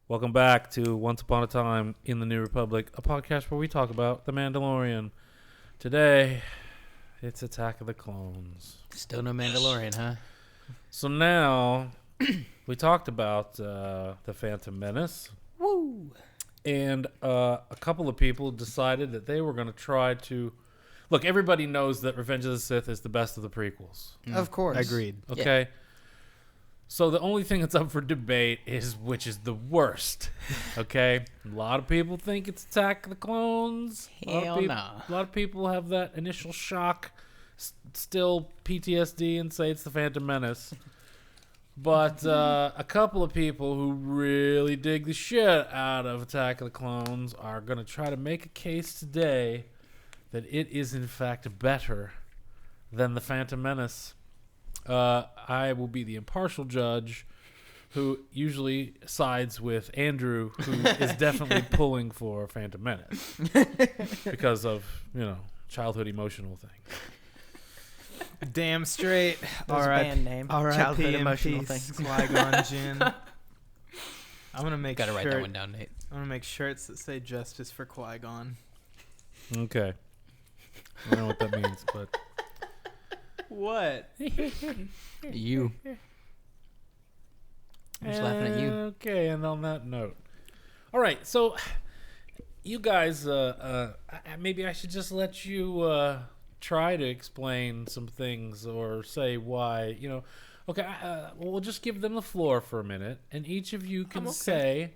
Welcome back to Once Upon a Time in the New Republic, a podcast where we talk about The Mandalorian. Today, it's Attack of the Clones. Still no Mandalorian, huh? So now, we talked about The Phantom Menace. Woo! And a couple of people decided that they were going to try to... Look, everybody knows that Revenge of the Sith is the best of the prequels. Of course. Agreed. Okay? Yeah. So the only thing that's up for debate is which is the worst. Okay? A lot of people think it's Attack of the Clones. Hell no. A lot of people have that initial shock, still PTSD, and say it's the Phantom Menace. But a couple of people who really dig the shit out of Attack of the Clones are going to try to make a case today that it is in fact better than the Phantom Menace. I will be the impartial judge who usually sides with Andrew, who is definitely pulling for Phantom Menace because of, childhood emotional things. Damn straight. That's a band name. Childhood emotional things. Qui-Gon Jinn. I'm gonna make Gotta write that one down, Nate. I'm gonna make shirts that say "Justice for Qui-Gon." Okay. I don't know what that means, but... What? You. I'm just laughing at you. Okay, and on that note. All right, so you guys, maybe I should just let you try to explain some things or say why, Okay, we'll just give them the floor for a minute, and each of you can say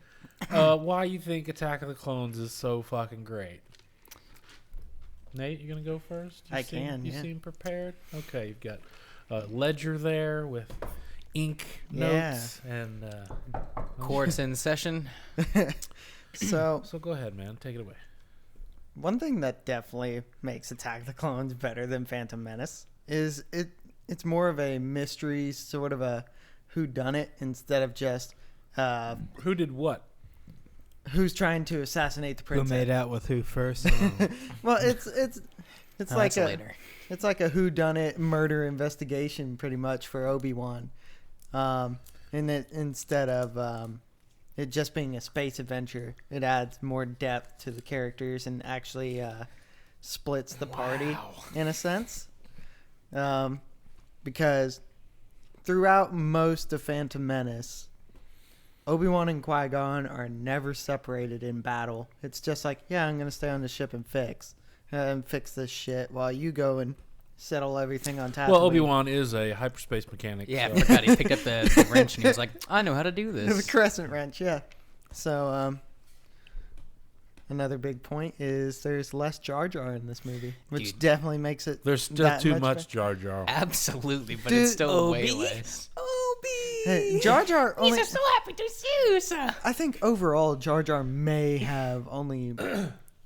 why you think Attack of the Clones is so fucking great. Nate, you gonna go first? You seem prepared. Okay, you've got a ledger there with ink notes and Court's in session. So go ahead, man. Take it away. one thing that definitely makes Attack of the Clones better than Phantom Menace is it's more of a mystery, sort of a whodunit instead of just Who did what? who's trying to assassinate the Who princess. made out with who first? Well, it's Oh, like that's later. It's like a whodunit murder investigation, pretty much, for Obi-Wan. And instead of it just being a space adventure, it adds more depth to the characters and actually splits the party in a sense. Because throughout most of Phantom Menace, Obi-Wan and Qui-Gon are never separated in battle. It's just like, yeah, I'm going to stay on the ship and fix this shit while you go and settle everything on Tatooine. Well, Obi-Wan is a hyperspace mechanic. Yeah, so. I forgot he picked up the wrench and he was like, I know how to do The this. crescent wrench, yeah. So, another big point is there's less Jar Jar in this movie, which Dude. definitely makes it There's still that too much much Jar Jar. Absolutely, but Dude, it's still way Obi? less. Hey, Jar Jar only, He's so happy to see you, sir. I think overall Jar Jar may have only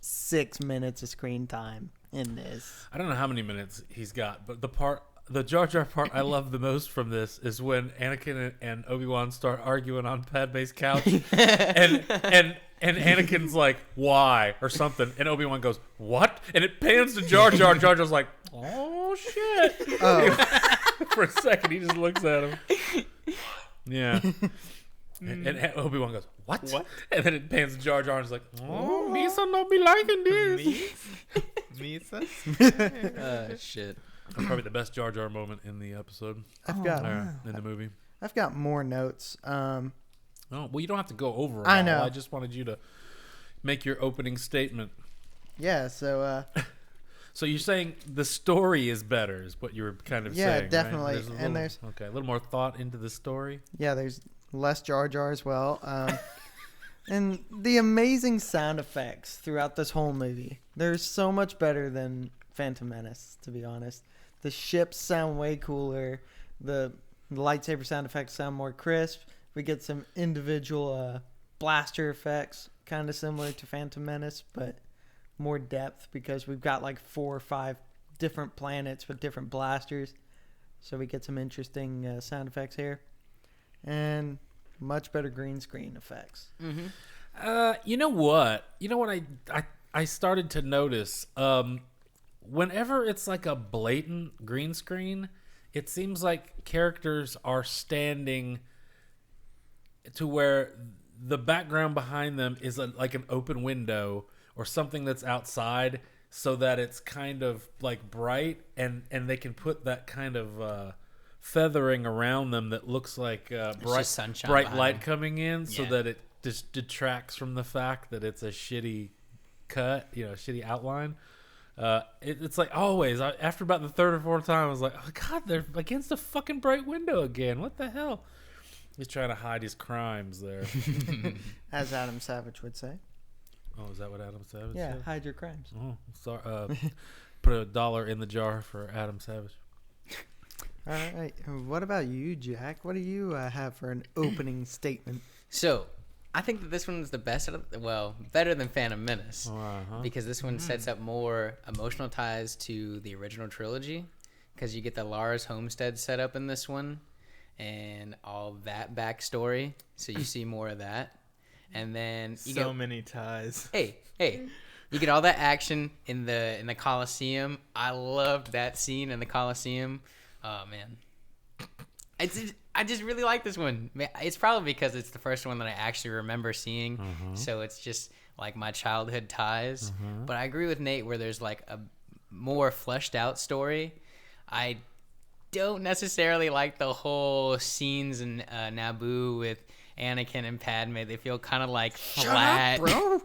6 minutes of screen time in this. I don't know how many minutes he's got, but the Jar Jar part I love the most from this is when Anakin and Obi-Wan start arguing on Padme's couch, and Anakin's like, "Why?" or something, and Obi-Wan goes, "What?" and it pans to Jar Jar. Jar Jar's like, "Oh shit!" For a second, he just looks at him. Yeah. And Obi-Wan goes, "What?" And then it pans to Jar Jar and is like, "Oh, Misa no be liking this." Misa? Shit. Probably the best Jar Jar moment in the episode. I've got In the movie. I've got more notes. Oh, well, you don't have to go over it I all. know. I just wanted you to make your opening statement. Yeah, so So you're saying the story is better, is what you were kind of saying, yeah, definitely. Right? And a little more thought into the story. there's less Jar Jar as well. And the amazing sound effects throughout this whole movie. They're so much better than Phantom Menace, to be honest. The ships sound way cooler. The lightsaber sound effects sound more crisp. We get some individual blaster effects, kind of similar to Phantom Menace, but more depth because we've got like 4 or 5 different planets with different blasters. So we get some interesting sound effects here. And much better green screen effects. Mm-hmm. You know what? I started to notice. Whenever it's like a blatant green screen, it seems like characters are standing to where the background behind them is like an open window or something that's outside, so that it's kind of like bright, and they can put that kind of feathering around them that looks like just sunshine bright behind light them. coming in, so Yeah. that it just detracts from the fact that it's a shitty cut, shitty outline. It's like always. After about the third or fourth time, I was like, "Oh God, they're against the fucking bright window again. What the hell?" He's trying to hide his crimes there. As Adam Savage would say. Oh, is that what Adam Savage Yeah, said? hide your crimes. Oh, sorry. Put $1 in the jar for Adam Savage. All right. What about you, Jack? What do you have for an opening statement? So, I think that this one's the best. Better than Phantom Menace, Uh-huh. because this one sets up more emotional ties to the original trilogy. Because you get the Lars Homestead set up in this one, and all that backstory. So you see more of that, and then you So get many ties. hey, you get all that action in the Coliseum. I loved that scene in the Coliseum. Oh man, I just really like this one. It's probably because it's the first one that I actually remember seeing, so it's just like my childhood ties. But I agree with Nate where there's like a more fleshed out story. I don't necessarily like the whole scenes in Naboo with Anakin and Padme. They feel kind of like flat. bro.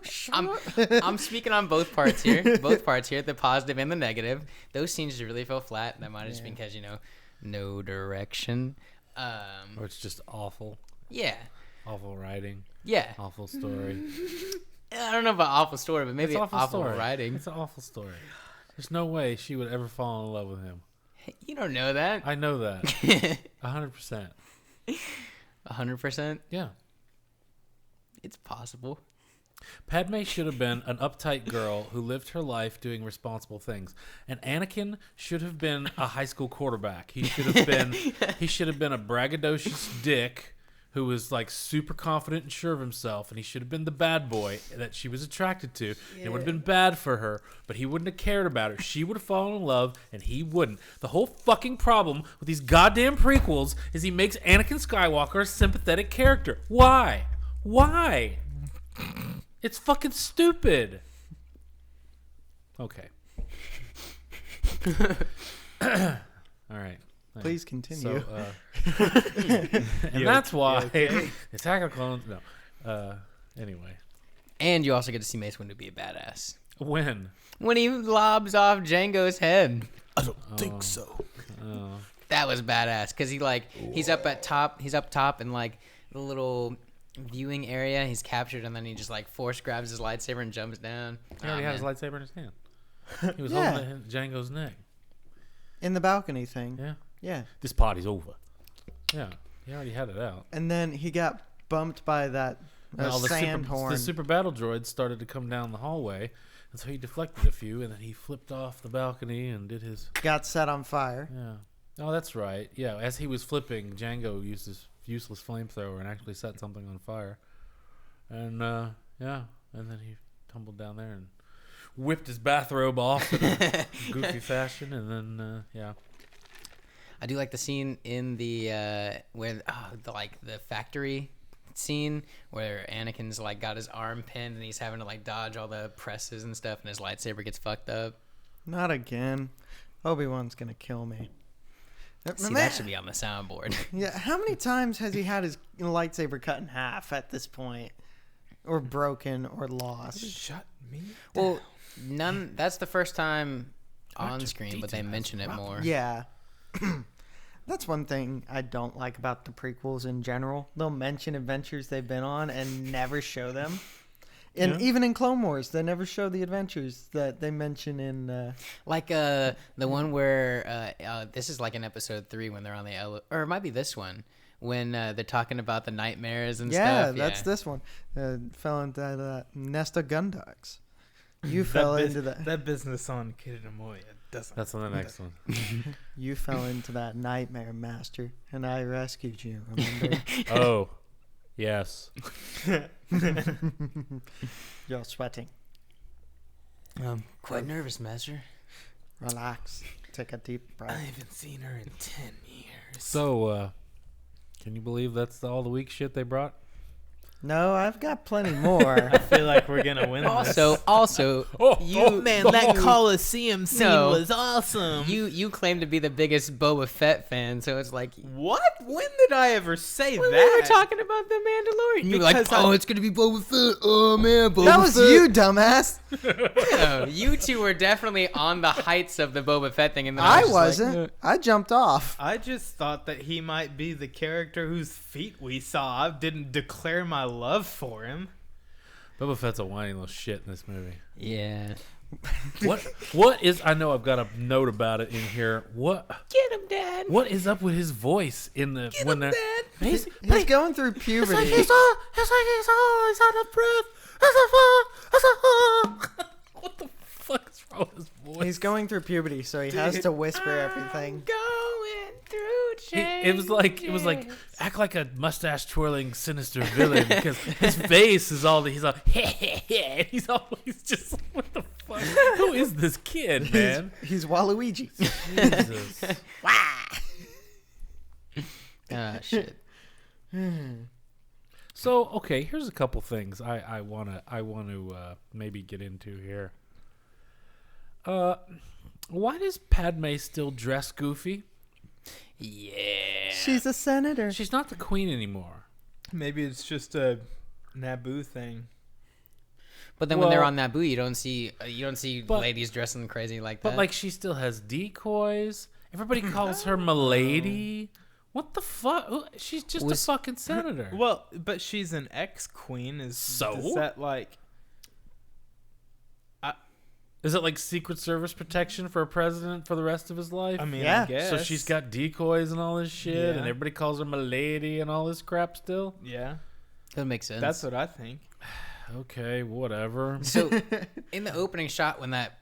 I'm speaking on both parts here. The positive and the negative. Those scenes just really feel flat. That might have just been because no direction. Or it's just awful. Yeah, Awful writing. yeah. Awful story. I don't know about awful story, but maybe It's awful, story. writing. It's an awful story. There's no way she would ever fall in love with him. You don't know that. I know that. 100%. 100%. Yeah. It's possible. Padme should have been an uptight girl who lived her life doing responsible things, and Anakin should have been a high school quarterback. He should have been a braggadocious dick who was like super confident and sure of himself, and he should have been the bad boy that she was attracted to. And it would have been bad for her, but he wouldn't have cared about her. She would have fallen in love, and he wouldn't. The whole fucking problem with these goddamn prequels is he makes Anakin Skywalker a sympathetic character. Why? It's fucking stupid. Okay. All right. Please continue. So, and that's why Attack of the Clones. No. Anyway, And you also get to see Mace Windu be a badass when? when he lobs off Django's head. I don't think so. Oh, That was badass because he's up at top. He's up top in like the little viewing area. He's captured and then he just like force grabs his lightsaber and jumps down. he already had his man. lightsaber in his hand. He was Yeah. holding Django's neck. In the balcony thing. Yeah. Yeah. This party's over. Yeah. He already had it out. And then he got bumped by that And all sand horn. the super battle droids started to come down the hallway, and so he deflected a few, and then he flipped off the balcony and did his. Got set on fire. Yeah. Oh, that's right. Yeah. As he was flipping, Django used his useless flamethrower and actually set something on fire. And yeah, and then he tumbled down there and whipped his bathrobe off in a goofy fashion, and then yeah. I do like the scene in the where the factory scene where Anakin's like got his arm pinned and he's having to like dodge all the presses and stuff, and his lightsaber gets fucked up. Not again. Obi-Wan's gonna kill me. See, that should be on the soundboard. Yeah, how many times has he had his lightsaber cut in half at this point? Or broken or lost? Shut me. Well, none. That's the first time on screen, but they mention it more. Yeah. That's one thing I don't like about the prequels in general. They'll mention adventures they've been on and never show them. And Yeah. even in Clone Wars, they never show the adventures that they mention in... Like the one where this is like in episode 3 when they're on the or it might be this one when they're talking about the nightmares and stuff. That's this one. Fell into that nest of Gundarks. You fell into that. That business on Kitamoya doesn't. That's on the next one. You fell into that nightmare, Master, and I rescued you. Remember? Oh, yes. You're sweating. Quite nervous, Master. Relax. Take a deep I breath. haven't seen her in 10 years. So, can you believe that's all the weak shit they brought? No, I've got plenty more. I feel like we're gonna win this. Also, you Man, that Coliseum scene No. was awesome. you claim to be the biggest Boba Fett fan, so it's like What? When did I ever say when that? we were talking about the Mandalorian, you were like, Because "Oh, it's gonna be Boba Fett." Oh man, Boba That was Fett. you, dumbass. No, you two were definitely on the heights of the Boba Fett thing, and then I was just wasn't. Like, I jumped off. I just thought that he might be the character whose feet we saw. I didn't declare my love for him. Boba Fett's a whiny little shit in this movie. yeah, What is? I know I've got a note about it in here. What get him, Dad. what is up with his voice in the when they're He's going through puberty. he's always out of breath. What the fuck is wrong with his voice? He's going through puberty, so he has to whisper everything. Going through change. It was like act like a mustache twirling sinister villain because his face is all he's like and he's always just what the fuck? Who is this kid, man? He's Waluigi. Jesus. Shit. So okay, here's a couple things I wanna maybe get into here. Why does Padme still dress goofy? Yeah. She's a senator. She's not the queen anymore. Maybe it's just a Naboo thing. But then when they're Well- on Naboo, you don't see But- ladies dressing crazy like But that. like she still has decoys. Everybody calls her Milady. What the fuck? She's just Was- a fucking senator. Well, but she's an ex-queen. Is that like? Is it like Secret Service protection for a president for the rest of his life? I mean, Yeah. I guess. So she's got decoys and all this shit, and Yeah. everybody calls her Milady and all this crap still? Yeah, that makes sense. that's what I think. Okay, whatever. So, in the opening shot when that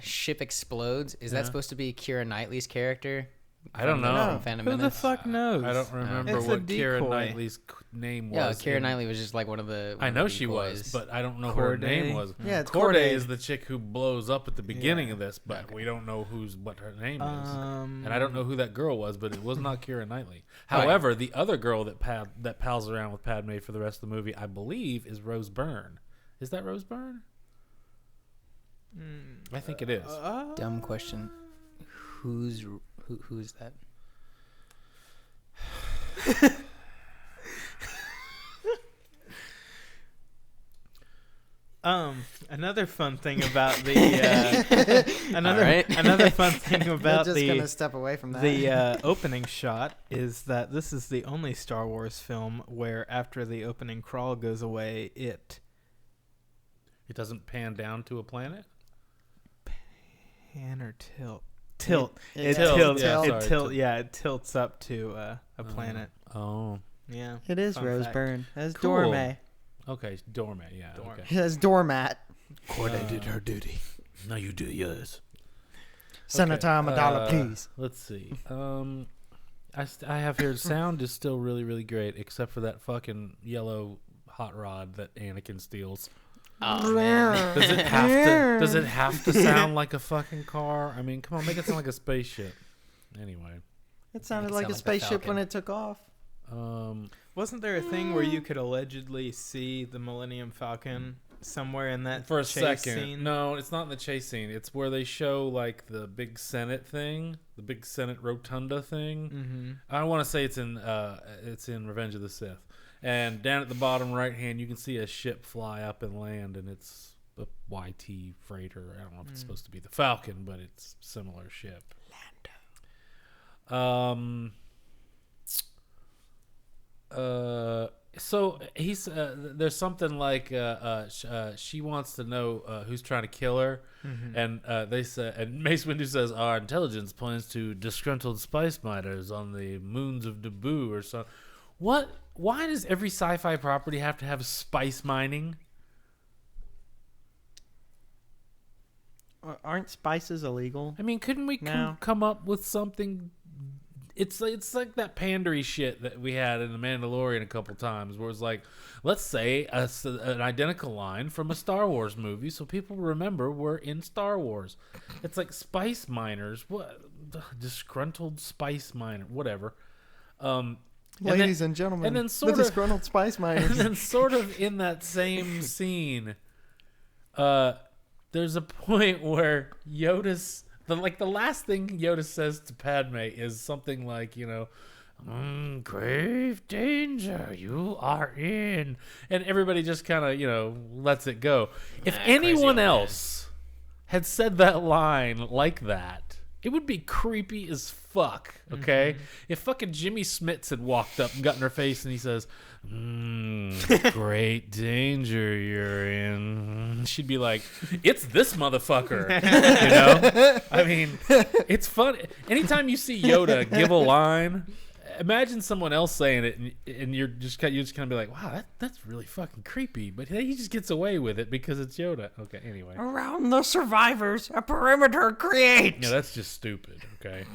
ship explodes, is that Yeah. supposed to be Keira Knightley's character? I don't From know. from Phantom Who the Menace? fuck knows? I don't remember It's a what Keira decoy. Knightley's name was. Yeah, Keira in- Knightley was just like one of the. I one know of the she was, decoys. but I don't know who her Corday? name was. Yeah, it's Corday Corday. is the chick who blows up at the beginning Yeah. of this, but we don't know what her name is. And And I don't know who that girl was, but it was not Keira Knightley. Right. However, the other girl that pals around with Padme for the rest of the movie, I believe, is Rose Byrne. Is that Rose Byrne? I think it is. Dumb question. Who's that? Another fun thing about the another fun thing We're about just the gonna step away from that. the opening shot is that this is the only Star Wars film where after the opening crawl goes away, it It doesn't pan down to a planet? pan or tilt. It tilts, tilts. yeah, It sorry, tilt. Yeah, it tilts up to a planet. Oh. Yeah, It is fun Rose fact. Byrne as Cool. Dorme. Okay, doormat, yeah. Doormat. Okay. As doormat. Corday did her duty. No, you do yours. Senator Amidala, please. Let's see. I have here sound is still really, really great, except for that fucking yellow hot rod that Anakin steals. Oh man. Does it have to sound like a fucking car? I mean, come on, make it sound like a spaceship. Anyway, It sounded Make it like sound a like the spaceship when Falcon. it took off. Wasn't there a thing where you could allegedly see the Millennium Falcon somewhere in that for a chase second. scene? No, it's not in the chase scene. It's where they show like the big Senate thing, the big Senate rotunda thing. Mm-hmm. I want to say it's in Revenge of the Sith. And down at the bottom right hand, you can see a ship fly up and land, and it's a YT freighter. I don't know if it's supposed to be the Falcon, but it's a similar ship. So he's there's something like she wants to know who's trying to kill her, and they say, and Mace Windu says our intelligence points to disgruntled spice miners on the moons of Naboo or so. What? Why does every sci-fi property have to have spice mining? Aren't spices illegal? I mean, couldn't we No. come up with something? It's like that pandery shit that we had in The Mandalorian a couple times, where it's like, let's say an identical line from a Star Wars movie, so people remember we're in Star Wars. It's like spice miners, what disgruntled spice miner, whatever. Ladies and gentlemen, and then the sort of- disgruntled spice And miners. then sort of in that same scene, there's a point where Yoda's the last thing Yoda says to Padme is something like, grave danger you are in, and everybody just kind of lets it go. If anyone else had said that line like that, it would be creepy as fuck, okay? If fucking Jimmy Smits had walked up and got in her face and he says, great danger you're in, she'd be like, it's this motherfucker, I mean, it's fun. Anytime you see Yoda give a line, imagine someone else saying it, and you're just kind of be like, wow, that's really fucking creepy. But he just gets away with it because it's Yoda. Okay, anyway. Around the survivors, a perimeter create. Yeah, that's just stupid. Okay.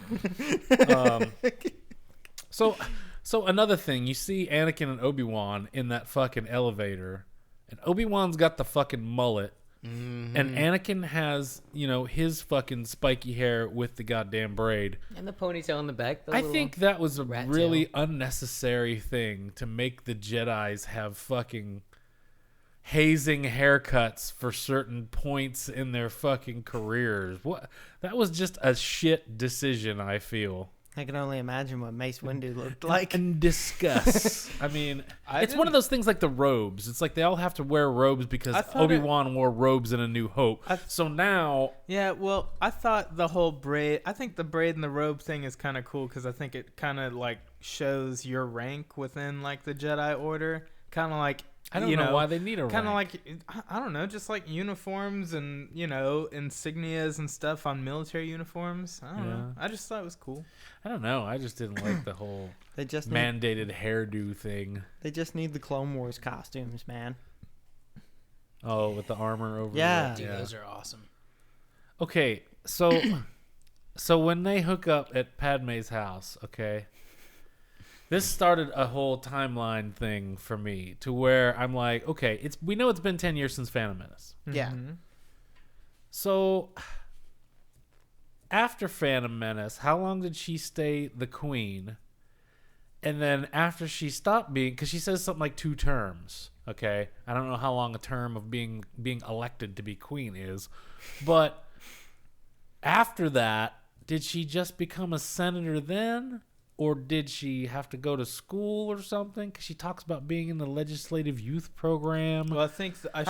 So another thing, you see Anakin and Obi-Wan in that fucking elevator, and Obi-Wan's got the fucking mullet. And Anakin has, his fucking spiky hair with the goddamn braid. And the ponytail in the back. I think that was a rat really tail. unnecessary thing to make the Jedis have fucking hazing haircuts for certain points in their fucking careers. What? That was just a shit decision, I feel. I can only imagine what Mace Windu looked like. And discuss. I mean, it's one of those things like the robes. It's like they all have to wear robes because Obi-Wan wore robes in A New Hope. So now... Yeah, well, I thought the whole braid... I think the braid and the robe thing is kind of cool because I think it kind of, shows your rank within, the Jedi Order. Kind of like... I don't know why they need a rank. Kind of I don't know, just like uniforms and, insignias and stuff on military uniforms. I don't know. I just thought it was cool. I don't know. I just didn't like the whole They just mandated hairdo thing. They just need the Clone Wars costumes, man. Oh, with the armor over Yeah. the... Dude, those are awesome. Okay, so when they hook up at Padme's house, okay, this started a whole timeline thing for me to where I'm like, okay, we know it's been 10 years since Phantom Menace. Yeah. So after Phantom Menace, how long did she stay the queen? And then after she stopped being, because she says something like 2 terms, okay? I don't know how long a term of being elected to be queen is, but after that, did she just become a senator then? Or did she have to go to school or something? Because she talks about being in the legislative youth program. Well, I think I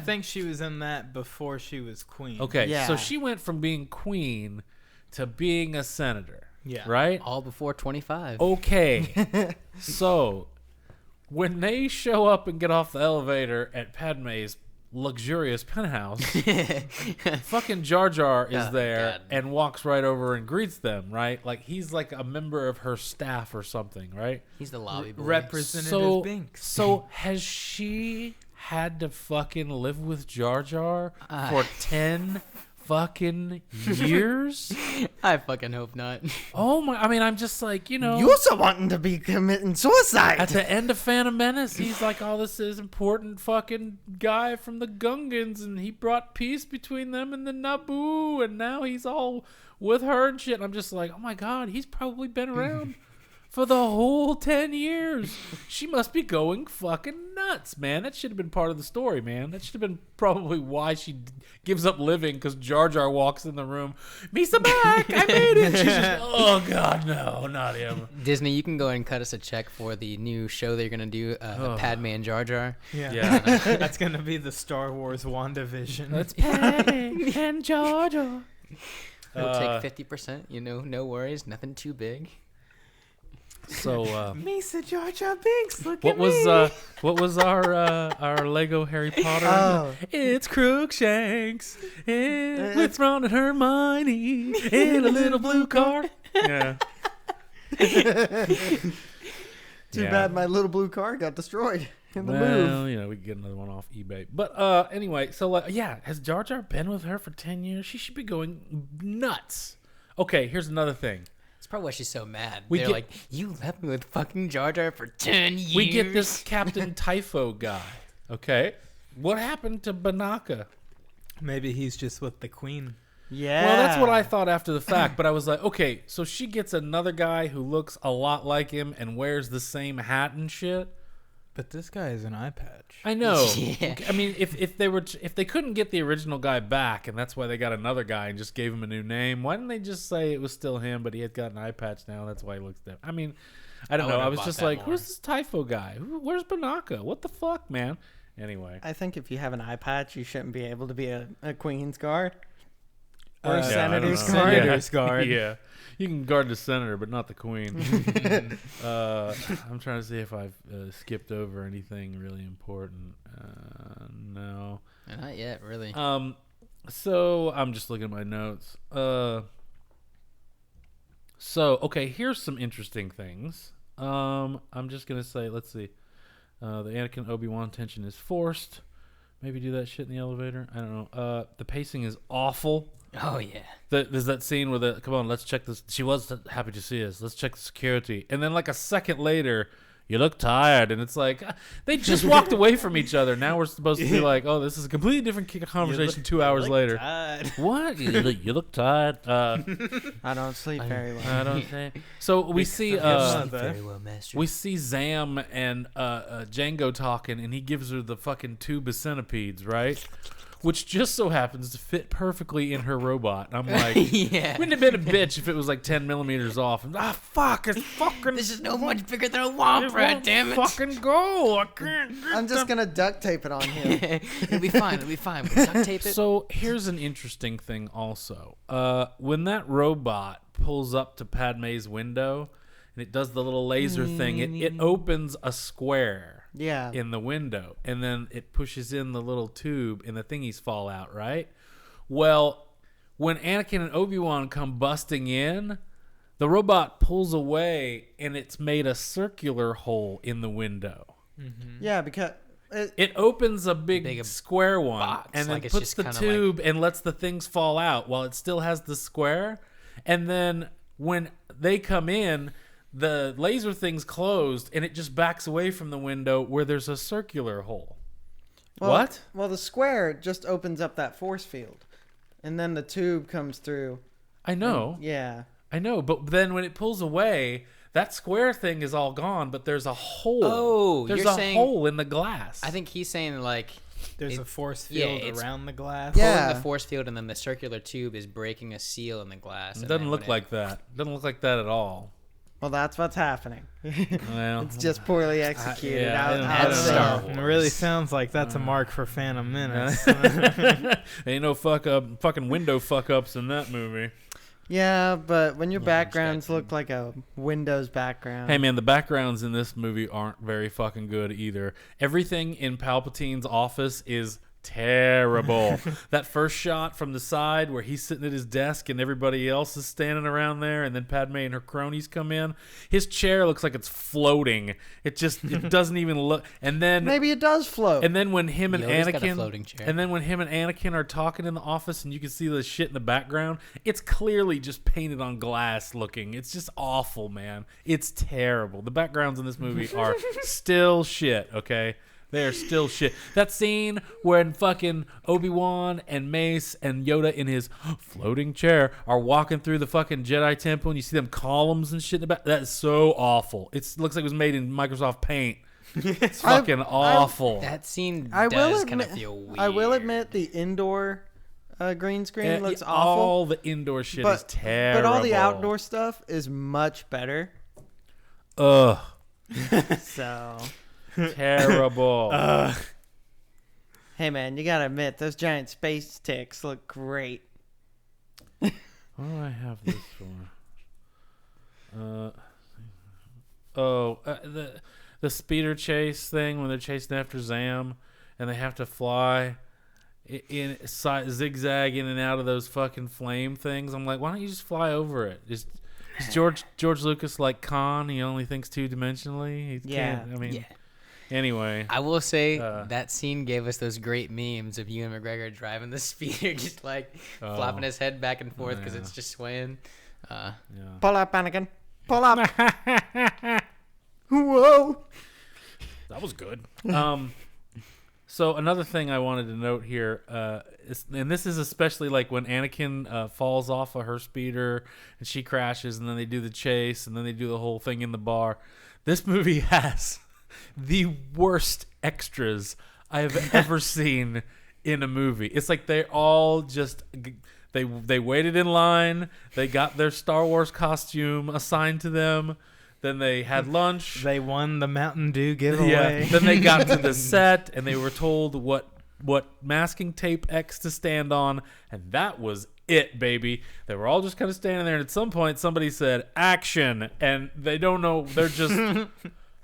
think she was in that before she was queen. Okay, Yeah. so she went from being queen to being a senator. Yeah. Right? All before 25. Okay. So when they show up and get off the elevator at Padme's luxurious penthouse, fucking Jar Jar is Oh, there God. and walks right over and greets them, right? Like he's like a member of her staff or something, right? He's the lobby boy. Representative Binks. So has she had to fucking live with Jar Jar for 10 fucking years? I fucking hope not. Oh my, I mean, I'm just like, You also wanting to be committing suicide. at the end of Phantom Menace, he's like, oh, this is important fucking guy from the Gungans, and he brought peace between them and the Naboo, and now he's all with her and shit. And I'm just like, oh my God, he's probably been around for the whole 10 years. She must be going fucking nuts, man. That should have been part of the story, man. That should have been probably why she gives up living, because Jar Jar walks in the room. Misa back! I made it! She's just, oh God, no, not him. Disney, you can go ahead and cut us a check for the new show they're going to do, Padme and Jar Jar. Yeah. That's going to be the Star Wars WandaVision. Let's Padme and Jar Jar. We'll take 50%, no worries, nothing too big. So, Misa Jar Jar Binks, look what at was me. what was our Lego Harry Potter? Oh. It's Crookshanks with Ron and Hermione in a little blue car. Yeah. Too bad my little blue car got destroyed in the move. Well, we can get another one off eBay. But anyway, so has Jar Jar been with her for 10 years? She should be going nuts. Okay, here's another thing. That's probably why she's so mad. We They're get- like, you left me with fucking Jar Jar for 10 years. We get this Captain Typho guy. Okay, what happened to Banaka? Maybe he's just with the queen. Yeah. Well, that's what I thought after the fact, but I was like, okay, so she gets another guy who looks a lot like him and wears the same hat and shit. But this guy is an eye patch. I know. Yeah. I mean, if they couldn't get the original guy back, and that's why they got another guy and just gave him a new name, why didn't they just say it was still him, but he had got an eye patch now? That's why he looks different. I mean, I don't know. would've I was bought just that like, more. who's this Typho guy? Where's Banaka? What the fuck, man? Anyway, I think if you have an eye patch, you shouldn't be able to be a Queen's Guard. Or Yeah, a I don't Senator's know. Guard. Senator's Guard. Yeah, you can guard the senator, but not the queen. I'm trying to see if I've skipped over anything really important. No. Not yet, really. So I'm just looking at my notes. So okay, here's some interesting things. I'm just gonna say, let's see. The Anakin Obi-Wan tension is forced. Maybe do that shit in the elevator. I don't know. The pacing is awful. Oh yeah. There's that scene where come on, let's check this. She was happy to see us. Let's check the security. And then like a second later, you look tired. And it's like, they just walked away from each other. Now we're supposed to be like, oh, this is a completely different conversation 2 hours later. What? You look tired. I don't sleep very well. I don't think. So we see Mother. well, master. we see Zam and Django talking, and he gives her the fucking tube of centipedes, right? Which just so happens to fit perfectly in her robot. And I'm like, Yeah. wouldn't have been a bitch if it was like 10 millimeters off. And, fuck, it's fucking. This is no much bigger than a it womp rat, won't damn it. Fucking go. I can't. I'm just going to duct tape it on him. It'll be fine. We'll duct tape it. So here's an interesting thing also. When that robot pulls up to Padme's window and it does the little laser thing, it opens a square Yeah. in the window, and then it pushes in the little tube and the thingies fall out, right? Well, when Anakin and Obi-Wan come busting in, the robot pulls away and it's made a circular hole in the window. Yeah, because... It opens a big square one box, and then like it's puts just the kinda tube and lets the things fall out while it still has the square. And then when they come in, the laser thing's closed and it just backs away from the window where there's a circular hole. What? Well, the square just opens up that force field. And then the tube comes through. I know. Yeah. I know. But then when it pulls away, that square thing is all gone, but there's a hole. Oh, there's you're a saying- hole in the glass. I think he's saying like There's It- a force yeah, field it's- around the glass. Yeah. pulling the force field, and then the circular tube is breaking a seal in the glass. it and doesn't then look when like that. Doesn't look like that at all. Well, that's what's happening. Well, It's just poorly executed. yeah, out, I don't- out I of don't the- know. Star It really Wars. sounds like that's a mark for Phantom Menace. Ain't no fucking window fuck ups in that movie. Yeah, but when your Yeah, backgrounds distracting. look like a Windows background. Hey man, the backgrounds in this movie aren't very fucking good either. Everything in Palpatine's office is terrible. That first shot from the side where he's sitting at his desk and everybody else is standing around there, and then Padme and her cronies come in. His chair looks like it's floating. It doesn't even look. And then Maybe it does float. And then when him and Yoda's got a Anakin, floating chair. and then when him and Anakin are talking in the office, and you can see the shit in the background, it's clearly just painted on glass looking. It's just awful, man. It's terrible. The backgrounds in this movie are still shit. Okay, they are still shit. That scene when fucking Obi-Wan and Mace and Yoda in his floating chair are walking through the fucking Jedi Temple, and you see them columns and shit in the back. That is so awful. It looks like it was made in Microsoft Paint. It's fucking awful. That scene I will does kind of admit- feel weird. I will admit the indoor green screen Yeah, looks awful. All the indoor shit is terrible. But all the outdoor stuff is much better. Ugh. So, Terrible. hey man, you gotta admit those giant space ticks look great. What do I have this for? The speeder chase thing when they're chasing after Zam and they have to fly zigzag in and out of those fucking flame things. I'm like, why don't you just fly over it? Is George Lucas like Khan? He only thinks two-dimensionally. He Yeah. can't. I mean, Yeah. anyway. I will say Uh, that scene gave us those great memes of Ewan McGregor driving the speeder, just like flopping his head back and forth because yeah. it's just swaying. Yeah. Pull up, Anakin. Pull up. Whoa. That was good. So another thing I wanted to note here, and this is especially like when Anakin falls off of her speeder and she crashes, and then they do the chase, and then they do the whole thing in the bar. This movie has the worst extras I have ever seen in a movie. It's like they all just they waited in line, they got their Star Wars costume assigned to them. Then they had lunch. They won the Mountain Dew giveaway. Yeah. Then they got to the set and they were told what masking tape X to stand on, and that was it, baby. They were all just kind of standing there, and at some point somebody said action, and they don't know. They're just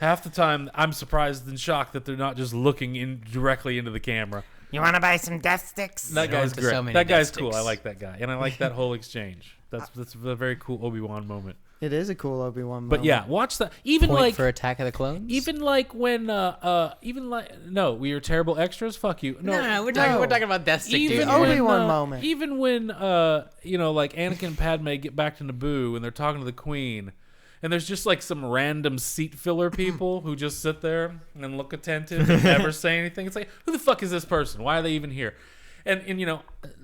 half the time. I'm surprised and shocked that they're not just looking in directly into the camera. You want to buy some death sticks? That guy's to great. so many That guy's death cool. I sticks. like that guy, and I like that whole exchange. That's a very cool Obi-Wan moment. It is a cool Obi-Wan moment. But yeah, watch that. Even Point like for Attack of the Clones. Even like when no, we are terrible extras. Fuck you. No, we're talking about Death Stick. even dude. when- when, Obi-Wan moment. Even when like Anakin and Padme get back to Naboo and they're talking to the Queen, and there's just like some random seat filler people who just sit there and look attentive and never say anything. It's like, who the fuck is this person? Why are they even here? And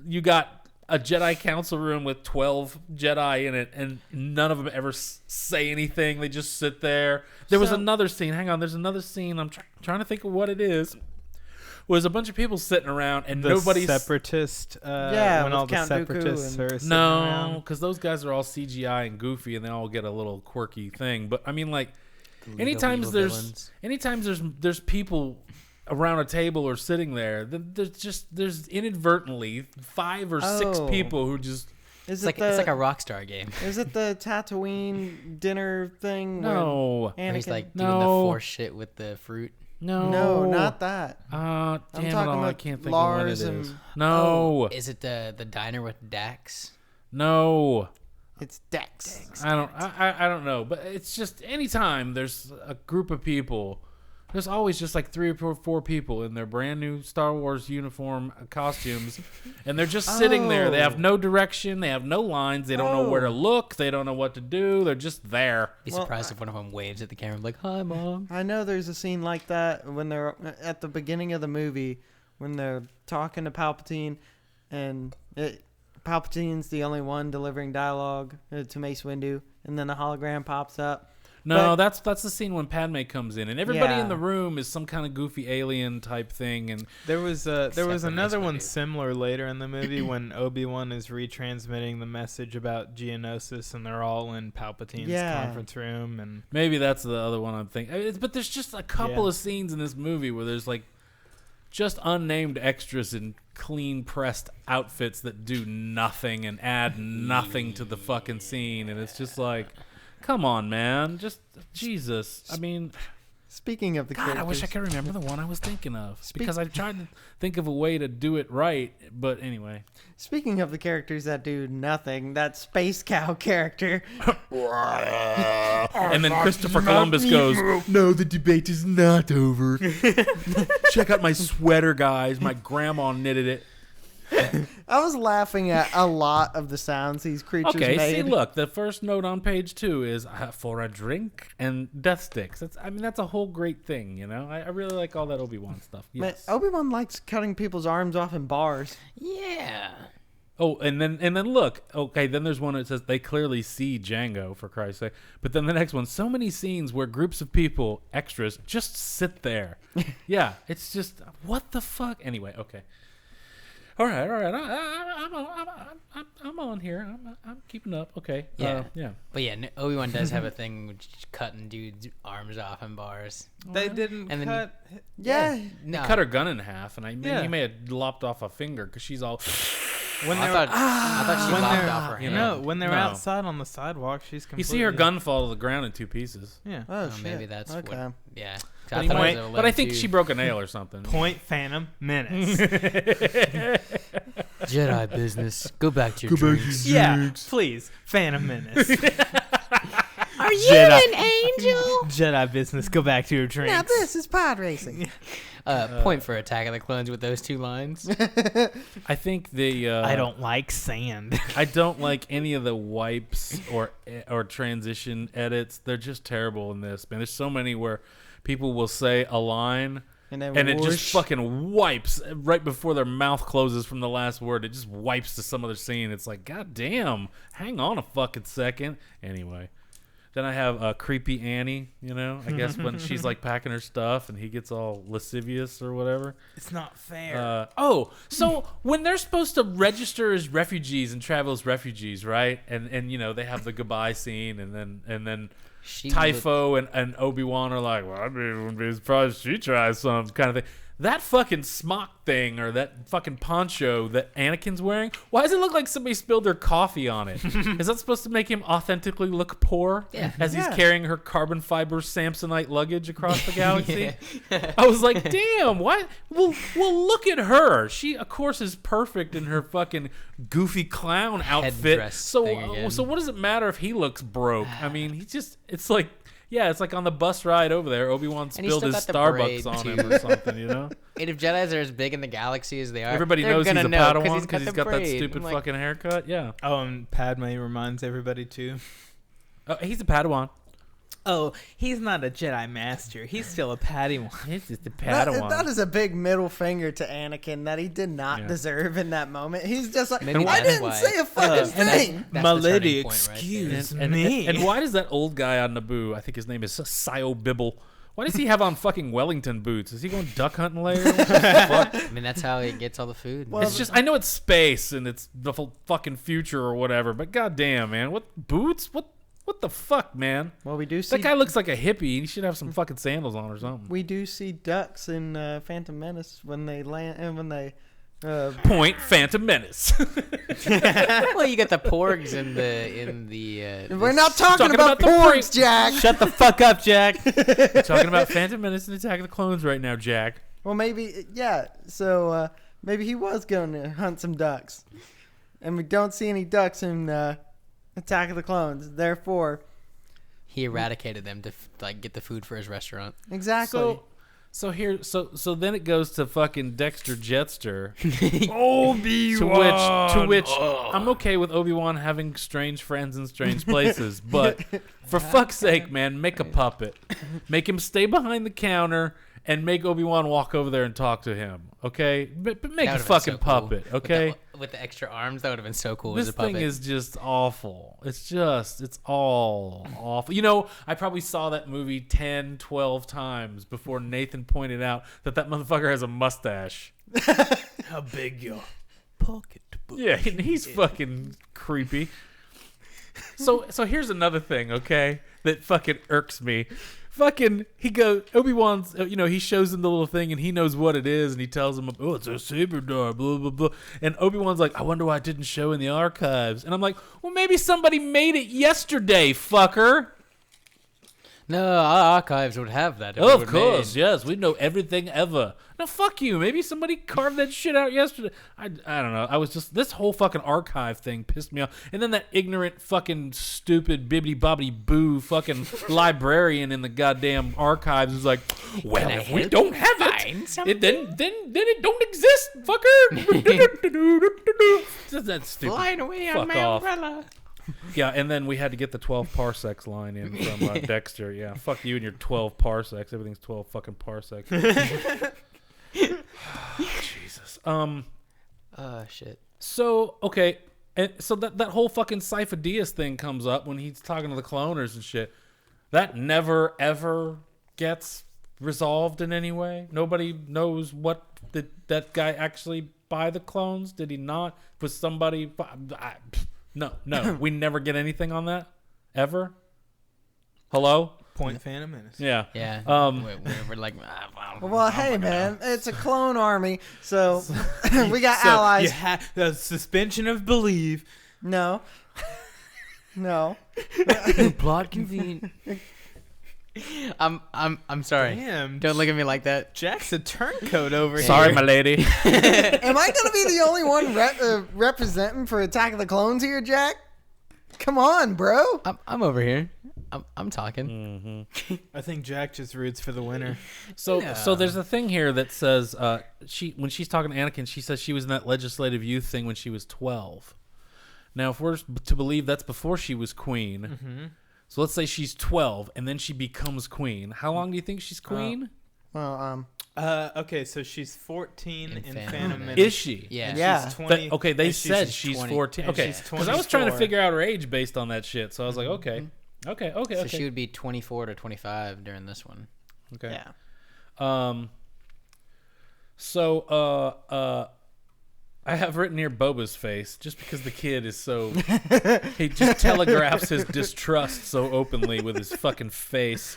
you got a Jedi Council room with 12 Jedi in it, and none of them ever say anything. They just sit there. There was another scene. Hang on. There's another scene. I'm trying to think of what it is. Was a bunch of people sitting around, and The nobody's... separatist. Yeah, when with all the Count Dooku separatists and- are sitting No, around. because those guys are all CGI and goofy, and they all get a little quirky thing. But I mean, like, anytime evil there's villains. there's people around a table or sitting there, then there's inadvertently 5 or 6 Oh. people who just Is It's like a Rockstar game. Is it the Tatooine dinner thing? no, Where Where he's Anakin, like doing the No. force shit with the fruit. no, not that. Damn I'm it talking all, I about can't think Lars of what it is. and- No, Is it the diner with Dax? no. It's Dex. I don't know, but it's just anytime there's a group of people, there's always just like 3 or 4 people in their brand new Star Wars uniform costumes, and they're just sitting there. They have no direction, they have no lines, they don't know where to look, they don't know what to do. They're just there. Be Well, surprised if one of them waves at the camera like, "Hi, mom." I know there's a scene like that when they're at the beginning of the movie when they're talking to Palpatine, and Palpatine's the only one delivering dialogue to Mace Windu, and then the hologram pops up. No, But- that's the scene when Padme comes in, and everybody Yeah. in the room is some kind of goofy alien type thing, and There was Except for another Mace one Windu. similar later in the movie when Obi-Wan is retransmitting the message about Geonosis, and they're all in Palpatine's Yeah. conference room, and maybe that's the other one I'm thinking. But there's just a couple Yeah. of scenes in this movie where there's like just unnamed extras in clean pressed outfits that do nothing and add nothing to the fucking scene, and it's just like, come on, man, just Jesus. I mean, Speaking of the God, characters, I wish I could remember the one I was thinking of because I tried to think of a way to do it right, but anyway. Speaking of the characters that do nothing, that space cow character. And then Christopher Columbus goes, "No, the debate is not over. Check out my sweater, guys. My grandma knitted it." I was laughing at a lot of the sounds these creatures Okay, made. see, look, the first note on page 2 is for a drink and death sticks. That's a whole great thing, you know. I really like all that Obi-Wan stuff. Man, Yes. Obi-Wan likes cutting people's arms off in bars. Yeah. Oh, and then look. Okay, then there's one that says they clearly see Django, for Christ's sake. But then the next one, so many scenes where groups of people, extras, just sit there. Yeah, it's just what the fuck. Anyway, okay. All right. I'm on here. I'm keeping up. Okay. Yeah. Yeah. But yeah, Obi-Wan does have a thing with cutting dudes' arms off in bars. they didn't And then- cut. Yeah. No. Cut her gun in half, and Yeah. he may have lopped off a finger because she's all. When I they thought she when lopped they're off her you hand. know, when they're No. outside on the sidewalk, she's You completely. see her gun fall to the ground in 2 pieces. Yeah. Oh, Oh, shit. maybe that's okay. what. Yeah. But, I thought it was Point- a but I think 11-2. she broke a nail or something. Point Phantom Menace. Jedi business. Go back to your drinks. Yeah, please, Phantom Menace. Are you Jedi. an angel? Jedi business. Go back to your drinks. Now this is pod racing. Point for Attack of the Clones with those 2 lines. I think the. I don't like sand. I don't like any of the wipes or transition edits. They're just terrible in this, man. There's so many where people will say a line And then and it just whoosh. fucking wipes right before their mouth closes from the last word. It just wipes to some other scene. It's like, God damn, hang on a fucking second. Anyway, then I have creepy Annie. I guess when she's like packing her stuff and he gets all lascivious or whatever. It's not fair. So when they're supposed to register as refugees and travel as refugees, right? And they have the goodbye scene, and then Typho and Obi-Wan are like, well, I wouldn't be surprised if she tries some kind of thing. That fucking smock thing or that fucking poncho that Anakin's wearing, why does it look like somebody spilled their coffee on it? Is that supposed to make him authentically look poor? Yeah. As he's Yeah. carrying her carbon fiber Samsonite luggage across the galaxy? I was like, damn, why? Well, look at her. She, of course, is perfect in her fucking goofy clown outfit. Headdress thing again. So what does it matter if he looks broke? I mean, it's like... Yeah, it's like on the bus ride over there, Obi-Wan And he's spilled still his got the braid, Starbucks on too. him or something, And if Jedis are as big in the galaxy as they are, Everybody they're knows he's gonna a know, Padawan because he's the got that braid. stupid I'm like, fucking haircut. Yeah. Oh, and Padme reminds everybody too. He's a Padawan. Oh, he's not a Jedi Master. He's still a Padawan. He's just a That is a big middle finger to Anakin that he did not Yeah. deserve in that moment. He's just like, Maybe I that's didn't why. say a fucking thing. That's My the lady, turning point right excuse there. me. And why does that old guy on Naboo, I think his name is Sio Bibble, why does he have on fucking Wellington boots? Is he going duck hunting later? What the fuck? I mean, that's how he gets all the food. Well, It's just, I know it's space and it's the fucking future or whatever, but goddamn, man, what boots? What the fuck, man? Well, we do see That guy looks like a hippie. He should have some fucking sandals on or something. we do see ducks in Phantom Menace when they land and when they. Point Phantom Menace. Well, you got the porgs in the. We're not talking talking about about the porgs, point. Jack. Shut the fuck up, Jack. We're talking about Phantom Menace and Attack of the Clones right now, Jack. Well, maybe yeah. So maybe he was going to hunt some ducks, and we don't see any ducks in Attack of the Clones. Therefore, He eradicated them to get the food for his restaurant. exactly. So then it goes to fucking Dexter Jetster. Obi-Wan. To which I'm okay with Obi-Wan having strange friends in strange places, but for fuck's sake, man, make a puppet. Make him stay behind the counter and make Obi-Wan walk over there and talk to him, okay? But make That a would've been fucking so cool. puppet, okay? With the extra arms, that would have been so cool This as a puppet. thing is just awful. It's all awful. You know, I probably saw that movie 10, 12 times before Nathan pointed out that motherfucker has a mustache. How big your pocketbook? Yeah, and he's fucking creepy. So here's another thing, okay, that fucking irks me. Fucking, Obi-Wan's, he shows him the little thing and he knows what it is and he tells him, oh, it's a saber dart, blah, blah, blah. And Obi-Wan's like, I wonder why it didn't show in the archives. And I'm like, well, maybe somebody made it yesterday, fucker. No, our archives would have that. if Oh, it of were course, made. yes. We know everything ever. No, fuck you. Maybe somebody carved that shit out yesterday. I don't know. I was just, this whole fucking archive thing pissed me off. And then that ignorant fucking stupid bibbity bobbity boo fucking librarian in the goddamn archives is like, well, if we don't have it, then it don't exist, fucker. That's stupid. Flying away Fuck on my off. umbrella. Yeah, and then we had to get the 12 parsecs line in from Dexter. Yeah, fuck you and your 12 parsecs. Everything's 12 fucking parsecs. Jesus. Shit. So, okay. And so that whole fucking Sifo Dyas thing comes up when he's talking to the cloners and shit. That never, ever gets resolved in any way. Nobody knows what did that guy actually buy the clones? Did he not? Was somebody... No. We never get anything on that? Ever? Hello? Point Phantom Menace. Yeah. Yeah. We're like, Well, hey, man, it's a clone army, so we got So allies. you the suspension of belief. No. plot convenient. I'm sorry. Damn. Don't look at me like that. Jack's a turncoat over Sorry, here. my lady. Am I gonna be the only one representing for Attack of the Clones here, Jack? Come on, bro. I'm over here. I'm talking. I think Jack just roots for the winner. So No. there's a thing here that says when she's talking to Anakin, she says she was in that legislative youth thing when she was 12. Now, if we're to believe that's before she was queen, so let's say she's 12 and then she becomes queen. How long do you think she's queen? Well, Okay, so she's 14 In in Phantom Phantom Menace. Menace. Is she? Yeah. And Yeah. She's 20. Okay, they and said she's 20. 14. And Okay, she's because I was trying to 24. figure out her age based on that shit. So I was like, okay, Mm-hmm. okay. So she would be 24 to 25 during this one. Okay. yeah. So I have written here Boba's face just because the kid is so he just telegraphs his distrust so openly with his fucking face.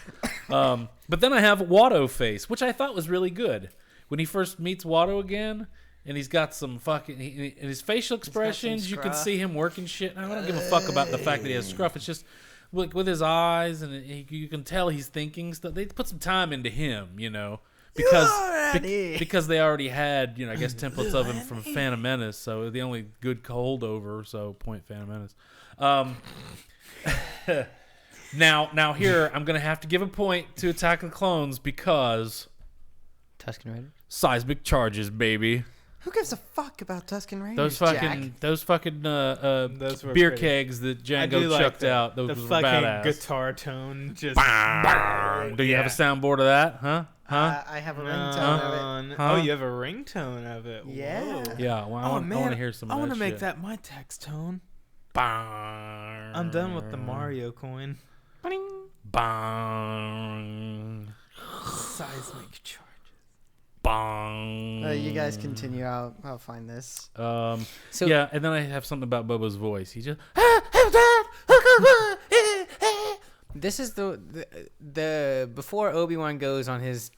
But then I have Watto face, which I thought was really good when he first meets Watto again, and he's got some fucking and his facial expressions. You can scruff. see him working shit. I don't give a fuck about the fact that he has scruff. It's just with his eyes, and you can tell he's thinking stuff. They put some time into him, you know. Because they already had, I guess templates of him from Phantom Menace, so the only good holdover, so point Phantom Menace. Now here I'm gonna have to give a point to Attack of the Clones because Tusken Raider. seismic charges, baby. Who gives a fuck about Tusken Raiders? Those fucking Those were beer pretty. kegs that I Django do like chucked out. Those the were fucking badass. guitar tone. Just Do you have a soundboard of that? Huh? I have a ringtone of it. Huh? Oh, you have a ringtone of it. Yeah. Whoa. Yeah. Well, I Oh want man, to hear some. I want want to to make that my text tone. Bang. I'm done with the Mario coin. Bang. Seismic charges. Bang. You guys continue. I'll find this. So Yeah, and then I have something about Boba's voice. He just this is the before Obi-Wan goes on his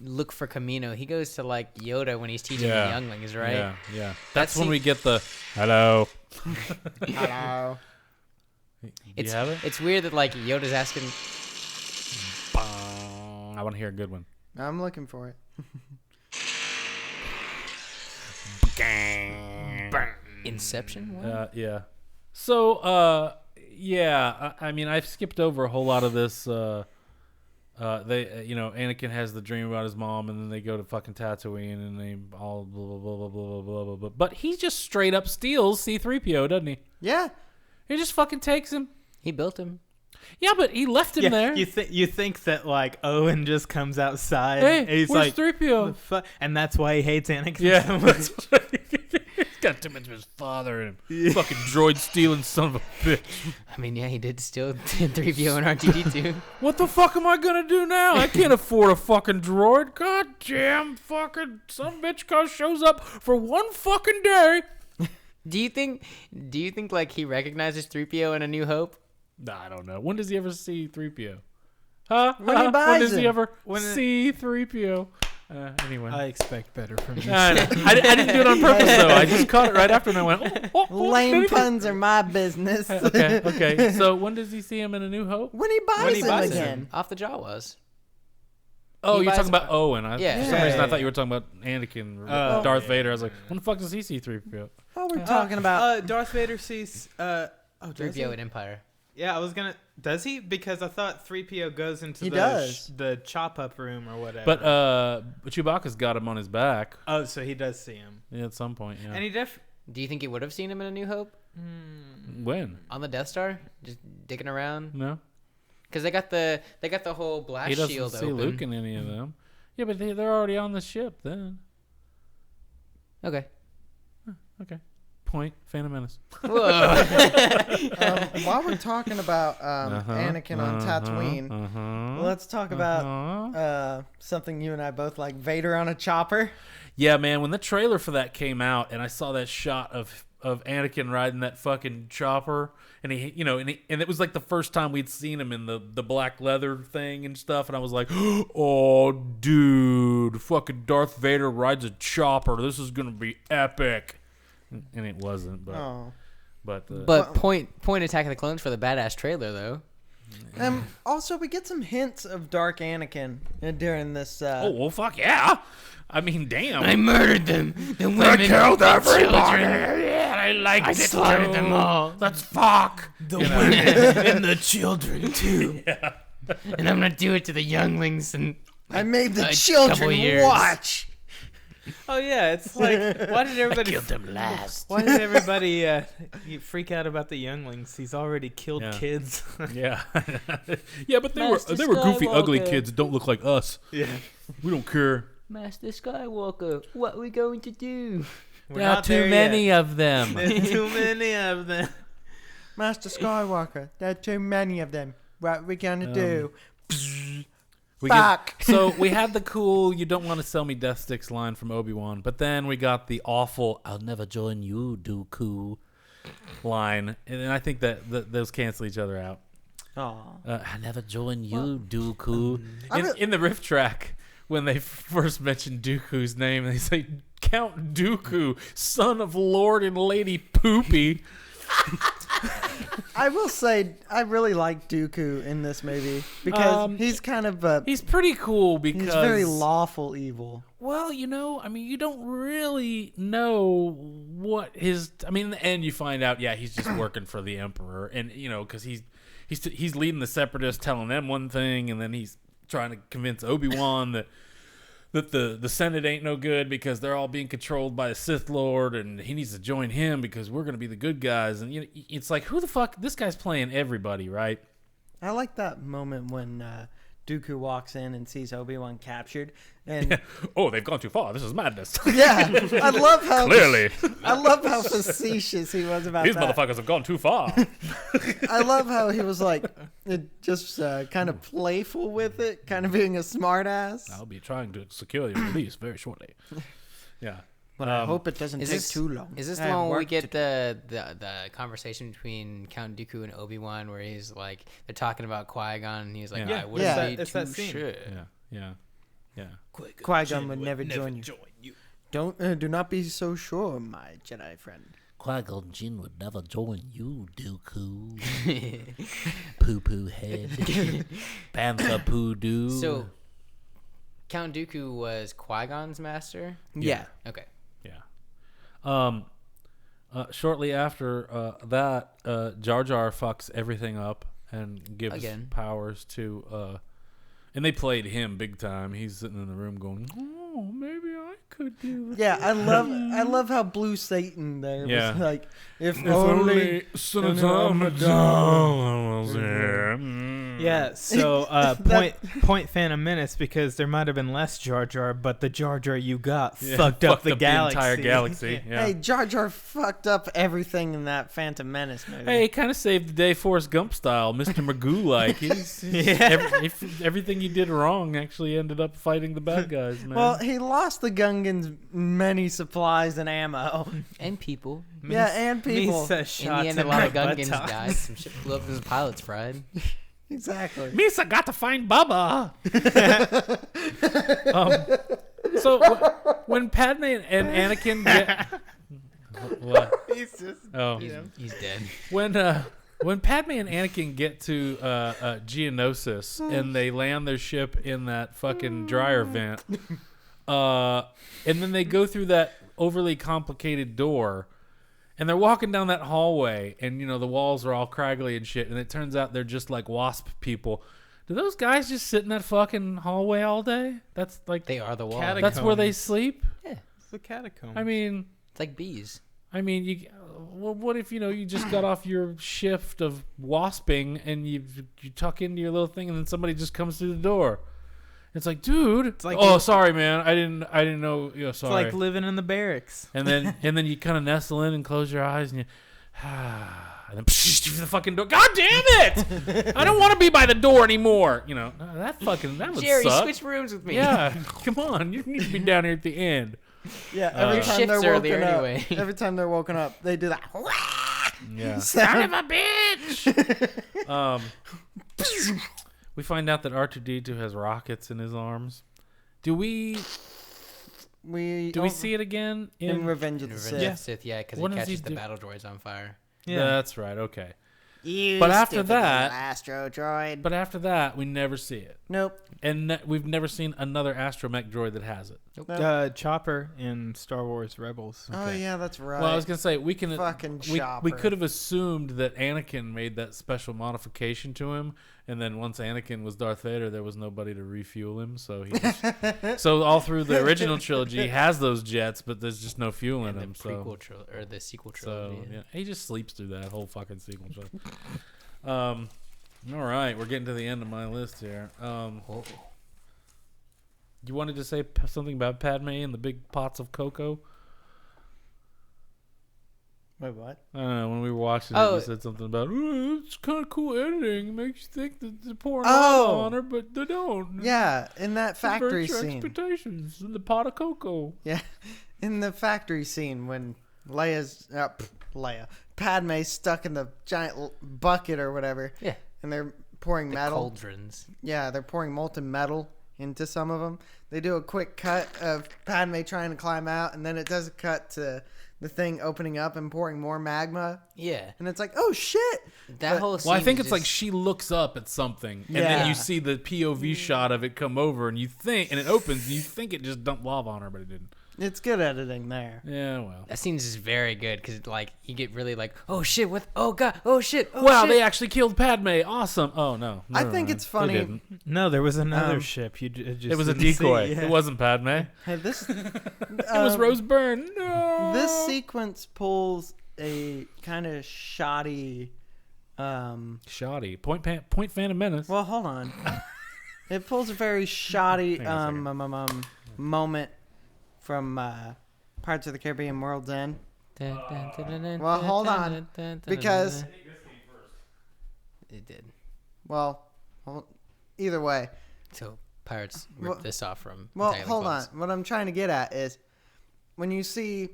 look for Kamino, he goes to like Yoda when he's teaching the younglings, right? Yeah. That's when scene- we get the hello. Hello. It's you have it? it's weird that like Yoda's asking. Bang. I want to hear a good one. I'm looking for it. Inception? What? Yeah. So, I mean, I've skipped over a whole lot of this. Anakin has the dream about his mom, and then they go to fucking Tatooine, and they all blah blah blah blah blah blah blah blah. But he just straight up steals C-3PO, doesn't he? Yeah. He just fucking takes him. He built him. Yeah, but he left him there. You think that like Owen just comes outside Hey, and he's where's like 3PO? and that's why he hates Anakin Yeah, so much. he's got too much of his father in him. Fucking droid stealing son of a bitch. I mean, yeah, he did steal 3PO and R2D2. What the fuck am I gonna do now? I can't afford a fucking droid. God damn fucking some bitch shows up for one fucking day. Do you think like he recognizes 3PO in A New Hope? Nah, I don't know. When does he ever see 3PO? Huh? When he When buys does he him. ever When it- see 3PO? Anyway. I expect better from you. I didn't do it on purpose, though. I just caught it right after, and I went, Lame puns are my business. Okay. So when does he see him in A New Hope? When he buys he him buys again. Off the Jawas. Oh, He you're buys- talking about Owen. Yeah. For some Yeah, reason, I yeah, thought you were talking about Anakin or Oh. Darth Vader. I was like, when the fuck does he see 3PO? Oh, we're talking about. Darth Vader sees does 3PO he? in Empire. Yeah, I was gonna. Does he? Because I thought 3PO goes into He the does. the chop up room or whatever. But Chewbacca's got him on his back. oh, so he does see him, Yeah, at some point, yeah. and he Do you think he would have seen him in A New Hope When? on the Death Star, just digging around? No. Because they got the whole He blast doesn't shield see open. Luke in any of them. Yeah, but they're already on the ship then. Okay. Okay. Point. Phantom Menace. Whoa. While we're talking about Anakin on Tatooine, let's talk about something you and I both like: Vader on a chopper. Yeah, man. When the trailer for that came out, and I saw that shot of Anakin riding that fucking chopper, and and it was like the first time we'd seen him in the black leather thing and stuff, and I was like, oh, dude, fucking Darth Vader rides a chopper. This is gonna be epic. And it wasn't, but Oh. But point Attack of the Clones for the badass trailer though. Also, we get some hints of Dark Anakin during this. oh well, fuck yeah! I mean, damn. I murdered them. The women, killed the everybody. children. Yeah, I liked I it slaughtered too. them all. Let's fuck. the women and the children too. And I'm gonna do it to the younglings and I made the a couple children years. watch. Oh yeah, it's like why did everybody Killed them last. Why did everybody you freak out about the younglings? He's already killed Yeah. kids. Yeah, yeah, but Master they were goofy, ugly Skywalker. kids that don't look like us. Yeah. We don't care. Master Skywalker, what are we going to do? We're not there of them. There's too many of them. Master Skywalker, there are too many of them. What we gonna do? We Fuck. So we had the cool "You don't want to sell me death sticks" line from Obi-Wan, but then we got the awful "I'll never join you, Dooku" line, and I think that those cancel each other out. Aw. I never join you, Dooku. I re- In the riff track, when they first mention Dooku's name, they say Count Dooku, son of Lord and Lady Poopy. I will say I really like Dooku in this movie because he's kind of He's pretty cool because he's very lawful evil. Well, I mean, you don't really know what his. I mean, in the end, you find out, yeah, he's just working for the Emperor, and because he's leading the Separatists, telling them one thing, and then he's trying to convince Obi-Wan that the Senate ain't no good because they're all being controlled by a Sith Lord, and he needs to join him because we're gonna be the good guys, and it's like, who the fuck? This guy's playing everybody, right? I like that moment when Dooku walks in and sees Obi-Wan captured, and Oh, they've gone too far. This is madness. yeah, I love how Clearly, I love how facetious he was about these that. motherfuckers have gone too far. I love how he was like just kind of playful with it, kind of being a smartass. I'll be trying to secure your release very shortly. Yeah. But I hope it doesn't Is take this too long. Is this I the have one where we work get to the conversation between Count Dooku and Obi-Wan, where he's like, they're talking about Qui-Gon, and he's like, Yeah. I wouldn't Yeah. be It's that too scene. sure. Yeah. Qui-Gon would never join you. Do not be so sure, my Jedi friend. Qui-Gon Jinn would never join you, Dooku. Poo-poo head. Panther poo-doo. So, Count Dooku was Qui-Gon's master? Yeah. Okay. Yeah. Shortly after that, Jar Jar fucks everything up and gives Again. powers to... and they played him big time. He's sitting in the room going, oh, maybe I could do that. Yeah, I love how Blue Satan there Yeah. was like, if If only Senator Madonna was here. Yeah, so point Phantom Menace, because there might have been less Jar Jar, but the Jar Jar you got Yeah, fucked up fucked the galaxy. entire galaxy. Yeah. Hey, Jar Jar fucked up everything in that Phantom Menace movie. Hey, kind of saved the day, Forrest Gump style, Mr. Magoo like. Everything he did wrong actually ended up fighting the bad guys, man. Well, he lost the Gungans many supplies and ammo. And people. Yeah, and people. Misa In shots the end, a in lot my of Gungans buttocks. died. Some shit flew up in the pilot's pride. Exactly. Misa got to find Bubba. So when Padme and Anakin get what? He's just Oh, He's dead. when Padme and Anakin get to Geonosis and they land their ship in that fucking dryer vent, and then they go through that overly complicated door, and they're walking down that hallway, and the walls are all craggly and shit, and it turns out they're just like wasp people. Do those guys just sit in that fucking hallway all day? That's like They are the wall. Catech- that's where they sleep. it's the catacomb. I mean, It's like bees. well, what if you just got off your shift of wasping and you tuck into your little thing and then somebody just comes through the door? It's like, dude. It's like oh, sorry, man. I didn't know. Sorry. it's like living in the barracks. and then you kind of nestle in and close your eyes and you. And then through the fucking door. God damn it! I don't want to be by the door anymore. That would Jerry, suck. switch rooms with me. Yeah, come on. You need to be down here at the end. Yeah, every Your time shift's they're earlier woken up, anyway. every time they're woken up, they do that. Yeah. sound. a bitch. We find out that R2D2 has rockets in his arms. Do we We see it again in Revenge of the Revenge of Sith. the Sith, yeah, because What he does he catches the do? battle droids on fire. Yeah. That's right. Okay. You But after stupid that- little Astro droid. But after that, we never see it, Nope. and we've never seen another astromech droid that has it. Chopper in Star Wars Rebels. Oh yeah, that's right. Well, I was gonna say we can Fucking we Chopper. could have assumed that Anakin made that special modification to him, And then once Anakin was Darth Vader, there was nobody to refuel him, so he just, so all through the original trilogy, he has those jets, but there's just no fuel in And him. the prequel trilogy or the sequel So trilogy. yeah, he just sleeps through that whole fucking sequel trilogy. All right, we're getting to the end of my list here. Whoa. You wanted to say something about Padme and the big pots of cocoa? Wait, what? I don't know. When we were watching it, you said something about, "Oh, it's kind of cool editing. It makes you think that they're pouring oil on her, but they don't. Yeah, in that factory Subverts your scene. expectations in the pot of cocoa." Yeah, in the factory scene when Padme's stuck in the giant bucket or whatever. Yeah. And they're pouring The metal. cauldrons. Yeah, they're pouring molten metal into some of them. They do a quick cut of Padme trying to climb out, and then it does a cut to the thing opening up and pouring more magma. Yeah. And it's like, oh shit! That whole scene Well, I think is it's like just- she looks up at something, and then Yeah. you see the POV shot of it come over, and you think, and it opens, and you think it just dumped lava on her, but it didn't. It's good editing there. Yeah, well. That scene's just very good because like you get really like, oh shit, what? Oh god, oh shit, oh Wow, shit. they actually killed Padme. Awesome. Oh, no. I Never think mind. it's funny. They didn't. No, there was another Um, ship. You just It was a didn't see, decoy. yeah. It wasn't Padme. Hey, this It was Rose Byrne. No. this sequence pulls a kind of shoddy. Shoddy. Point Phantom Menace. Well, hold on. It pulls a very shoddy Hang on a moment from Pirates of the Caribbean: World's End. Well, hold on, because it did. well, either way. So pirates ripped Well- this off from. Well, Attack of the hold on. Clones. What I'm trying to get at is when you see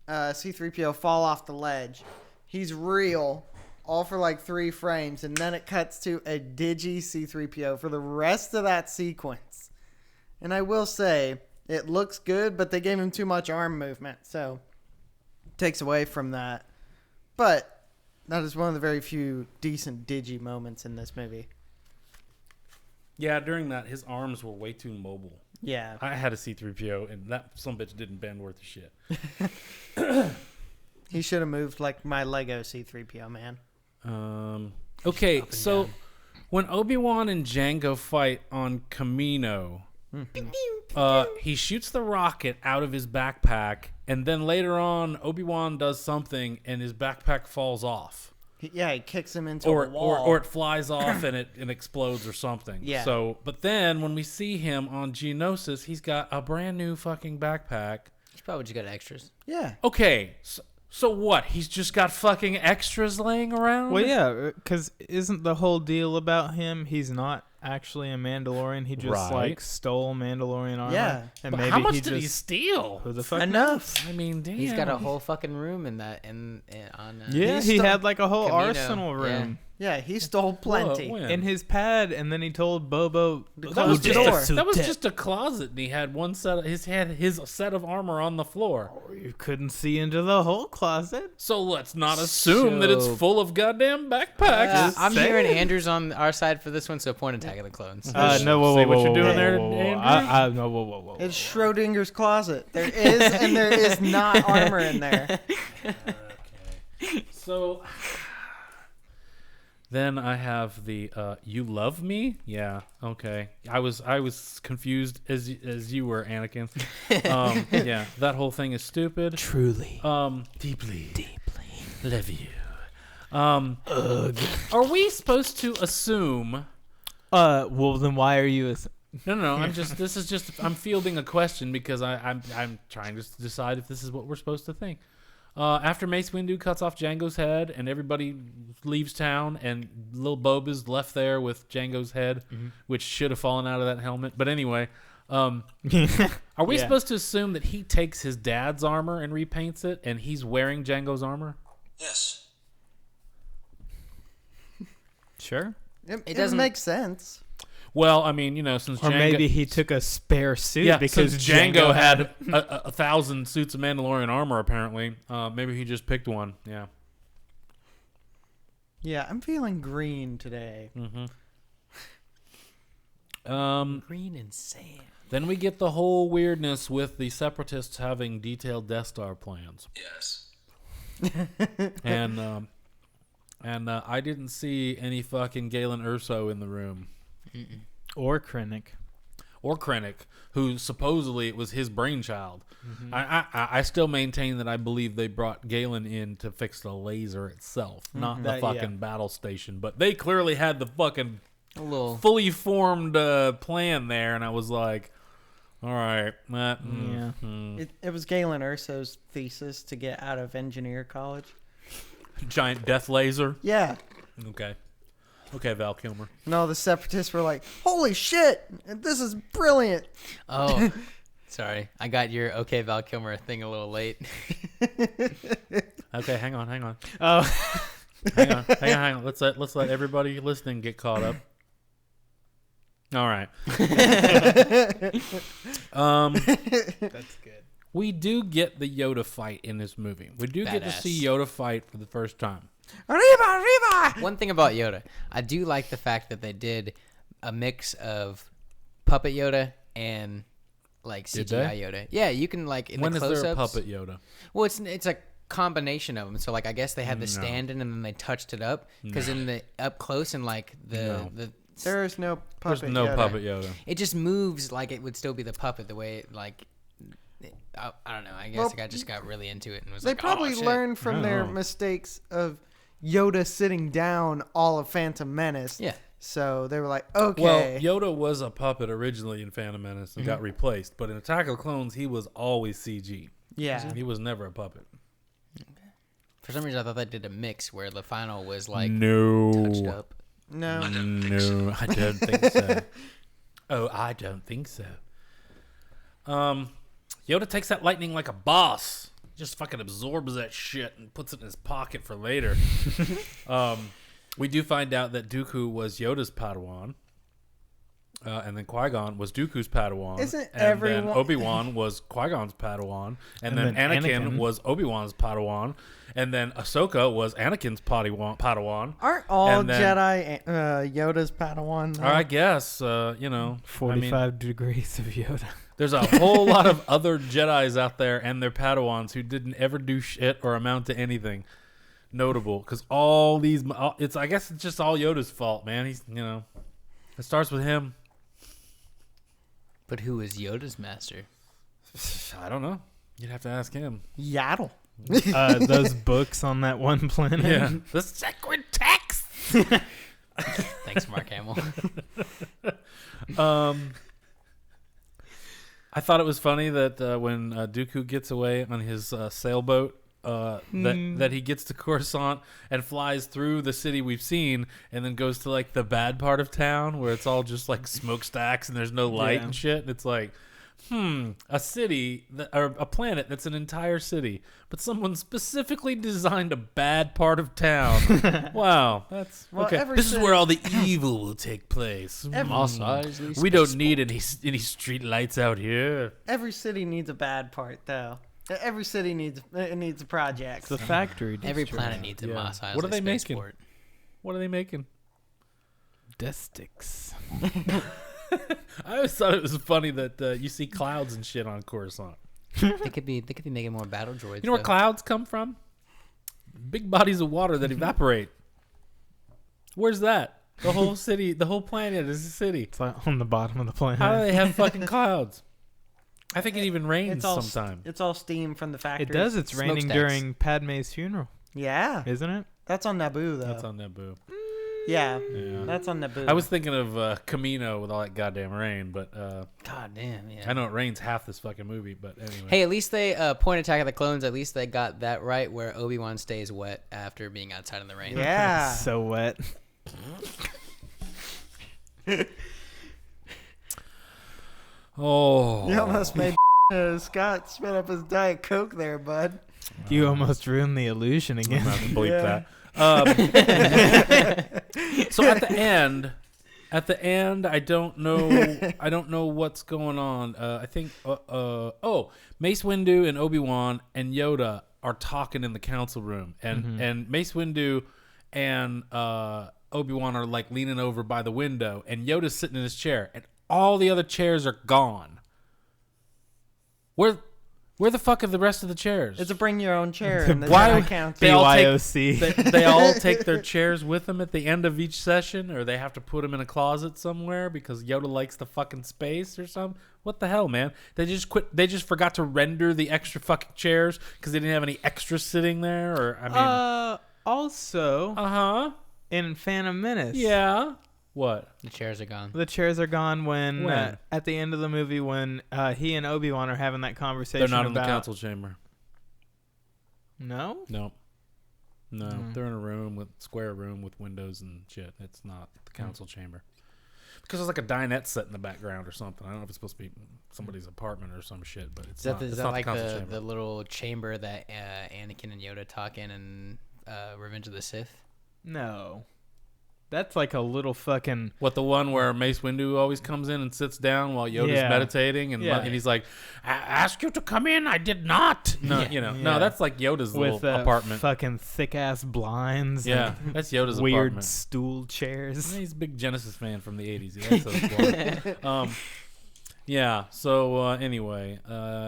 C-3PO fall off the ledge, he's real, all for like 3 frames, and then it cuts to a digi C-3PO for the rest of that sequence. And I will say, it looks good, but they gave him too much arm movement, so it takes away from that. But that is one of the very few decent digi moments in this movie. Yeah, during that, his arms were way too mobile. Yeah. I had a C-3PO, and that sumbitch didn't bend worth a shit. He should have moved like my Lego C-3PO, man. Okay, Up and so down. when Obi-Wan and Jango fight on Kamino, he shoots the rocket out of his backpack, and then later on, Obi-Wan does something, and his backpack falls off. He kicks him into Or, a wall. or it flies off and it explodes or something. Yeah. So, but then when we see him on Geonosis, he's got a brand new fucking backpack. He's probably just got extras. Yeah. Okay, so what? He's just got fucking extras laying around? Well, yeah, because isn't the whole deal about him? He's not actually a Mandalorian. He just Right. like stole Mandalorian armor. Yeah. and But maybe how much he did he just, steal? Who the fuck? Enough. I mean, damn. He's got a whole fucking room in that on. Yeah, He he stole- had like a whole Camino, arsenal room Yeah, he stole plenty. When? in his pad, and then he told Bobo To That close was, the just door. that was just a closet, and he had one set. Had his set of armor on the floor. You couldn't see into the whole closet. So let's not assume that it's So- full of goddamn backpacks. I'm saying. hearing Andrew's on our side for this one, so point Attack of the Clones. No, whoa, See whoa, what whoa, you're whoa, doing whoa, there, whoa, whoa. Andrew? No, whoa, whoa, whoa. It's Schrodinger's closet. There is and there is not armor in there. So then I have the "You Love Me." Yeah, okay. I was confused as you were, Anakin. Yeah, that whole thing is stupid. Truly. Deeply love you. Are we supposed to assume? Well, then why are you? No. I'm fielding a question because I'm trying to decide if this is what we're supposed to think. After Mace Windu cuts off Jango's head and everybody leaves town and little Boba's left there with Jango's head, which should have fallen out of that helmet. But anyway, are we Yeah. supposed to assume that he takes his dad's armor and repaints it and he's wearing Jango's armor? Yes. Sure. It doesn't- make sense. Well, I mean, since Or Jango, maybe he took a spare suit because since Django had a 1,000 suits of Mandalorian armor, apparently, maybe he just picked one. Yeah. Yeah, I'm feeling green today. Green and sand. Then we get the whole weirdness with the Separatists having detailed Death Star plans. Yes. And And I didn't see any fucking Galen Erso in the room. Or Krennic. Or Krennic, who supposedly it was his brainchild. I still maintain that I believe they brought Galen in to fix the laser itself, not the fucking battle station. But they clearly had the fucking fully formed plan there, and I was like, all right. It was Galen Erso's thesis to get out of engineer college. Giant death laser? Yeah. Okay, Val Kilmer. No, the separatists were like, holy shit, this is brilliant. Oh, sorry. I got your okay Val Kilmer thing a little late. Okay, hang on. Oh, hang on. Let's let everybody listening get caught up. All right. that's good. We do get the Yoda fight in this movie. We do get to see Yoda fight for the first time. Arriba! One thing about Yoda, I do like the fact that they did a mix of puppet Yoda and like CGI Yoda. Yeah, you can like in When the is close-ups. there a puppet Yoda? Well, it's a combination of them. So like I guess they had the stand-in and then they touched it up because in the up close and like the There is no puppet There's no Yoda. puppet Yoda. it just moves like it would still be the puppet the way it, like. I don't know. I guess I just got really into it and was They like, probably oh, shit. learned from their know. mistakes of Yoda sitting down all of Phantom Menace. Yeah. So they were like, okay. Well, Yoda was a puppet originally in Phantom Menace and got replaced, but in Attack of the Clones, he was always CG. yeah. He was never a puppet. For some reason, I thought they did a mix where the final was like No. touched up. No. No, I don't think so. Oh, I don't think so. Yoda takes that lightning like a boss. Just fucking absorbs that shit and puts it in his pocket for later. We do find out that Dooku was Yoda's Padawan. And then Qui-Gon was Dooku's Padawan. Isn't and everyone- then Obi-Wan was Qui-Gon's Padawan. And then then Anakin Anakin. was Obi-Wan's Padawan. And then Ahsoka was Anakin's Padawan. Aren't all And then- Jedi Yoda's Padawan? though? Or I guess, 45 degrees of Yoda. There's a whole lot of other Jedis out there and their Padawans who didn't ever do shit or amount to anything notable. Because I guess it's just all Yoda's fault, man. He's, it starts with him. But who is Yoda's master? I don't know. You'd have to ask him. Yaddle. Those books on that one planet. Yeah. The sacred text. Thanks, Mark Hamill. I thought it was funny that when Dooku gets away on his sailboat, that he gets to Coruscant and flies through the city we've seen, and then goes to like the bad part of town where it's all just like smokestacks and there's no light and shit. And it's like, a city or a planet that's an entire city, but someone specifically designed a bad part of town. Wow, that's Well, okay. every This is city- where all the evil will take place. Mos Eisley We don't Spaceport. need any street lights out here. Every city needs a bad part, though. Every city needs a project. It's the factory. Every district. planet needs a Yeah. Mos Eisley What are they making? spaceport. What are they making? Death sticks. I always thought it was funny that you see clouds and shit on Coruscant. They could be making more battle droids. You know where though. clouds come from? Big bodies of water that evaporate. Where's that? The whole city, the whole planet is a city. It's like on the bottom of the planet. How do they have fucking clouds? I think it even rains sometime. It's all steam from the factory. It does. It's raining Smokestacks. during Padme's funeral, Yeah. isn't it? That's on Naboo, though. That's on Naboo. Yeah. Yeah. That's on Naboo. I was thinking of Camino with all that goddamn rain, but God damn, yeah. I know it rains half this fucking movie, but anyway. Hey, at least they point Attack of the Clones. At least they got that right, where Obi-Wan stays wet after being outside in the rain. Yeah. So wet. Oh. You almost made Scott spit up his Diet Coke there, bud. You almost ruined the illusion I'm again. gonna have to bleep Yeah. that. So at the end, I don't know what's going on. I think Mace Windu and Obi-Wan and Yoda are talking in the council room, and Mace Windu and Obi-Wan are like leaning over by the window, and Yoda's sitting in his chair, and all the other chairs are gone. Where the fuck are the rest of the chairs? It's a bring your own chair. And the Why- Jedi Council. They all take- BYOC. they all take their chairs with them at the end of each session, or they have to put them in a closet somewhere because Yoda likes the fucking space or something. What the hell, man? They just quit. They just forgot to render the extra fucking chairs because they didn't have any extras sitting there. Or I mean, Also, huh? in Phantom Menace, Yeah. What? The chairs are gone. the chairs are gone when, When? at the end of the movie when he and Obi-Wan are having that conversation. They're not in about, the council chamber. No. No. No, Mm. they're in a square room with windows and shit. It's not the council chamber. Because there's like a dinette set in the background or something. I don't know if it's supposed to be somebody's apartment or some shit, but it's not. Is It's that not like the council the chamber. little chamber that Anakin and Yoda talk in Revenge of the Sith? No. That's like a little fucking. What, the one where Mace Windu always comes in and sits down while Yoda's Yeah. meditating and Yeah. and he's like, "I asked you to come in, I did not." No, Yeah. no, Yeah. that's like Yoda's With little apartment. fucking thick ass blinds. Yeah, and that's Yoda's weird apartment. stool chairs. He's a big Genesis fan from the 80s. He likes those ones. Yeah, so anyway,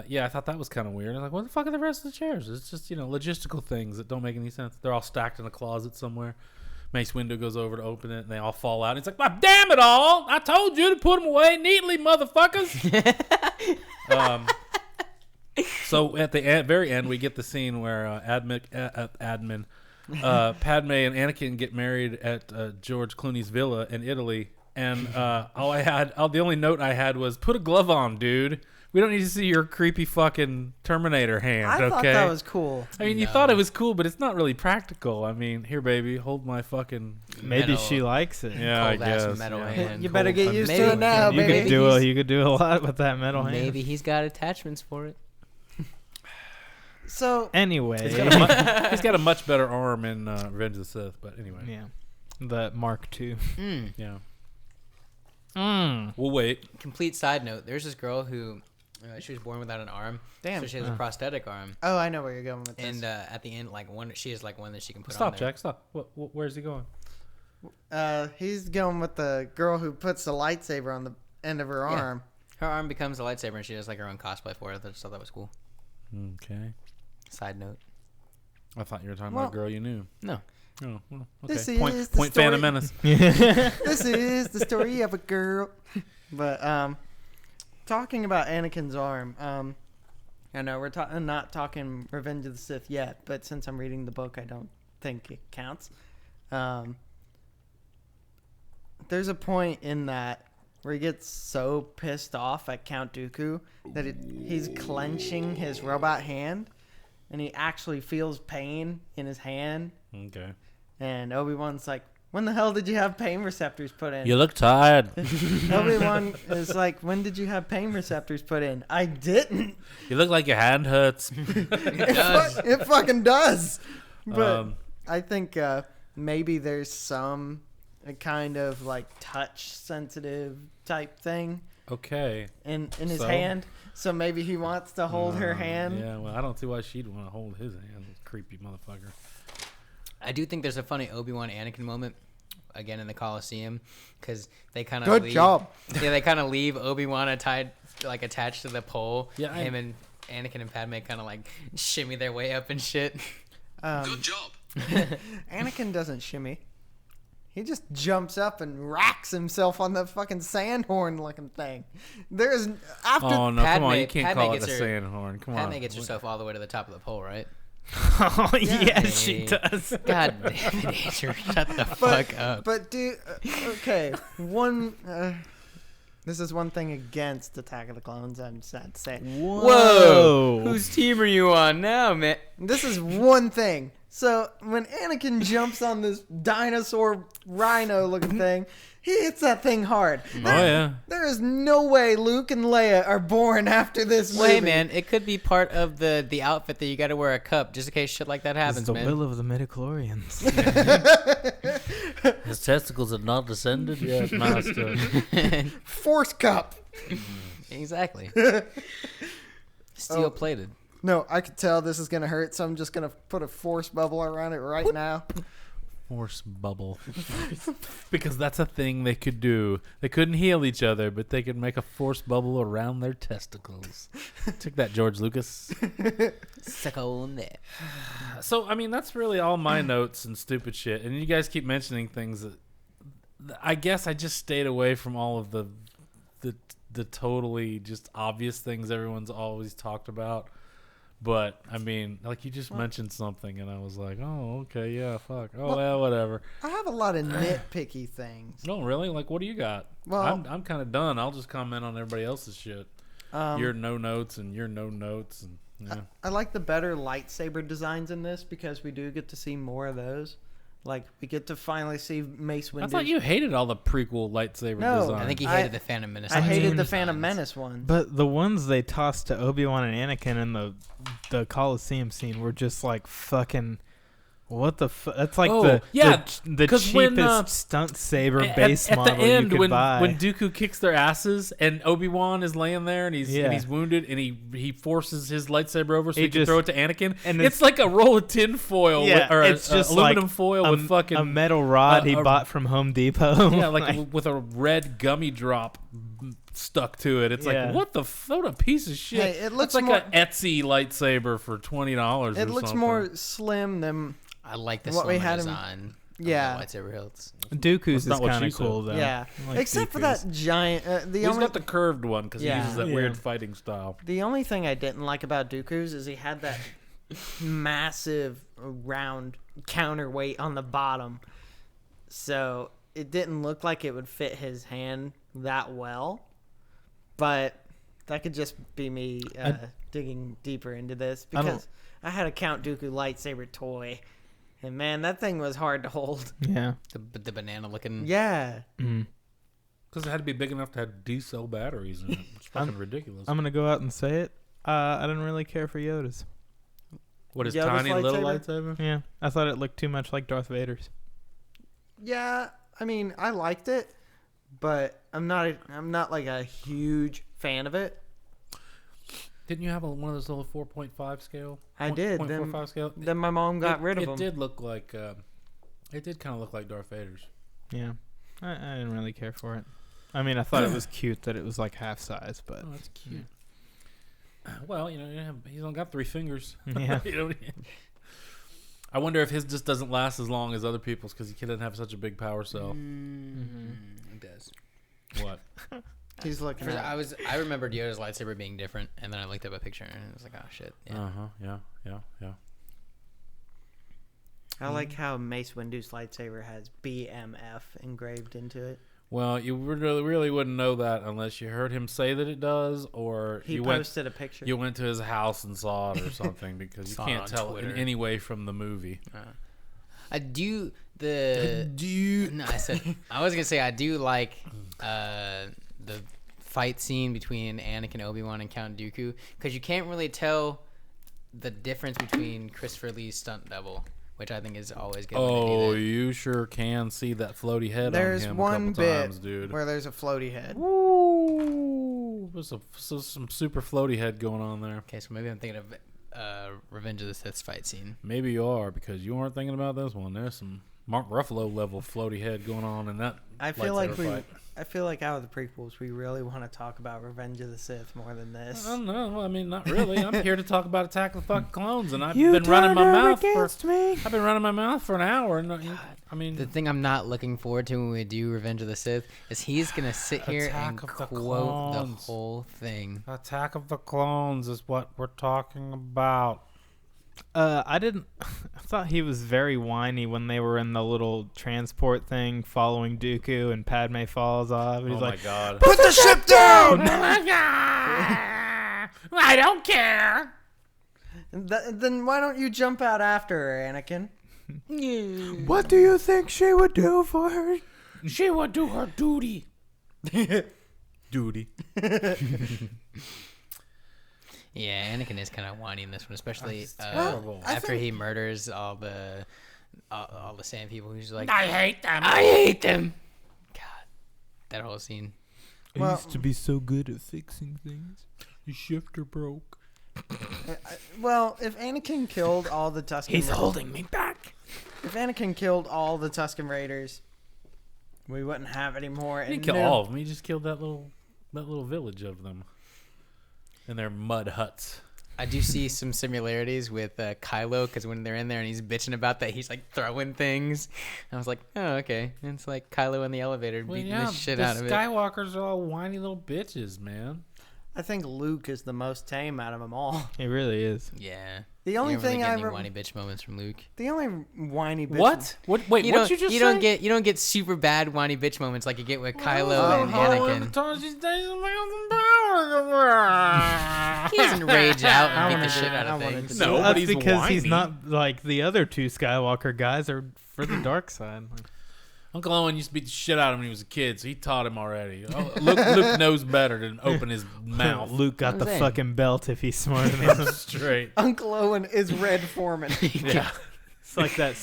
yeah, I thought that was kind of weird. I was like, what the fuck are the rest of the chairs? It's just, logistical things that don't make any sense. They're all stacked in a closet somewhere. Mace Windu goes over to open it, and they all fall out. He's like, well, damn it all! I told you to put them away neatly, motherfuckers! So at the very end, we get the scene where Padme and Anakin get married at George Clooney's villa in Italy. And the only note I had was, put a glove on, dude. We don't need to see your creepy fucking Terminator hand, I okay? thought that was cool. I mean, you thought it was cool, but it's not really practical. I mean, here, baby, hold my fucking... Maybe Metal. she likes it. Yeah, I Cold ass guess. metal yeah. hand. You better get used maybe- to it now, You baby. could do a lot with that metal hand. Maybe he's got attachments for it. So Anyway, He's got a much better arm in Revenge of the Sith, but anyway. yeah, the Mark II. Yeah. Mm. We'll wait. Complete side note: there's this girl who she was born without an arm, Damn. so she has a prosthetic arm. Oh, I know where you're going with this. And at the end, she has one that she can put on Stop, there. Jack. Stop. Where's he going? He's going with the girl who puts the lightsaber on the end of her Yeah. arm. Her arm becomes a lightsaber, and she does like her own cosplay for it. I just thought that was cool. Okay. Side note: I thought you were talking Well- about a girl you knew. no, Oh, well, okay. This Point is the Phantom story- Menace. This is the story of a girl. But talking about Anakin's arm, I know we're not talking Revenge of the Sith yet, but since I'm reading the book, I don't think it counts. There's a point in that where he gets so pissed off at Count Dooku that he's clenching his robot hand, and he actually feels pain in his hand. Okay. And Obi-Wan's like, when the hell did you have pain receptors put in? You look tired. Obi-Wan is like, when did you have pain receptors put in? I didn't. You look like your hand hurts. It fucking does. But Um, I think maybe there's some kind of like touch sensitive type thing Okay. in his So? hand. So maybe he wants to hold her hand. Yeah, well, I don't see why she'd want to hold his hand. Creepy motherfucker. I do think there's a funny Obi-Wan Anakin moment again in the Coliseum because they kind of Good job. Yeah, they kind of leave Obi-Wan attached to the pole. Yeah, him and Anakin and Padme kind of like shimmy their way up and shit. Good job. Anakin doesn't shimmy. He just jumps up and racks himself on the fucking sand horn looking thing. There's after Oh, no, come on. Padme- You can't Padme call it a gets her- sand horn. Come on. Padme gets herself all the way to the top of the pole, right? Oh, yeah, she Hey. does. God damn it, Andrew. Shut the fuck up. But dude, okay, this is one thing against Attack of the Clones. I'm sad to say. Whoa! Whose team are you on now, man? This is one thing. So when Anakin jumps on this dinosaur rhino-looking thing, he hits that thing hard. Oh, yeah. There is no way Luke and Leia are born after this movie. Well, hey, man, it could be part of the outfit that you got to wear a cup just in case shit like that It's happens, the man. will of the midichlorians. His testicles have not descended yet, master. Force cup. Exactly. Steel plated. No, I could tell this is gonna hurt, so I'm just gonna put a force bubble around it right now. force bubble. Because that's a thing they could do. They couldn't heal each other, but they could make a force bubble around their testicles. Took that, George Lucas. Suck on that. So, I mean, that's really all my notes and stupid shit. And you guys keep mentioning things that I guess I just stayed away from all of the totally just obvious things everyone's always talked about. But, I mean, like, you just mentioned something, and I was like, oh, okay, yeah, fuck. Oh, well, whatever. I have a lot of nitpicky things. No, really? Like, what do you got? Well, I'm kind of done. I'll just comment on everybody else's shit. Your no notes and your no notes. And yeah. I like the better lightsaber designs in this because we do get to see more of those. Like, we get to finally see Mace Windu. I thought you hated all the prequel lightsaber No, designs. I think he hated the Phantom Menace. I hated the designs. Phantom Menace one. But the ones they tossed to Obi-Wan and Anakin in the Coliseum scene were just like fucking. What the fuck? That's like the cheapest when, stunt saber base at model the end, you could when buy. when Dooku kicks their asses and Obi-Wan is laying there and he's wounded and he forces his lightsaber over so he can throw it to Anakin, and it's like a roll of tin foil or it's just aluminum like foil with fucking a metal rod he bought from Home Depot. yeah, like with a red gummy drop stuck to it. It's like, what a piece of shit. Hey, it looks it's like more, an Etsy lightsaber for $20. It looks more slim than I like the what we slimmer had him- design. Yeah. Of the lightsaber hilts. Dooku's That's is not what kind she of said. cool though. yeah. I like Except for Dooku's. that giant. He's got the curved one because Yeah. he uses that Yeah. weird fighting style. The only thing I didn't like about Dooku's is he had that massive round counterweight on the bottom, so it didn't look like it would fit his hand that well. But that could just be me digging deeper into this because I had a Count Dooku lightsaber toy, and man, that thing was hard to hold. Yeah. The banana looking. Yeah. Mm. Because it had to be big enough to have D-cell batteries in it. It's fucking ridiculous. I'm gonna go out and say it. I didn't really care for Yoda's. What is Yoda's tiny little lightsaber? lightsaber? Yeah, I thought it looked too much like Darth Vader's. Yeah, I mean, I liked it, but I'm not like a huge fan of it. Didn't you have one of those little 4.5 scale? I did. 0.45 scale. Then my mom got rid of them. It did look like. It did kind of look like Darth Vader's. Yeah, I didn't really care for it. I mean, I thought it was cute that it was like half size, but Oh, that's cute. Well, he's only got 3 fingers. Yeah. I wonder if his just doesn't last as long as other people's because he doesn't have such a big power cell. It does. What? He's looking at I remembered Yoda's lightsaber being different, and then I looked up a picture and I was like, oh shit. Yeah. Yeah. I like how Mace Windu's lightsaber has BMF engraved into it. Well, you really wouldn't know that unless you heard him say that it does, or He you posted a picture. You went to his house and saw it or something because you Saw it can't on tell in Twitter. any way from the movie. I do No, I was gonna say I do like the fight scene between Anakin, Obi-Wan, and Count Dooku because you can't really tell the difference between Christopher Lee's stunt double, which I think is always good. when they do Oh, that. you sure can see that floaty head There's on him one a couple bit times, dude. where there's a floaty head. Woo! There's some super floaty head going on there. Okay, so maybe I'm thinking of Revenge of the Sith fight scene. Maybe you are because you aren't thinking about this one. There's some Mark Ruffalo level floaty head going on in that. I feel like lightsaber fight. I feel like out of the prequels, we really want to talk about Revenge of the Sith more than this. I don't know. I mean, not really. I'm here to talk about Attack of the Fucking Clones, and I've been running my mouth for an hour. And I mean, The thing I'm not looking forward to when we do Revenge of the Sith is he's gonna sit here Attack and of the quote the Clones. whole thing. Attack of the Clones is what we're talking about. I thought he was very whiny when they were in the little transport thing following Dooku and Padme falls off. He's Oh like, my god! Put the ship down! I don't care. Then why don't you jump out after her, Anakin? "What do you think she would do for her?" She would do her duty. Duty. Yeah, Anakin is kind of whiny in this one, especially That's terrible. after he murders all the sand people. He's like, I hate them. I hate them. God, that whole scene. I Well- used to be so good at fixing things. Your shifter broke. Well, if Anakin killed all the Tusken Raiders, me back. If Anakin killed all the Tusken Raiders, we wouldn't have any more. He didn't kill all of them. He just killed that little village of them and their mud huts. I do see some similarities with Kylo, because when they're in there and he's bitching about that, he's like throwing things. And I was like, oh, okay. And it's like Kylo in the elevator beating the shit out of it. Skywalkers are all whiny little bitches, man. I think Luke is the most tame out of them all. He really is. Yeah. The only you don't really thing get I any rem- whiny bitch moments from Luke. The only whiny bitch. What? Wait, what you just say? You don't get super bad whiny bitch moments like you get with Kylo Oh, and oh, Anakin. He doesn't rage out and beat the shit out of things. No, Well, but that's he's because he's whiny. not like the other two Skywalker guys are for the dark side. Uncle Owen used to beat the shit out of him when he was a kid, so he taught him already. Oh, Luke knows better than open his mouth. Luke got the I'm saying. fucking belt if he's smart enough. Straight. Uncle Owen is Red Foreman. Yeah. It's like that.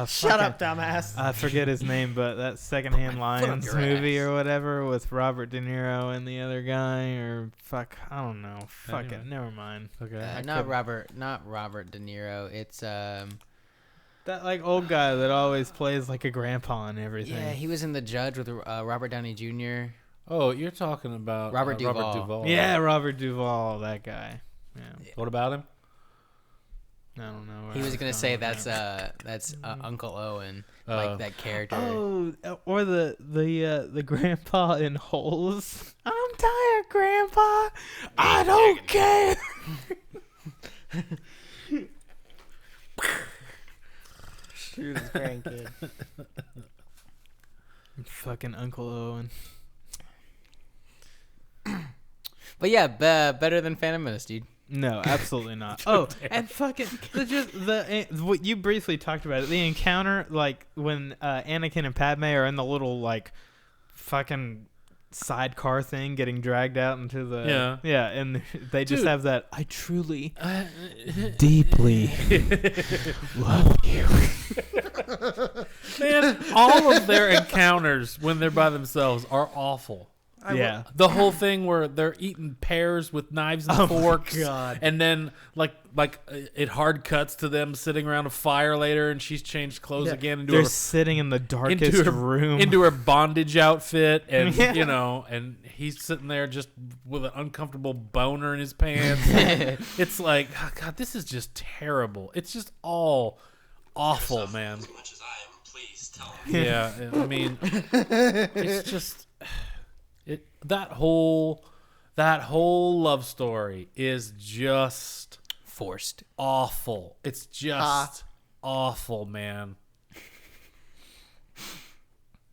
Shut up, dumbass. I forget his name, but that Secondhand Lions your movie ass. or whatever with Robert De Niro and the other guy, or I don't know. Fuck Anyway. it, never mind. Okay. Not Robert De Niro. It's That like old guy that always plays like a grandpa and everything. yeah, he was in The Judge with Robert Downey Jr. Oh, you're talking about Robert Duvall. Yeah, Robert Duvall, that guy. Yeah, What about him? I don't know. where He I was gonna say going with that's Uncle Owen, Oh. like that character. Oh, or the grandpa in Holes. I'm tired, Grandpa. I don't care. Shoot his grandkid. Fucking Uncle Owen. But yeah, better than Phantom Menace, dude. No, absolutely not. Oh, and fucking what you briefly talked about it. The encounter, like when Anakin and Padme are in the little like fucking sidecar thing, getting dragged out into the and they just Dude. have that. I truly, deeply love you. Man, all of their encounters when they're by themselves are awful. Yeah. The whole thing where they're eating pears with knives and Oh my forks, God. and then like it hard cuts to them sitting around a fire later, and she's changed clothes Yeah. again They're sitting in the darkest room. into her bondage outfit, and Yeah. and he's sitting there just with an uncomfortable boner in his pants. It's like, oh God, this is just terrible. It's just all awful, man. As much as I am, please tell me. Yeah, I mean, it's just that whole love story is just Forced. awful. It's just awful, man.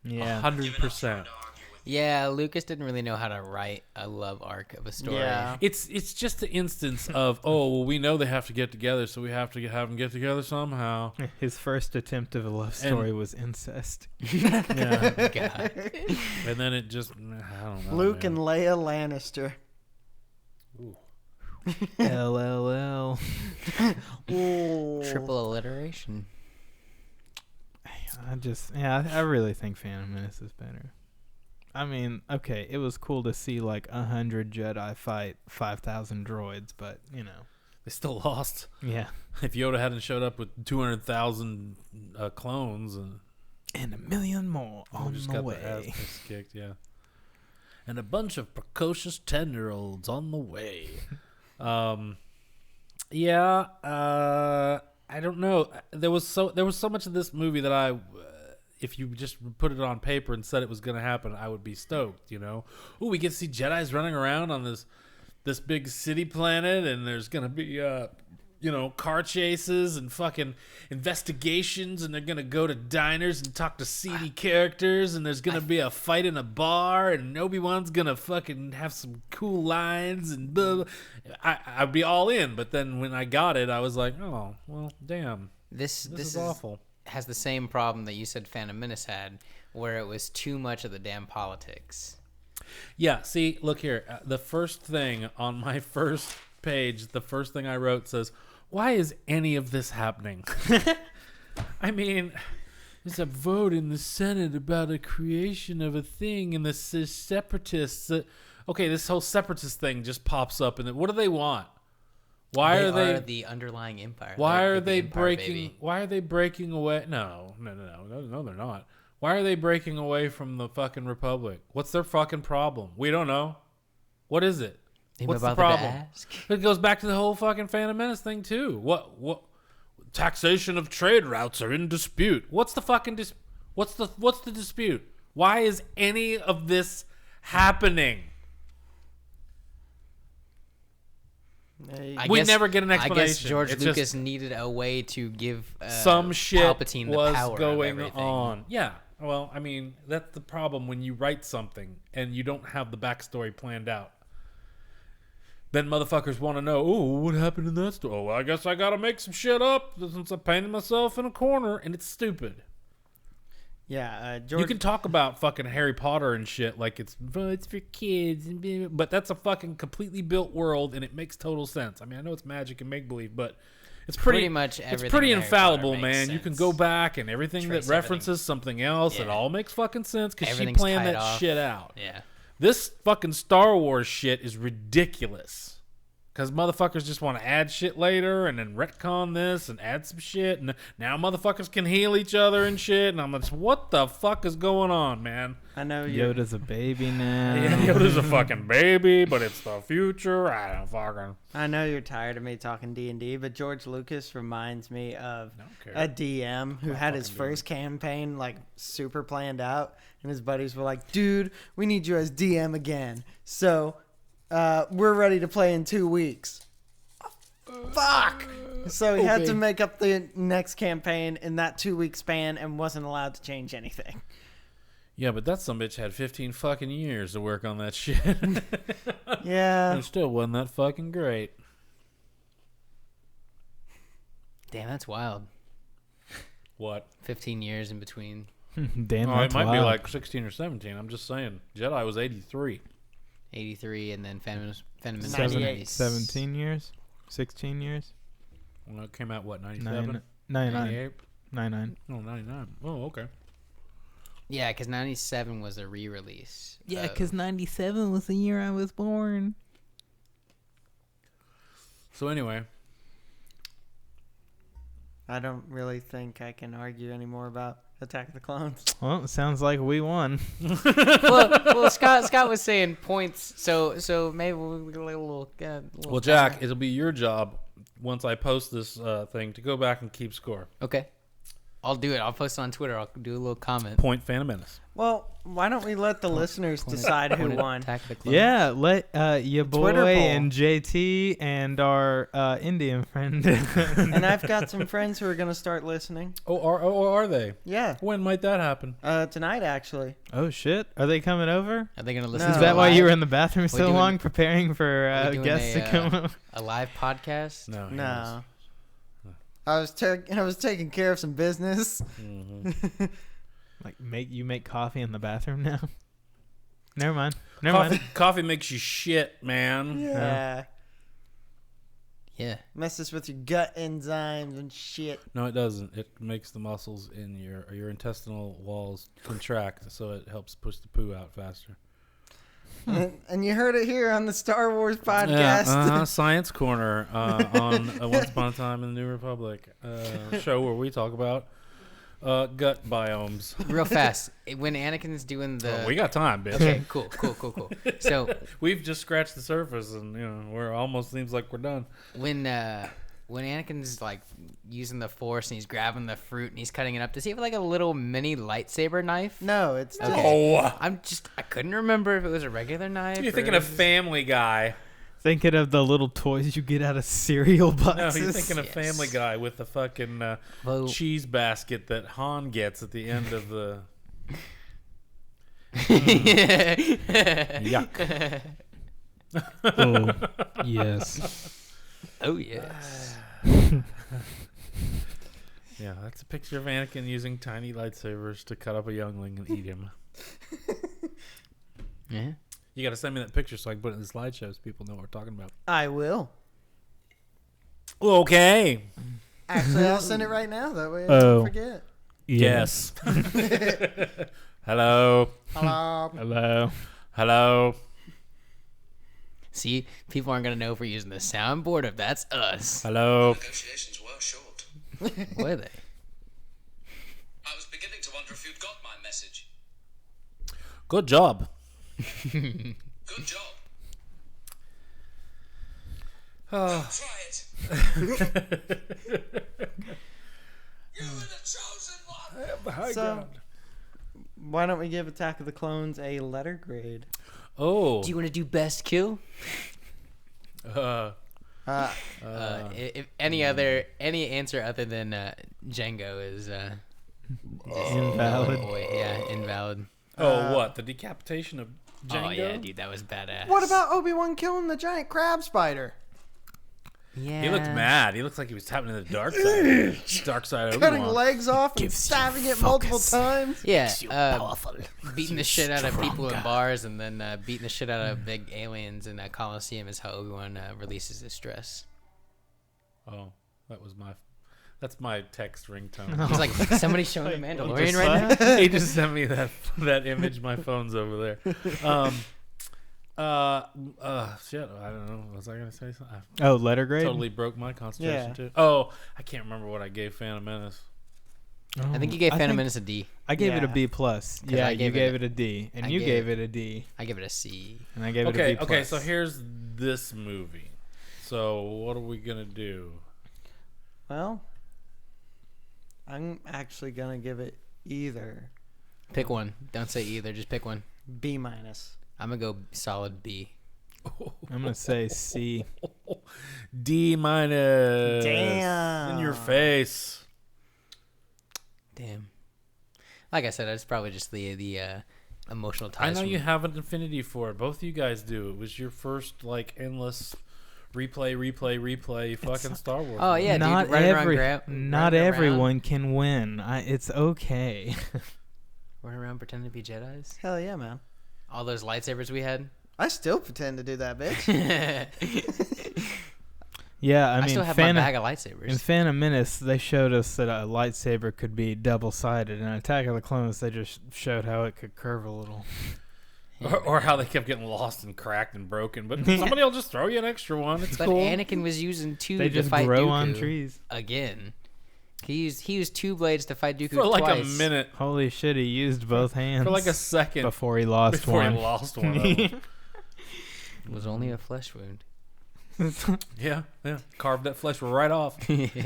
Yeah. 100%. Yeah, Lucas didn't really know how to write a love arc of a story. Yeah. It's just the instance of, oh, well, we know they have to get together, so we have to have them get together somehow. His first attempt of a love story was incest. Yeah, God. and then it just, I don't know. Luke man. and Leia Lannister. LLL. Ooh. Triple alliteration. I really think Phantom Menace is better. I mean, okay, it was cool to see like 100 Jedi fight 5,000 droids, but you know, They still lost. yeah, If Yoda hadn't showed up with 200,000 clones and and a million more on just the got their way. ass kicked, yeah. And a bunch of precocious 10-year-olds on the way. I don't know. There was so much of this movie that if you just put it on paper and said it was going to happen, I would be stoked, you know. Ooh, we get to see Jedis running around on this big city planet, and there's going to be car chases and fucking investigations, and they're going to go to diners and talk to seedy characters, and there's going to be a fight in a bar, and Obi-Wan's going to fucking have some cool lines, and blah, blah. I'd be all in, but then when I got it, I was like, oh, well, damn. This is awful. Has the same problem that you said Phantom Menace had, where it was too much of the damn politics. Yeah, see, look here. The first thing on my first page, the first thing I wrote says, why is any of this happening? I mean, there's a vote in the Senate about a creation of a thing, and the separatists. Okay, this whole separatist thing just pops up, and what do they want? Why They are they? the underlying empire? Why They're are the they empire, breaking? baby. Why are they breaking away? No, they're not. Why are they breaking away from the fucking Republic? What's their fucking problem? We don't know. What is it? They What's the about to problem? ask? It goes back to the whole fucking Phantom Menace thing too. What? Taxation of trade routes are in dispute. What's the fucking What's the dispute? Why is any of this happening? We never get an I guess explanation. George It's Lucas just- needed a way to give Some shit Palpatine the was power of going everything. on. Yeah. Well, I mean, that's the problem when you write something and you don't have the backstory planned out. Then motherfuckers want to know, oh, what happened in that story? Oh, well, I guess I got to make some shit up since I painted myself in a corner, and it's stupid. Yeah, George. You can talk about fucking Harry Potter and shit like it's for kids, but that's a fucking completely built world, and it makes total sense. I mean, I know it's magic and make believe, but it's pretty much everything It's pretty in Harry infallible, Potter makes man. You can sense. go back and everything Trace that references something else, it Yeah. all makes fucking sense because she Everything's planned tied that off. shit out. Yeah. This fucking Star Wars shit is ridiculous. Because motherfuckers just want to add shit later and then retcon this and add some shit. And now motherfuckers can heal each other and shit. And I'm like, what the fuck is going on, man? I know you. Yoda's a baby now. Yeah, Yoda's a fucking baby, but it's the future. I don't fucking... I know you're tired of me talking D&D, but George Lucas reminds me of care. a DM who had his first campaign like super planned out, and his buddies were like, "Dude, we need you as DM again. So, we're ready to play in 2 weeks." Fuck. So he had to make up the next campaign in that 2 week span and wasn't allowed to change anything. Yeah, but that sumbitch had 15 fucking years to work on that shit. Yeah. It still wasn't that fucking great. Damn, that's wild. What? 15 years in between. Damn, Oh, it that's might be wild. like 16 or 17. I'm just saying. Jedi was 83. 83 and then Phantom Menace 98. 17 years? 16 years? Well, it came out, what, 97? 99. 98? 99. Oh, 99. Oh, okay. Yeah, because 97 was a re-release. Yeah, of- because 97 was the year I was born. So anyway, I don't really think I can argue anymore about Attack of the Clones. Well, it sounds like we won. well, Scott was saying points, so maybe we'll get a little. well, Jack, it'll be your job once I post this thing to go back and keep score. Okay, I'll do it. I'll post it on Twitter. I'll do a little comment. Point Phantom Menace. Well, why don't we let the listeners decide who won? Attack of the Clones. Yeah, let your boy Twitter poll. and JT and our Indian friend. And I've got some friends who are going to start listening. Oh, are they? Yeah. When might that happen? Tonight, actually. Oh, shit. Are they coming over? Are they gonna listen? No. Is to that a why you live- were in the bathroom so doing- long preparing for are we doing guests to a, come up? a live podcast? No. he No. I was taking care of some business. Mm-hmm. Like make coffee in the bathroom now? Never mind. Never mind. Coffee makes you shit, man. Yeah. Yeah. Messes with your gut enzymes and shit. No, it doesn't. It makes the muscles in your intestinal walls contract, so it helps push the poo out faster. And you heard it here on the Star Wars podcast. Science Corner on Once Upon a Time in the New Republic show where we talk about gut biomes. Real fast. When Anakin's doing the. Oh, we got time, bitch. Okay. Cool. So We've just scratched the surface, and we're almost seems like we're done. when Anakin's like using the Force and he's grabbing the fruit and he's cutting it up, does he have like a little mini lightsaber knife? No, it's just, Okay. Oh, I couldn't remember if it was a regular knife. you're or thinking if of it was- Family Guy. Thinking of the little toys you get out of cereal No, boxes. you're thinking of Yes. Family Guy with the fucking Well- cheese basket that Han gets at the end of the. Yuck. Oh, yes. Oh yes. Yeah, that's a picture of Anakin using tiny lightsabers to cut up a youngling and eat him. Yeah. You got to send me that picture so I can put it in the slideshow so people know what we're talking about. I will. Okay. Actually, I'll send it right now. That way I Oh. don't forget. Yes. Hello. Hello. Hello. Hello. See, people aren't gonna know if we're using the soundboard if that's us. Hello. Negotiations were short. Were they? I was beginning to wonder if you'd got my message. Good job. Good job. Oh. Try it. You were the chosen one. So, why don't we give Attack of the Clones a letter grade? Oh. Do you want to do best kill? If any answer other than Django is Invalid. boy, yeah, invalid. What? The decapitation of Django? Oh yeah, dude, that was badass. What about Obi-Wan killing the giant crab spider? Yeah. He looked mad. He looked like he was tapping into the dark side. Dark side Cutting Obi-Wan. legs off and stabbing it multiple times? Yeah, beating the shit out of people in bars and then beating the shit out of big aliens in that Coliseum is how Obi-Wan releases his stress. Oh, that's my text ringtone. He's like, somebody showing the Mandalorian Just right now? He just sent me that image. My phone's over there. Shit. I don't know. Was I gonna say something? Oh, letter grade. Totally broke my concentration Yeah. too. Oh, I can't remember what I gave Phantom Menace. I think you gave Phantom think Menace a D. I gave it a Yeah. B plus. 'Cause Yeah, I you gave gave it it a D, and I you gave- gave it a D, I give it a C. and I gave it a Okay. B plus. Okay. So here's this movie. So what are we gonna do? Well, I'm actually gonna give it either Pick one. Don't say either. Just pick one. B minus. I'm gonna go solid B. I'm gonna say C. D minus. Damn. In your face. Damn. Like I said, it's probably just the emotional I ties. know from- you have an affinity for it. Both of you guys do. It was your first like endless replay fucking Star Wars. Oh yeah, not dude. Running around, not everyone can win. It's okay. Running around pretending to be Jedis. Hell yeah, man. All those lightsabers we had. I still pretend to do that, bitch. Yeah, I I mean, still have my bag of lightsabers. in Phantom Menace, they showed us that a lightsaber could be double-sided. In Attack of the Clones, they just showed how it could curve a little. Or how they kept getting lost and cracked and broken. But somebody will just throw you an extra one. It's But cool. Anakin was using two They to just fight grow Dooku on trees. again. He used two blades to fight Dooku For like twice. a minute. Holy shit, he used both hands. For like a second. before he lost Before one. he lost one of them. It was only a flesh wound. Yeah. Carved that flesh right off.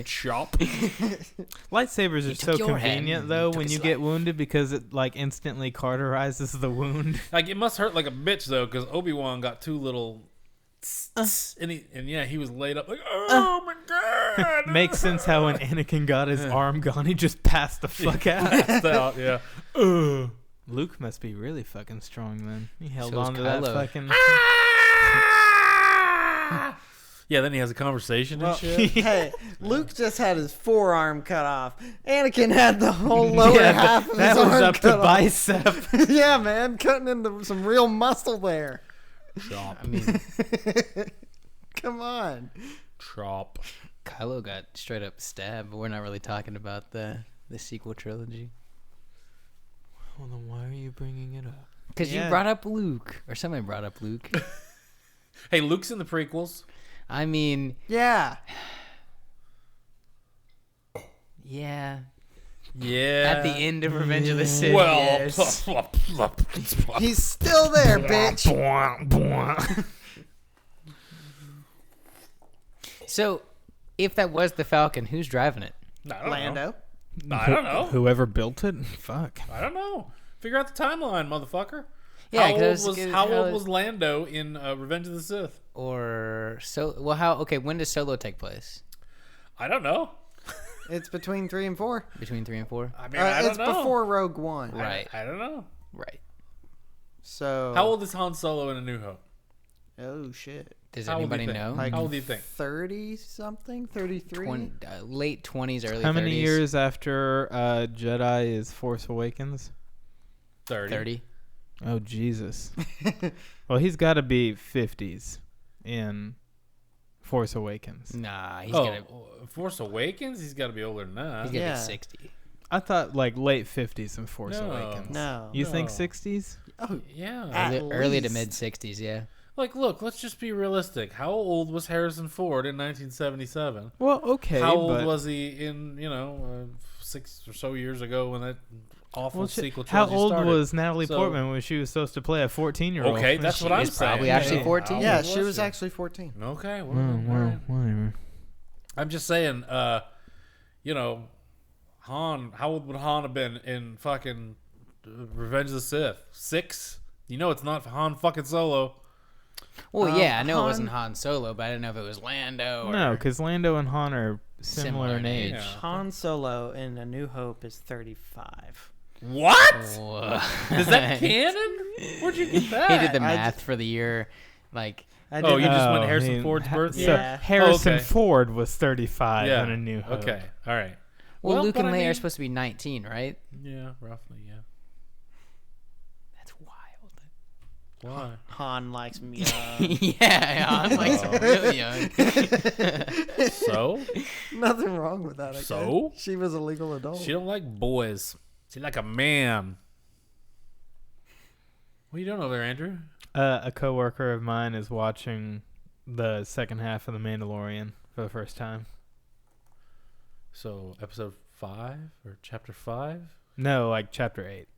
Chop. Lightsabers are He so took your hand convenient and though took when his you get life. wounded because it like instantly cauterizes the wound. Like it must hurt like a bitch though, because Obi-Wan got two little and he was laid up like, oh my god. Makes sense how when Anakin got his arm gone, he just passed the fuck out. Passed out, yeah. Luke must be really fucking strong then. He held So is on to that Kylo. fucking. Yeah, then he has a conversation Well, and shit. hey, Luke just had his forearm cut off. Anakin had the whole lower half of that his was arm up to cut off. bicep. Yeah, man, cutting into some real muscle there. Chop. I mean, Come on. Chop. Kylo got straight up stabbed, but we're not really talking about the sequel trilogy. Well, then why are you bringing it up? Because Yeah. you brought up Luke, or somebody brought up Luke. Hey, Luke's in the prequels. I mean, Yeah. yeah. Yeah. At the end of Revenge of the Sith, Well, yes. He's still there, bitch. So, if that was the Falcon, who's driving it? I don't know. Lando. I don't know. Whoever built it? Fuck. I don't know. Figure out the timeline, motherfucker. Yeah, how 'cause old was it- how how old is- was Lando in Revenge of the Sith? Or so? Well, how? Okay, when does Solo take place? I don't know. It's between 3 and 4. Between 3 and 4. I mean, I don't It's know. before Rogue One. Right. I don't know. Right. So. How old is Han Solo in A New Hope? Oh shit. Does How old do you anybody think? know? Like How old do you think? 30 something? 33? Late 20s, early 30s. How many years after Jedi is Force Awakens? 30. 30. Oh, Jesus. Well, he's got to be 50s in Force Awakens. Nah, he's Oh, gonna Force Awakens? He's got to be older than that. he's gonna Yeah. be 60. I thought like late 50s in Force No. Awakens. No. You think No. 60s? Oh, Yeah. At Early to least. mid 60s, yeah. Like, look, let's just be realistic. How old was Harrison Ford in 1977? Well, okay. How old but, was he in 6 or so years ago when that awful well, shit, sequel how trilogy old started? was Natalie So- Portman when she was supposed to play a 14-year-old? Okay, that's what I'm saying. probably actually Yeah. 14. How Yeah, old she was she? actually 14. Okay, well, Well, all right. whatever. I'm just saying, Han. How old would Han have been in fucking Revenge of the Sith? 6? You know, it's not Han fucking Solo. Well, yeah, I know it Han- wasn't Han Solo, but I didn't know if it was Lando. Or... No, because Lando and Han are similar in age. Yeah. Han Solo in A New Hope is 35. What? Whoa. Is that canon? Where'd you get that? He did the I math for the year. Like, I Oh, you didn't- just went Harrison Ford's birth So year? Yeah. Harrison Okay. Ford was 35 Yeah. in A New Hope. Okay, all right. well, Luke but and I Leia mean- are supposed to be 19, right? Yeah, roughly, yeah. That's wild. Why? Han likes me. Yeah, I'm like Oh. really young. So? Nothing wrong with that. I guess. So? She was a legal adult. She don't like boys. She like a man. What are you doing over there, Andrew? A coworker of mine is watching the second half of The Mandalorian for the first time. So, episode 5 or chapter 5? No, like chapter 8.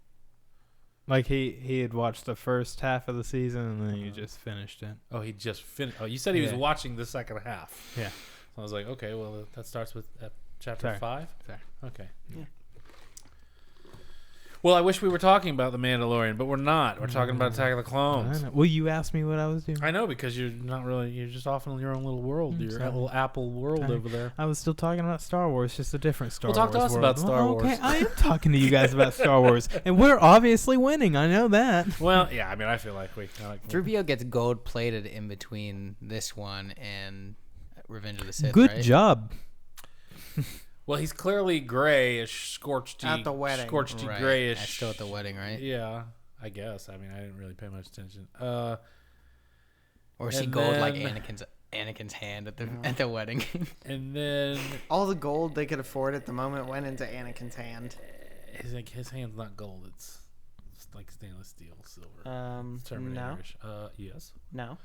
Like he had watched the first half of the season and then he just finished it. Oh, he just finished. Oh, you said he was Yeah. watching the second half. Yeah. So I was like, okay, well, that starts with chapter Sorry. 5? Sorry. Okay. Yeah. Well, I wish we were talking about The Mandalorian, but we're not. We're talking about Attack of the I Clones. know. Well, you asked me what I was doing. I know, because you're not really, you're just off in your own little world, your sorry. little Apple world Sorry. over there. I was still talking about Star Wars, just a different Star Well, Wars. talk to us world. about Star Well, Wars. Okay, I am talking to you guys about Star Wars, and we're obviously winning. I know that. Well, yeah, I mean, I feel like we Rubio gets gold plated in between this one and Revenge of the Sith. Good right? job. Well, he's clearly grayish, scorchy. At the wedding. Scorchy Right. grayish. That's still at the wedding, right? Yeah, I guess. I mean, I didn't really pay much attention. Or is he And gold like then- Anakin's hand at the wedding? And then All the gold they could afford at the moment went into Anakin's hand. his hand's not gold. It's like stainless steel, silver. No. Terminator-ish. Yes. No.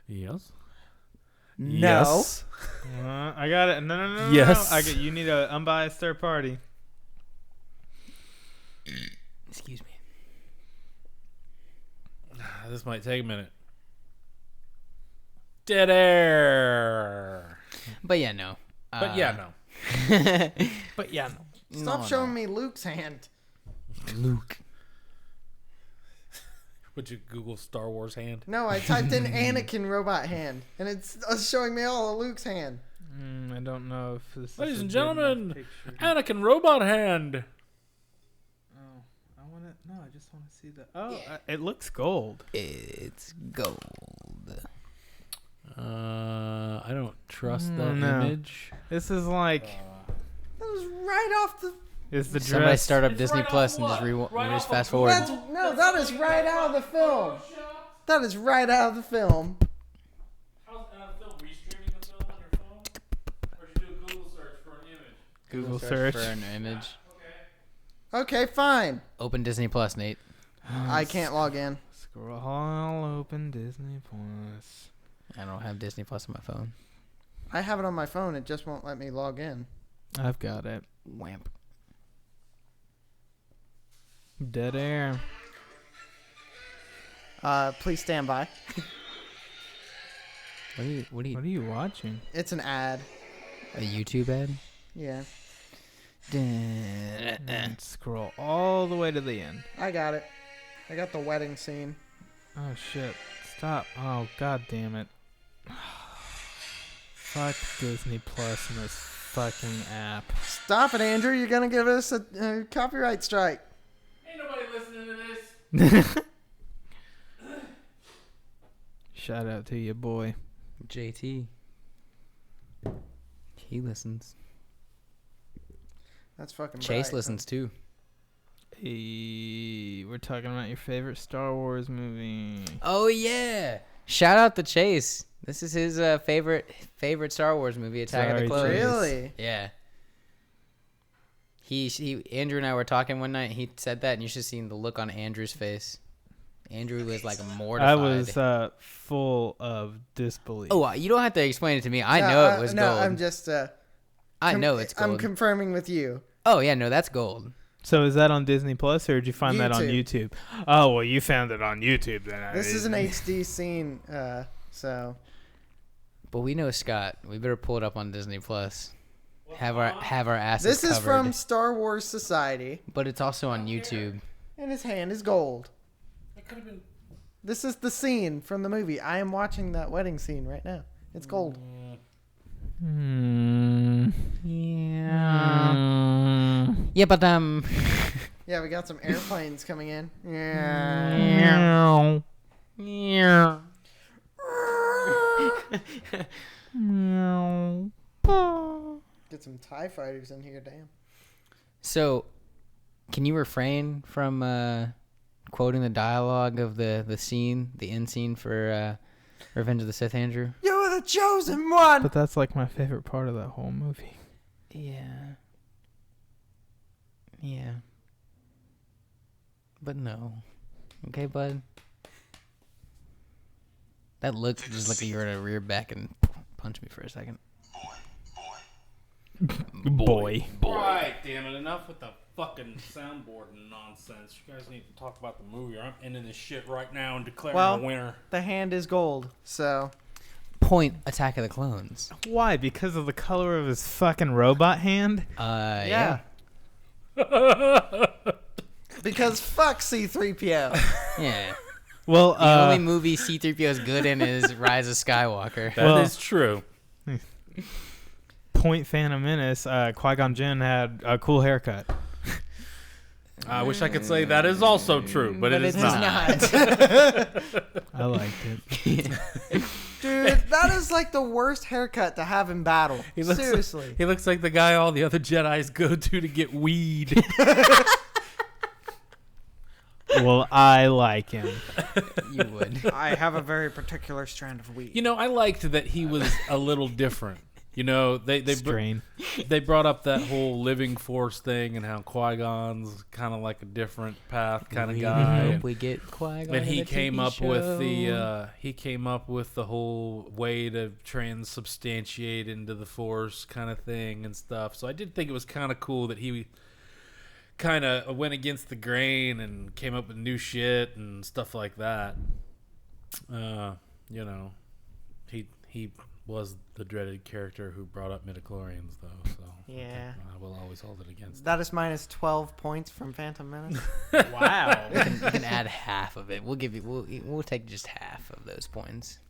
Yes. No. Yes. I got it. No. Yes. I get. You need an unbiased third party. Excuse me. This might take a minute. Dead air. But yeah, no. But yeah, no. But yeah, no. Stop showing me Luke's hand. Luke. Would you Google Star Wars hand? No, I typed in Anakin robot hand, and it's showing me all of Luke's hand. I don't know if this. Ladies is a and good enough gentlemen, picture. Anakin robot hand. Oh, I want to. No, I just want to see the. Oh, it looks gold. It's gold. I don't trust that No. image. This is like. That was right off the. Is the Somebody dress? start up It's Disney right Plus off and just, what? Right just off fast of forward. That is right out of the film. That is right out of the film. How's film restreaming the film on your phone? Or should you do a Google search for an image? Google search. for an image. Okay, fine. Open Disney Plus, Nate. I can't log in. Scroll open Disney Plus. I don't have Disney Plus on my phone. I have it on my phone. It just won't let me log in. I've got it. Wamp. Dead air. Please stand by. What are you? What are you watching? It's an ad. A YouTube ad? Yeah, And scroll all the way to the end. I got it. I got the wedding scene. Oh shit! Stop! Oh god damn it! Fuck Disney Plus and this fucking app. Stop it, Andrew. You're gonna give us a copyright strike. Ain't nobody listening to this. Shout out to you, boy. JT. He listens. That's fucking. Chase bright. listens too. Hey, we're talking about your favorite Star Wars movie. Oh yeah! Shout out to Chase. This is his favorite Star Wars movie, Attack of the Sorry, Clones. Chase. Really? Yeah. He Andrew and I were talking one night. He said that, and you should have seen the look on Andrew's face. Andrew was like I mortified. was full of disbelief. Oh, you don't have to explain it to me. I know it was no, gold. I'm just. I know it's gold. I'm confirming with you. Oh yeah, no, that's gold. So is that on Disney Plus, or did you find that on YouTube. YouTube? Oh, well, you found it on YouTube then. This is an HD scene, so. But we know Scott. We better pull it up on Disney Plus. Have our asses This is covered. from Star Wars Society, But it's also on YouTube. and his hand is gold. It could have been. This is the scene from the movie. I am watching that wedding scene right now. It's gold. Yeah. Yeah, but Yeah, we got some airplanes coming in. Yeah. Meow. Meow. Get some TIE fighters in here, damn. So, can you refrain from quoting the dialogue of the scene, the end scene for Revenge of the Sith, Andrew? You're the chosen one! But that's like my favorite part of that whole movie. Yeah. Yeah. But no. Okay, bud? That look just like you were to rear back and punch me for a second. Boy. Right, damn it. Enough with the fucking soundboard nonsense. You guys need to talk about the movie, or I'm ending this shit right now and declaring a winner. The hand is gold, so. Point Attack of the Clones. Why? Because of the color of his fucking robot hand? Yeah. Because fuck C-3PO. Yeah. Well, The only movie C-3PO is good in is Rise of Skywalker. That is true. Point Phantom Menace, Qui-Gon Jinn had a cool haircut. I wish I could say that is also true, but it is not. I liked it. Dude, that is like the worst haircut to have in battle. He looks Seriously. He looks like the guy all the other Jedis go to get weed. Well, I like him. You would. I have a very particular strand of weed. You know, I liked that he was a little different. You know, they Strain. they brought up that whole living force thing and how Qui-Gon's kind of like a different path kind of guy. Hope we get Qui-Gon. And he in a came TV up with show. the whole way to transubstantiate into the force kind of thing and stuff. So I did think it was kind of cool that he kind of went against the grain and came up with new shit and stuff like that. You know, he was the dreaded character who brought up midichlorians, though. So Yeah. I will always hold it against him. That is minus 12 points from Phantom Menace. Wow. You can add half of it. We'll give you. We'll take just half of those points.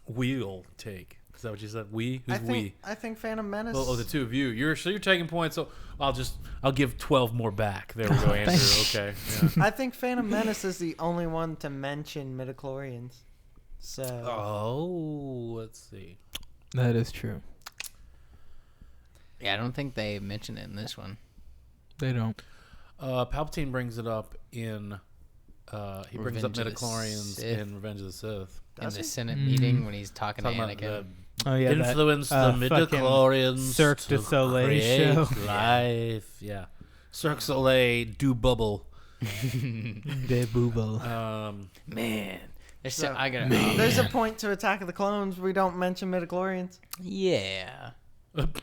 We'll take. Is that what you said? We? Who's I think Phantom Menace. Oh, the two of you. You're taking points. So I'll give 12 more back. There we go, Andrew. Okay. Yeah. I think Phantom Menace is the only one to mention midichlorians. So. Oh, let's see. That is true. Yeah, I don't think they mention it in this one. They don't. Palpatine brings it up in. He brings up Revenge of the midichlorians Sith. in Revenge of the Sith. In the Senate meeting when he's talking to Talking about Anakin. Oh, yeah. Influence that, the fucking midichlorians Cirque du to Soleil create show. life. Yeah. Cirque Soleil do bubble. De Booble. Man, there's So, I gotta. There's a point to Attack of the Clones. We don't mention midichlorians. Yeah. God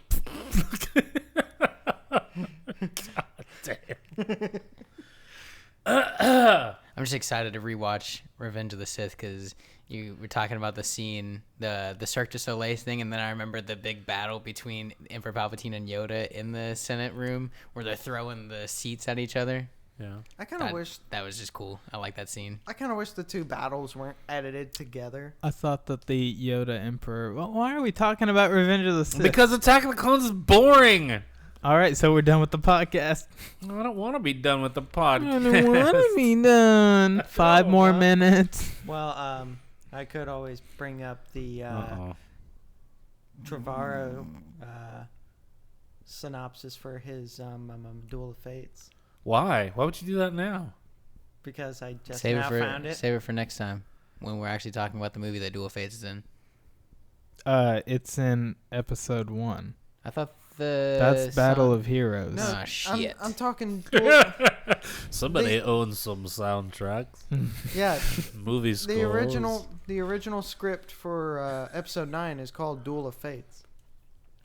damn. I'm just excited to rewatch Revenge of the Sith because you were talking about the scene, the Cirque du Soleil thing, and then I remember the big battle between Emperor Palpatine and Yoda in the Senate room where they're throwing the seats at each other. Yeah. I kind of wish. That was just cool. I like that scene. I kind of wish the two battles weren't edited together. I thought that the Yoda Emperor... Well, why are we talking about Revenge of the Sith? Because Attack of the Clones is boring. All right, so we're done with the podcast. I don't want to be done with the podcast. I don't want to be done. 5 more minutes. Well, I could always bring up the Trevorrow synopsis for his Duel of Fates Why? Why would you do that now? because I just Save now it for found it. save it for next time when we're actually talking about the movie that Duel of Fates is in. It's in episode 1. I thought That's Battle of Heroes. No, Ah, shit. I'm talking. Somebody owns some soundtracks. Yeah, Movie scores. the original script for episode 9 is called Duel of Fates.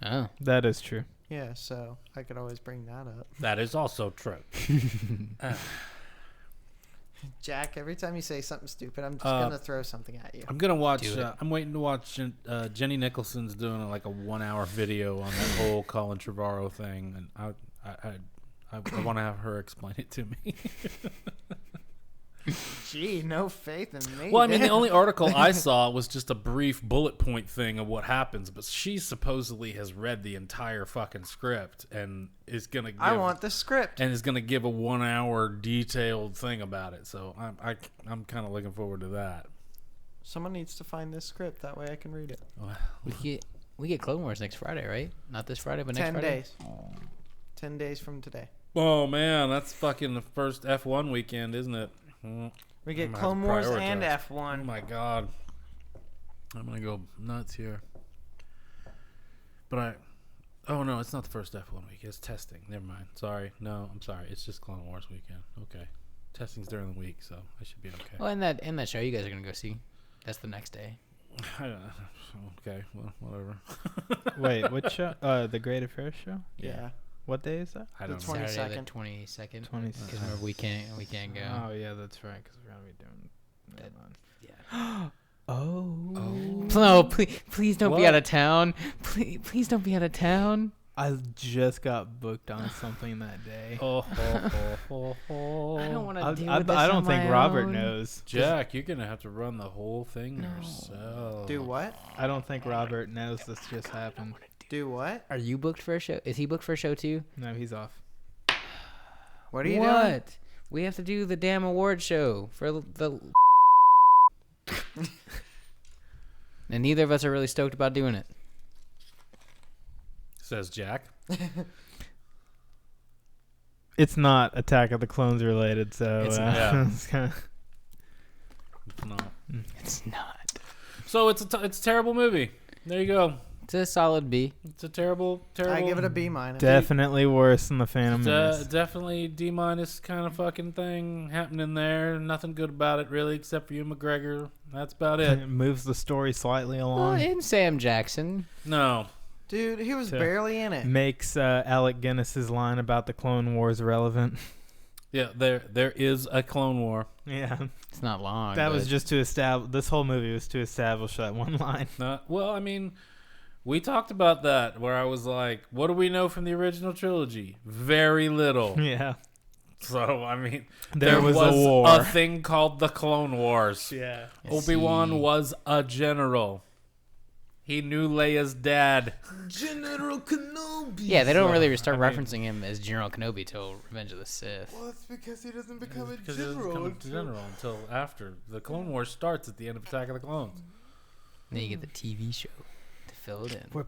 Oh. That is true. Yeah, so I could always bring that up. That is also true. Jack, every time you say something stupid, I'm just gonna throw something at you. I'm gonna watch. Do it. I'm waiting to watch. Jenny Nicholson's doing like a 1-hour video on that whole Colin Trevorrow thing, and I want to have her explain it to me. Gee, no faith in me. Well, I mean, the only article I saw was just a brief bullet point thing of what happens, but she supposedly has read the entire fucking script and is gonna. I want the script. And is gonna give a 1-hour detailed thing about it. So I'm kind of looking forward to that. Someone needs to find this script. That way I can read it. We get Clone Wars next Friday, right? Not this Friday, but next 10 Friday. days. 10 days from today. Oh man, that's fucking the first F1 weekend, isn't it? We get I'm gonna Clone have to Wars prioritize. and Oh F1. my god, I'm gonna go nuts here. But oh no, it's not the first F1 week. It's testing. Never mind. Sorry. No, I'm sorry. It's just Clone Wars weekend. Okay, testing's during the week, so I should be okay. Well, and that show you guys are gonna go see. That's the next day. Okay, well, whatever. Wait, what show? The Great Affairs show? Yeah. What day is that? I The don't know. 20 Saturday the 22nd. 22nd. 22nd. Because remember we can't go. Oh yeah, that's right. Because we're gonna be doing. Never mind. Yeah. Oh. No, please don't be What? out of town. Please don't be out of town. I just got booked on something that day. Oh, I don't want to I, deal I, with this I don't on think my Robert own. knows. Jack, you're gonna have to run the whole thing yourself. Do what? I don't think Robert knows this just happened. Do what? Are you booked for a show? Is he booked for a show too? No, he's off. What are you what? doing? We have to do the damn award show for the. And neither of us are really stoked about doing it. Says Jack. It's not Attack of the Clones related, so It's not. it's kinda, No. It's not. So it's a terrible movie. There you go. It's a solid B. It's a terrible. I give it a B minus. definitely worse than the Phantom Menace. Definitely D- kind of fucking thing happening there. Nothing good about it really, except for Ewan McGregor. That's about it. It moves the story slightly Well, along. and Sam Jackson. No. Dude, he was So- barely in it. Makes Alec Guinness's line about the Clone Wars relevant. Yeah, there is a Clone War. Yeah, It's not long. that was but- just to establish. This whole movie was to establish that one line. Well, I mean, we talked about that where I was like, what do we know from the original trilogy? Very little. Yeah, So, I mean, there was a a war. thing called the Clone Wars. Yeah, Obi-Wan See. was a general. He knew Leia's dad. General Kenobi. Yeah, they don't really start I mean- referencing him as General Kenobi till Revenge of the Sith. Well, it's because he doesn't become a Because he doesn't become a general until after. The Clone Wars starts at the end of Attack of the Clones. Then you get the TV show to fill it in. We're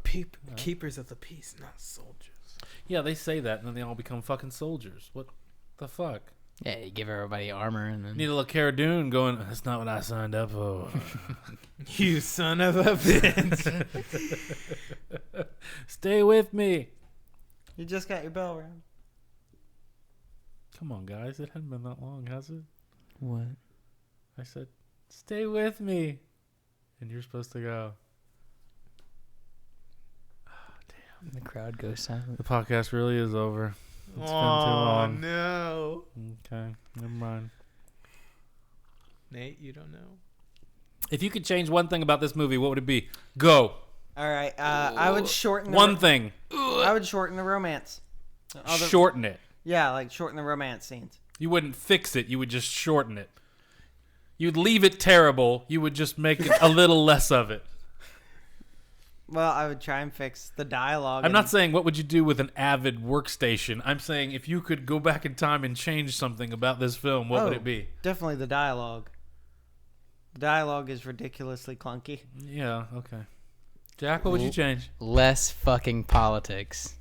keepers of the peace, not soldiers. Yeah, they say that, and then they all become fucking soldiers. What the fuck? Yeah, you give everybody armor and then. Need a little Cara Dune going, that's not what I signed up for. You son of a bitch. Stay with me. You just got your bell rang. Come on, guys. It hasn't been that long, has it? What? I said, stay with me. And you're supposed to go. The crowd goes silent. The podcast really is over. It's been too Oh long. no, Okay, never mind. Nate, you don't know. If you could change one thing about this movie, what would it be? Go. All right. I would shorten the One thing. I would shorten the romance. Shorten it. Yeah, like shorten the romance scenes. You wouldn't fix it. You would just shorten it. You'd leave it terrible. You would just make it a little less of it. Well, I would try and fix the dialogue. I'm not saying what would you do with an Avid workstation. I'm saying if you could go back in time and change something about this film, what would it be? Definitely the dialogue. The dialogue is ridiculously clunky. Yeah, okay. Jack, what would you change? Less fucking politics.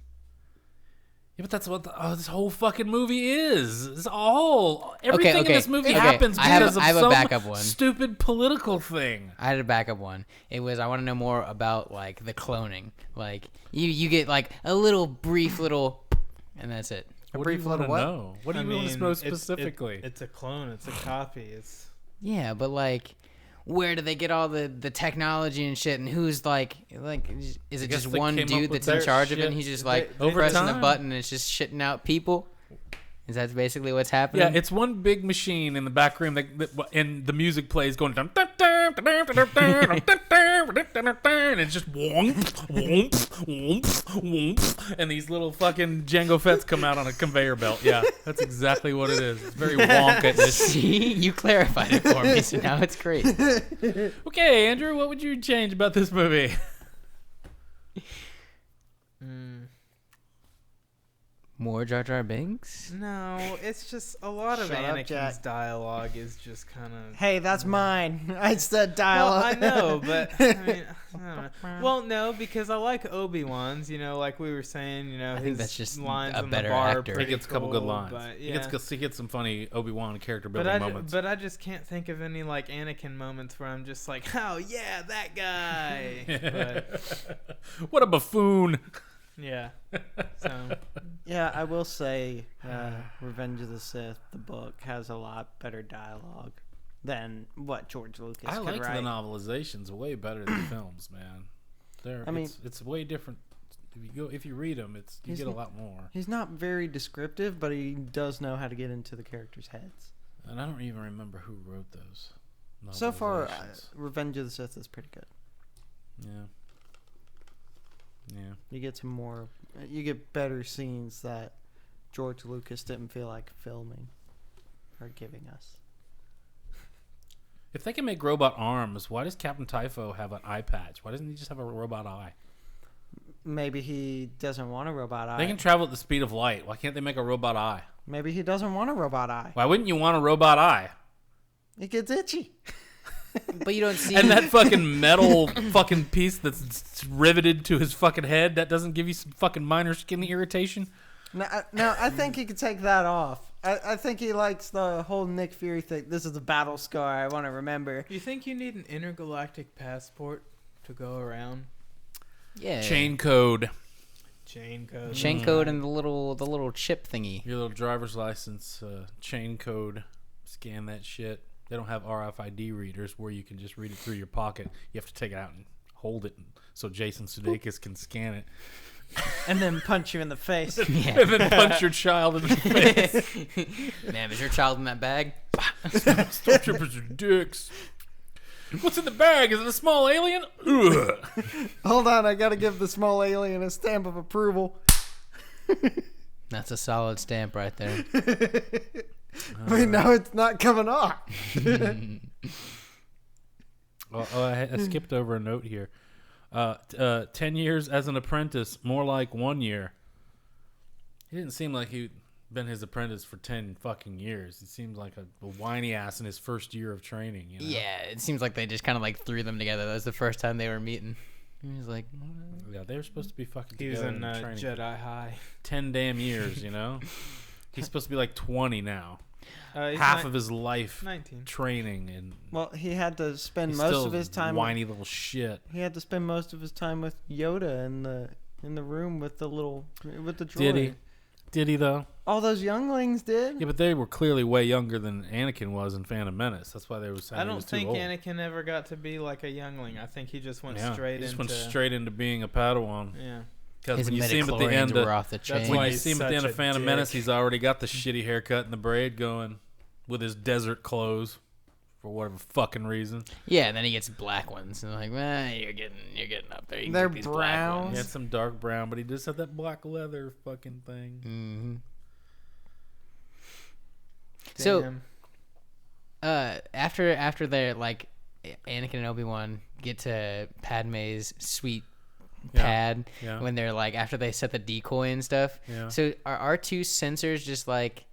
Yeah, but that's what this whole fucking movie is. It's all everything in this movie happens I have because of a some backup one. stupid political thing. I had a backup one. It was I want to know more about like the cloning. Like you get like a little brief little, and that's it. What brief do you want to little what? know? What do you want to know specifically? It's a clone. It's a copy. It's Yeah, but like, where do they get all the technology and shit? And who's like, is it guess just they one came up dude with that's in their charge of it? shit. And he's just They- like over pressing the time. button and it's just shitting out people. Is that basically what's happening? Yeah, it's one big machine in the back room, and the music plays going dun, dun, dun, dun, dun, dun, dun, dun, dun, dun, dun, dun, and it's just womp, womp, womp, womp, and these little fucking Django Fetts come out on a conveyor belt. Yeah, that's exactly what it is. It's very wonkish. See, you clarified it for me, so now it's great. Okay, Andrew, what would you change about this movie? More Jar Jar Binks? no. It's just a lot of Shut up, Anakin's Jack. dialogue is just kind of. Hey, that's mine. I said Well, dialogue. I know, but I mean, I don't know. Well, no, because I like Obi-Wan's. You know, like we were saying. You know, I think his that's just lines a on better the bar. actor. He Pretty gets a couple good cool, lines. But, He yeah. gets some funny Obi-Wan character But building moments. but I just can't think of any like Anakin moments where I'm just like, oh yeah, that guy. But What a buffoon! yeah, so Yeah, I will say Revenge of the Sith, the book, has a lot better dialogue than what George Lucas I could liked write. the novelizations way better than the films, man. I mean- it's way different. If you read them, you get a lot more. He's not very descriptive, but he does know how to get into the characters' heads. And I don't even remember who wrote those. So far, novelizations. Revenge of the Sith is pretty good. Yeah. Yeah. You get some more, you get better scenes that George Lucas didn't feel like filming or giving us. If they can make robot arms, why does Captain Typho have an eye patch? Why doesn't he just have a robot eye? Maybe he doesn't want a robot eye. They can travel at the speed of light. Why can't they make a robot eye? Maybe he doesn't want a robot eye. Why wouldn't you want a robot eye? It gets itchy. But you don't see. And that fucking metal fucking piece that's riveted to his fucking head, that doesn't give you some fucking minor skin irritation? No, I think he could take that off. I think he likes the whole Nick Fury thing. This is a battle scar I want to remember. you think you need an intergalactic passport to go around? yeah. Chain code. Chain code. Chain code and the little chip thingy. Your little driver's license, chain code. Scan that shit. They don't have RFID readers where you can just read it through your pocket. You have to take it out and hold it so Jason Sudeikis can scan it. And then punch you in the face. Yeah. And then punch your child in the face. Ma'am, is your child in that bag? Stormtroopers are dicks. What's in the bag? Is it a small alien? Ugh. Hold on, I gotta give the small alien a stamp of approval. That's a solid stamp right there. Wait, now it's not coming off. I skipped over a note here. 10 years as an apprentice, more like 1 year. He didn't seem like he'd been his apprentice for 10 fucking years. He seems like a whiny ass in his first year of training. You know? Yeah, it seems like they just kind of like threw them together. That was the first time they were meeting. He was like, Yeah, they were supposed to be fucking He was together in in training. Jedi High. 10 damn years, you know? He's supposed to be like 20 now. He's Half of his life 19. training, and Well, he had to spend he's most still of his time. whiny little shit. He had to spend most of his time with Yoda in the room with the droid. Did he? Did he though? All those younglings did. Yeah, but they were clearly way younger than Anakin was in Phantom Menace. That's why they were saying I he don't was too think old. Anakin ever got to be like a youngling. I think he just went Yeah, straight he just into. went straight into being a Padawan. Yeah. Because his when you see him at the end, midichlorians were off the chain. why when you he's see him at the end such of a Phantom dick. Menace, he's already got the shitty haircut and the braid going, with his desert clothes, for whatever fucking reason. Yeah, and then he gets black ones. And like, man, you're getting up there. You can They're get these black brown. He ones. had some dark brown, but he just had that black leather fucking thing. Mm-hmm. So, Damn. after they're like, Anakin and Obi-Wan get to Padme's sweet Yeah. pad Yeah. when they're like after they set the decoy and stuff. Yeah. So are R2 sensors just like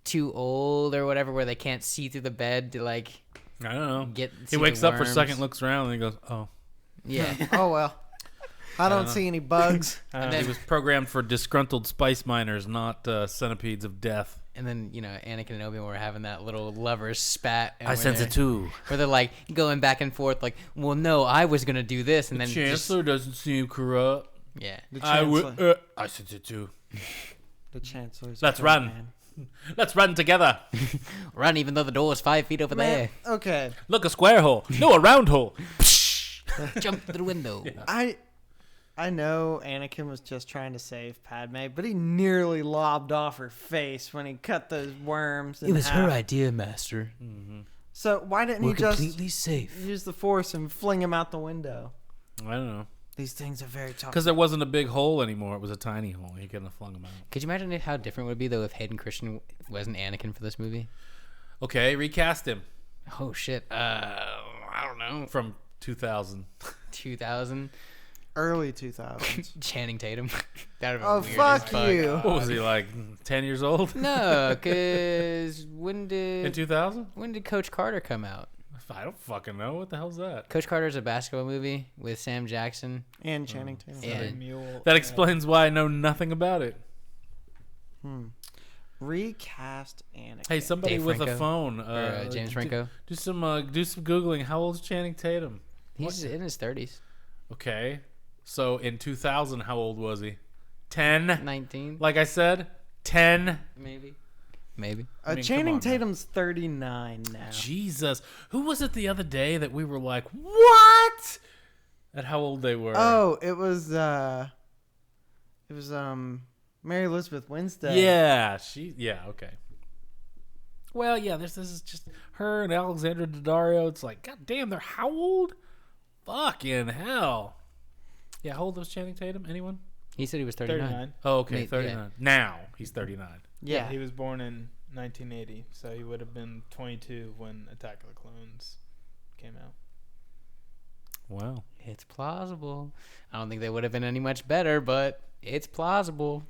too old or whatever, where they can't see through the bed to like I don't know. get? He see wakes the up for a worms? second, looks around, and he goes, "Oh." Yeah. Oh well. I don't see any bugs. And He then, was programmed for disgruntled spice miners, not centipedes of death. and then Anakin and Obi-Wan were having that little lovers spat. And I where sense they're- it too. Where they're like going back and forth, like, well, no, I was gonna do this, and then Chancellor doesn't seem corrupt. yeah. The I chancellor. would. I sense it too. The chancellor's. Let's a run. man. Let's run together. Run, even though the door is 5 feet over Man, okay. Look, a square hole. No, a round hole. there. Jump through the window. I know Anakin was just trying to save Padme, but he nearly lobbed off her face when he cut those worms. It was in half. her idea, Master. So why didn't We're he just completely safe. use the Force and fling him out the window? I don't know. These things are very tough. Because there wasn't a big hole anymore. It was a tiny hole. He couldn't have flung him out. Could you imagine how different it would be though if Hayden Christian wasn't Anakin for this movie? Okay, recast him Oh shit. I don't know. from 2000. 2000. Early 2000s. Channing Tatum. That'd have Oh, been weird as fuck you. What was he, like 10 years old? No, cause In 2000? when did Coach Carter come out? I don't fucking know. What the hell's that? Coach Carter's a basketball movie with Sam Jackson. And Channing Tatum. Yeah. Mule. That explains why I know nothing about it. Recast Anakin. Hey, somebody Dave with a Franco? phone. James Franco. Do some Googling. How old's Channing Tatum? He's in his 30s. Okay. So in 2000, how old was he? 10? 19, Like I said, 10? maybe. mean, Channing come on, Tatum's 39 now. Jesus. Who was it the other day that we were like, what? At how old they were? Oh, it was Mary Elizabeth Winstead. Yeah. Okay. Well, yeah, this is just her and Alexandra Daddario. It's like, god damn, they're how old? Fucking hell. Yeah, how old was Channing Tatum? Anyone? He said he was 39. 39. Oh, okay, Yeah. 39. Now he's 39. Yeah. He was born in 1980, so he would have been 22 when Attack of the Clones came out. Wow. It's plausible. I don't think they would have been any much better, but it's plausible.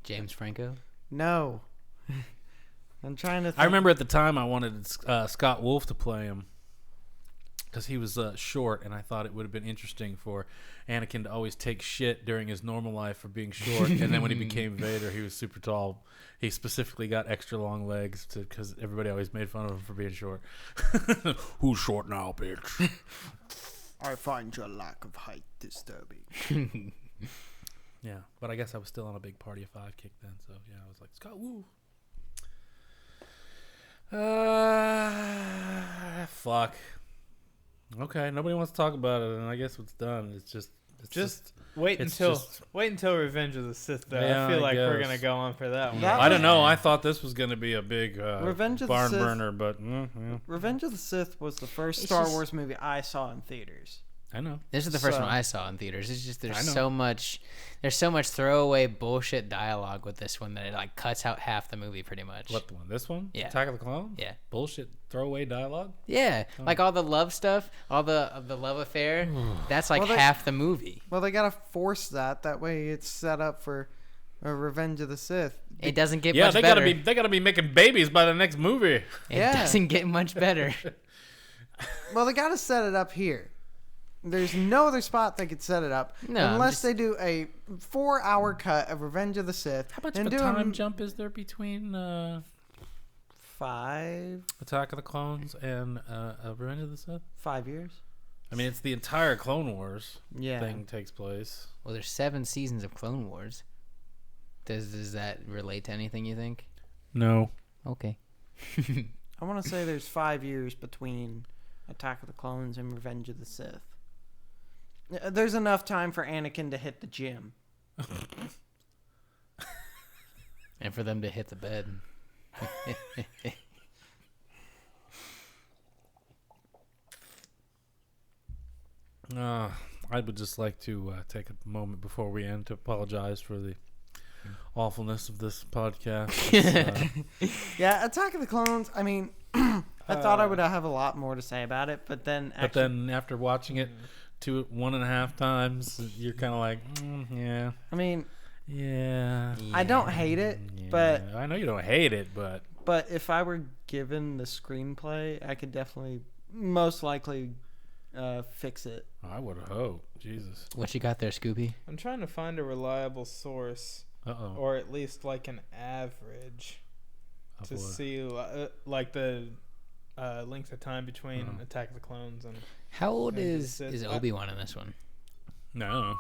James Franco. No. I'm trying to think. I remember at the time I wanted Scott Wolf to play him because he was short, and I thought it would have been interesting for Anakin to always take shit during his normal life for being short, and then when he became Vader, he was super tall. He specifically got extra long legs because everybody always made fun of him for being short. Who's short now, bitch? I find your lack of height disturbing. Yeah, but I guess I was still on a big Party of Five kick then, so yeah, I was like, Scott Wolf. Fuck. Okay, nobody wants to talk about it, and I guess it's done. It's just Wait It's until just- Revenge of the Sith. Though Yeah, I feel I like we're guess. gonna go on for that one. That I don't know. I thought this was going to be a big Revenge of the barn Sith- burner, but yeah, Revenge of the Sith was the first It's Star just- Wars movie I saw in theaters. I know. This is the first So- one I saw in theaters. It's just I there's know. so much throwaway bullshit dialogue with this one that it like cuts out half the movie pretty much. What the one? This one? Yeah. Attack of the Clones? Yeah. Bullshit throwaway dialogue? Yeah, like all the love stuff, all the love affair. That's like Well, they- half the movie. Well, they gotta force that. That way, it's set up for a Revenge of the Sith. It doesn't get Yeah, much they better. gotta be making babies by the next movie. It Yeah. doesn't get much better. Well, they gotta set it up here. There's no other spot they could set it up No, I'm unless just- they do a 4-hour cut of Revenge of the Sith. How much and of a do time 'em jump is there between 5 Attack of the Clones and Revenge of the Sith? 5 years. I mean, it's the entire Clone Wars Yeah. thing takes place. Well, there's 7 seasons of Clone Wars. Does that relate to anything you think? No. Okay. I want to say there's 5 years between Attack of the Clones and Revenge of the Sith. There's enough time for Anakin to hit the gym. And for them to hit the bed. I would just like to take a moment before we end to apologize for the awfulness of this podcast. It's, Yeah, Attack of the Clones. I mean, I thought I would have a lot more to say about it, but then but then after watching it 1.5 times, you're kind of like, yeah, I mean, yeah. I don't hate it, but I know you don't hate it, but if I were given the screenplay, I could definitely, most likely, fix it. I would hope. Jesus. What you got there, Scooby? I'm trying to find a reliable source, Uh-oh. or at least like an average, Of to what? see like the length of time between Uh-huh. Attack of the Clones and. How old Maybe is it's- Obi-Wan in this one? No.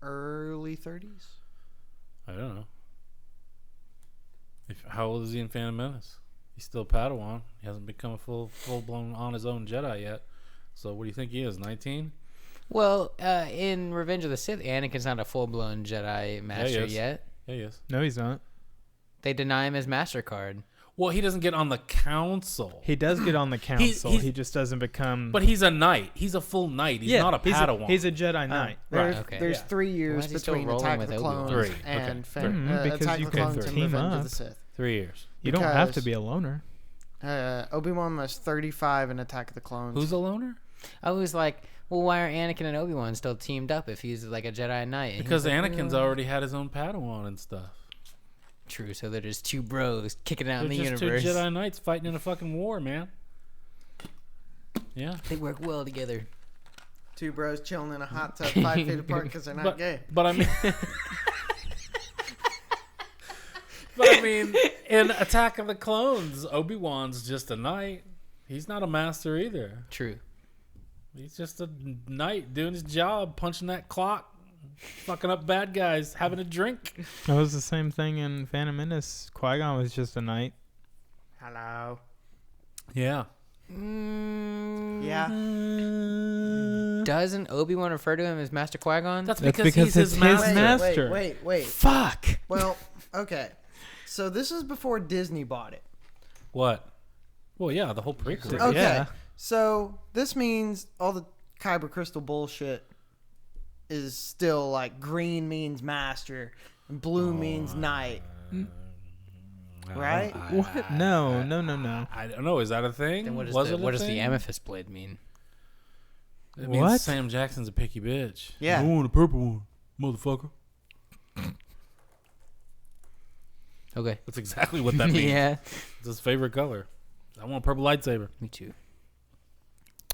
Early 30s. I don't know. How old is he in Phantom Menace? He's still Padawan. He hasn't become a full blown on his own Jedi yet. So what do you think he is? 19? Well, in Revenge of the Sith, Anakin's not a full-blown Jedi master is. yet. Yeah, he is. No, he's not. They deny him his master card. Well, he doesn't get on the council. He does get on the council. he's- he just doesn't become. But he's a knight. He's a full knight. He's not a Padawan. He's a Jedi Knight. There's, okay. there's Yeah. 3 Why years is he still between rolling Attack with of the Obi-Wan? Clones 3. and Okay. Because Attack you of the can Clones and team Revenge of up. the Sith. 3 years. You don't have to Because- be a loner. Obi-Wan was 35 in Attack of the Clones. Who's a loner? I was like, well, why are Anakin and Obi-Wan still teamed up if he's like a Jedi Knight? And Because he's like, Anakin's already had his own Padawan and stuff. True, so they're just two bros kicking it out They're in the just universe. two Jedi Knights fighting in a fucking war, man. Yeah. They work well together. 2 bros chilling in a hot tub 5 feet apart because they're not gay. But I mean... But I mean, in Attack of the Clones, Obi-Wan's just a knight. He's not a master either. True. He's just a knight doing his job, punching that clock, fucking up bad guys, having a drink. That was the same thing in Phantom Menace. Qui-Gon was just a knight. Hello. Yeah. Yeah. Doesn't Obi-Wan refer to him as Master Qui-Gon? That's That's because because he's it's his his master. master. Wait. Fuck. Well, okay. So this is before Disney bought it. What? Well, yeah, the whole prequel. Okay. Yeah. So this means all the Kyber crystal bullshit is still like green means master and blue means knight. Right? What? No. I don't know. Is that a thing? Then what Was it a does the thing? amethyst blade mean? It means What? Sam Jackson's a picky bitch. Yeah. I want a purple one, motherfucker. Okay. That's exactly what that means. Yeah. It's his favorite color. I want a purple lightsaber. Me too.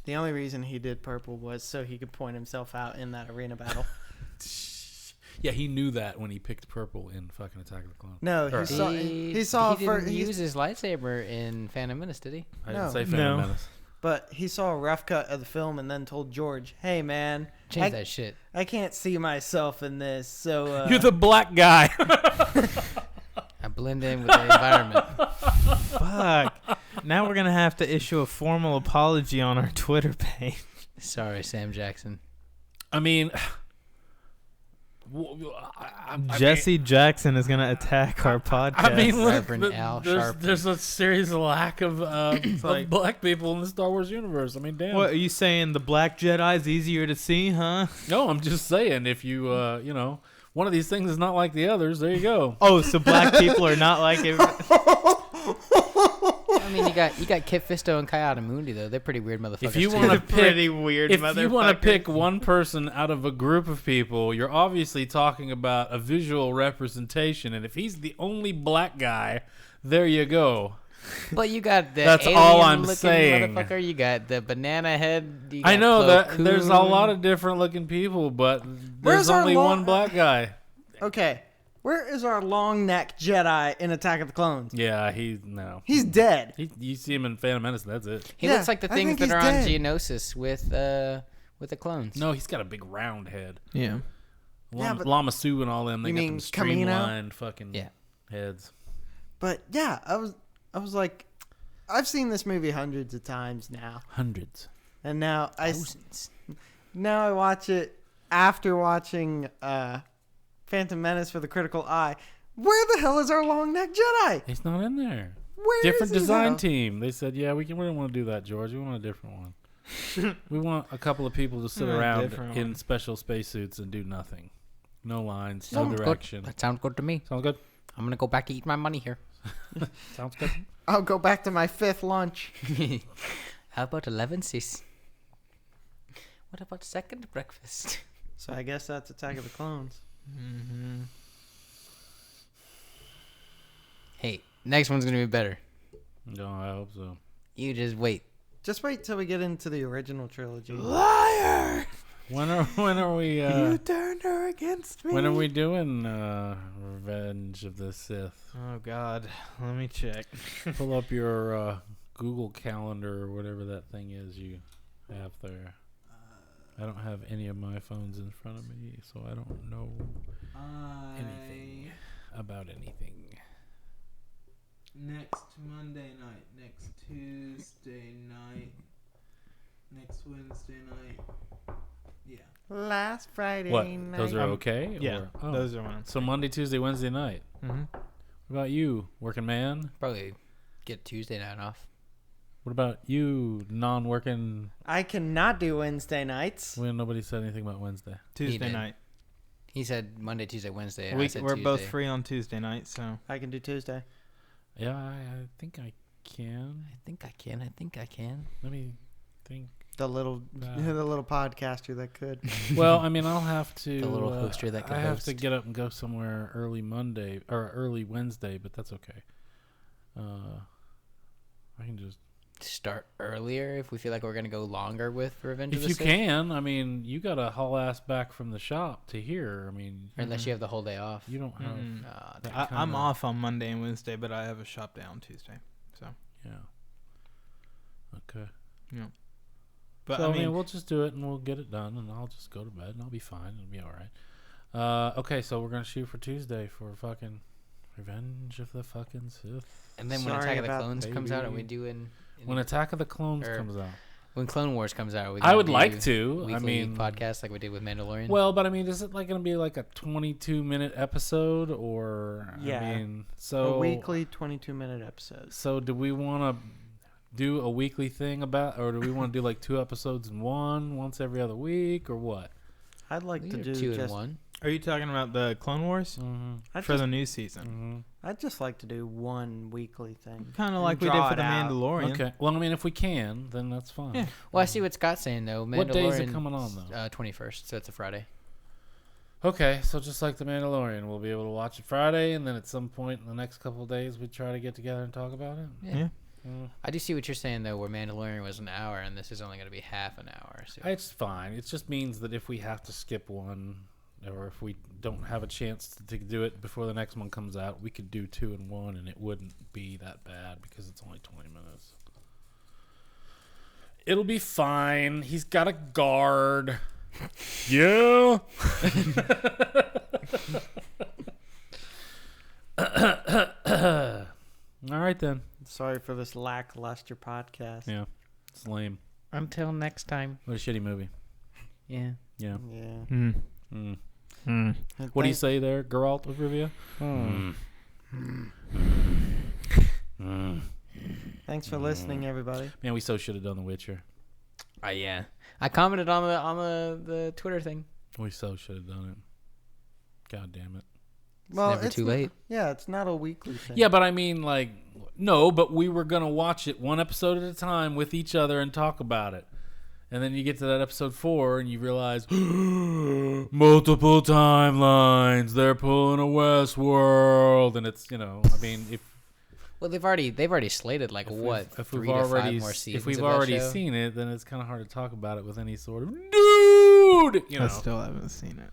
The only reason he did purple was so he could point himself out in that arena battle. Yeah, he knew that when he picked purple in fucking Attack of the Clones. No, Or- he saw He first, didn't use his lightsaber in Phantom Menace, did he? I didn't No. say Phantom No. Menace. but he saw a rough cut of the film and then told George, "Hey man, Change that shit. I can't see myself in this." So You're the black guy. I blend in with the environment. Fuck. Now we're gonna have to issue a formal apology on our Twitter page. Sorry, Sam Jackson. I mean, Jesse Jackson is gonna attack our podcast. I mean, look, Reverend Al Sharpton. there's a serious lack of, like- of black people in the Star Wars universe. I mean, damn. What are you saying? The black Jedi's easier to see, huh? No, I'm just saying, if you, one of these things is not like the others, there you go. Oh, so black people are not like it. I mean, you got Kit Fisto and Kayada Mundi though. They're pretty weird motherfuckers. If you too. want to pick, Pretty weird. if you want to motherfucker. pick one person out of a group of people, you're obviously talking about a visual representation, and if he's the only black guy, there you go. But you got the That's all I'm alien-looking saying. motherfucker. You got the banana head. You I got know Plo that there's a Koon. lot of different looking people, but Where's there's our only long- one black guy. okay, where is our long neck Jedi in Attack of the Clones? Yeah, no. He's dead. You see him in Phantom Menace, that's it. He Yeah, looks like the I things think that he's are on dead. Geonosis with the clones. No, he's got a big round head. Yeah. Yeah, but- Lama Su and all them, they You got mean them Camino? streamlined fucking Yeah. heads. But yeah, I was like, I've seen this movie hundreds of times now, Hundreds. and now Thousands. now I watch it after watching Phantom Menace for the critical eye. Where the hell is our long neck Jedi? He's not in there. Where Different is he design now? team. They said, yeah, we don't want to do that, George. We want a different one. We want a couple of people to sit Yeah, around different in one. special spacesuits and do nothing. No lines, Sounds no good. direction. That sounds good to me. Sounds good? I'm gonna go back to eat my money here. Sounds good. I'll go back to my 5th lunch. How about 11, sis? What about second breakfast? So I guess that's Attack of the Clones. Mm-hmm. Hey, next one's gonna be better. No, I hope so. You just wait. Just wait till we get into the original trilogy. Liar! When are we? You turned her against me. When are we doing Revenge of the Sith? Oh God, let me check. Pull up your Google Calendar or whatever that thing is you have there. I don't have any of my phones in front of me, so I don't know anything about anything. Next Monday night, next Tuesday night, next Wednesday night. Yeah. Last Friday What? night. Those are okay? Yeah, Or- oh. those are ones. So Monday, Tuesday, Wednesday night. Mm-hmm. What about you, working man? Probably get Tuesday night off. What about you, non-working? I cannot do Wednesday nights. When nobody said anything about Wednesday. Tuesday did. night. He said Monday, Tuesday, Wednesday. And I said We're Tuesday. both free on Tuesday night, so I can do Tuesday. Yeah, I think I can. I think I can. I think I can. Let me think. The little podcaster that could. Well, I mean, I'll have to. The little hoster that can I have to host. get up and go somewhere early Monday or early Wednesday, but that's okay. I can just. Start earlier if we feel like we're gonna go longer with Revenge of If the you Sith. can, I mean, you got to haul ass back from the shop to here. I mean, Or unless you have the whole day off. you don't have. Mm. that I'm kinda- off on Monday and Wednesday, but I have a shop day on Tuesday. So, Yeah. Okay. but So, I mean, we'll just do it and we'll get it done, and I'll just go to bed and I'll be fine. It'll be all right. Okay, so we're gonna shoot for Tuesday for fucking Revenge of the fucking Sith. And then when Sorry Attack of the about Clones comes out, are we baby. doing When Attack of the Clones Or- comes out. when Clone Wars comes out? Are we I gonna would do like to. I weekly mean, podcast like we did with Mandalorian. well, but I mean, is it like going to be like a 22-minute episode or? Yeah. I mean, so A weekly 22-minute episode. So do we want to do a weekly thing about, or do we want to do like 2 episodes in one, once every other week, or what? I'd like to do 2 just. in 1. are you talking about the Clone Wars Mm-hmm. I'd for just, the new season? Mm-hmm. I'd just like to do one weekly thing. Kind of And like we did draw for it the out. Mandalorian. Okay. Well, I mean, if we can, then that's fine. Yeah. Well, I see what Scott's saying though. What day is it Mandalorian, coming on, though? 21st, so it's a Friday. Okay, so just like the Mandalorian, we'll be able to watch it Friday, and then at some point in the next couple of days, we try to get together and talk about it. Yeah. Mm. I do see what you're saying though, where Mandalorian was an hour and this is only going to be half an hour. So. It's fine. It just means that if we have to skip one, or if we don't have a chance to do it before the next one comes out, we could do 2 in 1, and it wouldn't be that bad because it's only 20 minutes. It'll be fine. He's got a guard. Yeah. All right then. Sorry for this lackluster podcast. Yeah, it's lame. Until next time. What a shitty movie. Yeah. Yeah. Yeah. Mm. Mm. Mm. What do you say there, Geralt of Rivia? Thanks for listening, everybody. Man, we so should have done The Witcher. Yeah. I commented on the Twitter thing. We so should have done it. God damn it. It's never too late. Yeah, it's not a weekly thing. Yeah, but I mean, like, no, but we were going to watch it one episode at a time with each other and talk about it. And then you get to that episode 4 and you realize, multiple timelines, they're pulling a Westworld. And it's, I mean, Well, they've already slated like if 3 we've to 5 already, more seasons. if we've of that already show. seen it, then it's kind of hard to talk about it with any sort of dude. I still haven't seen it.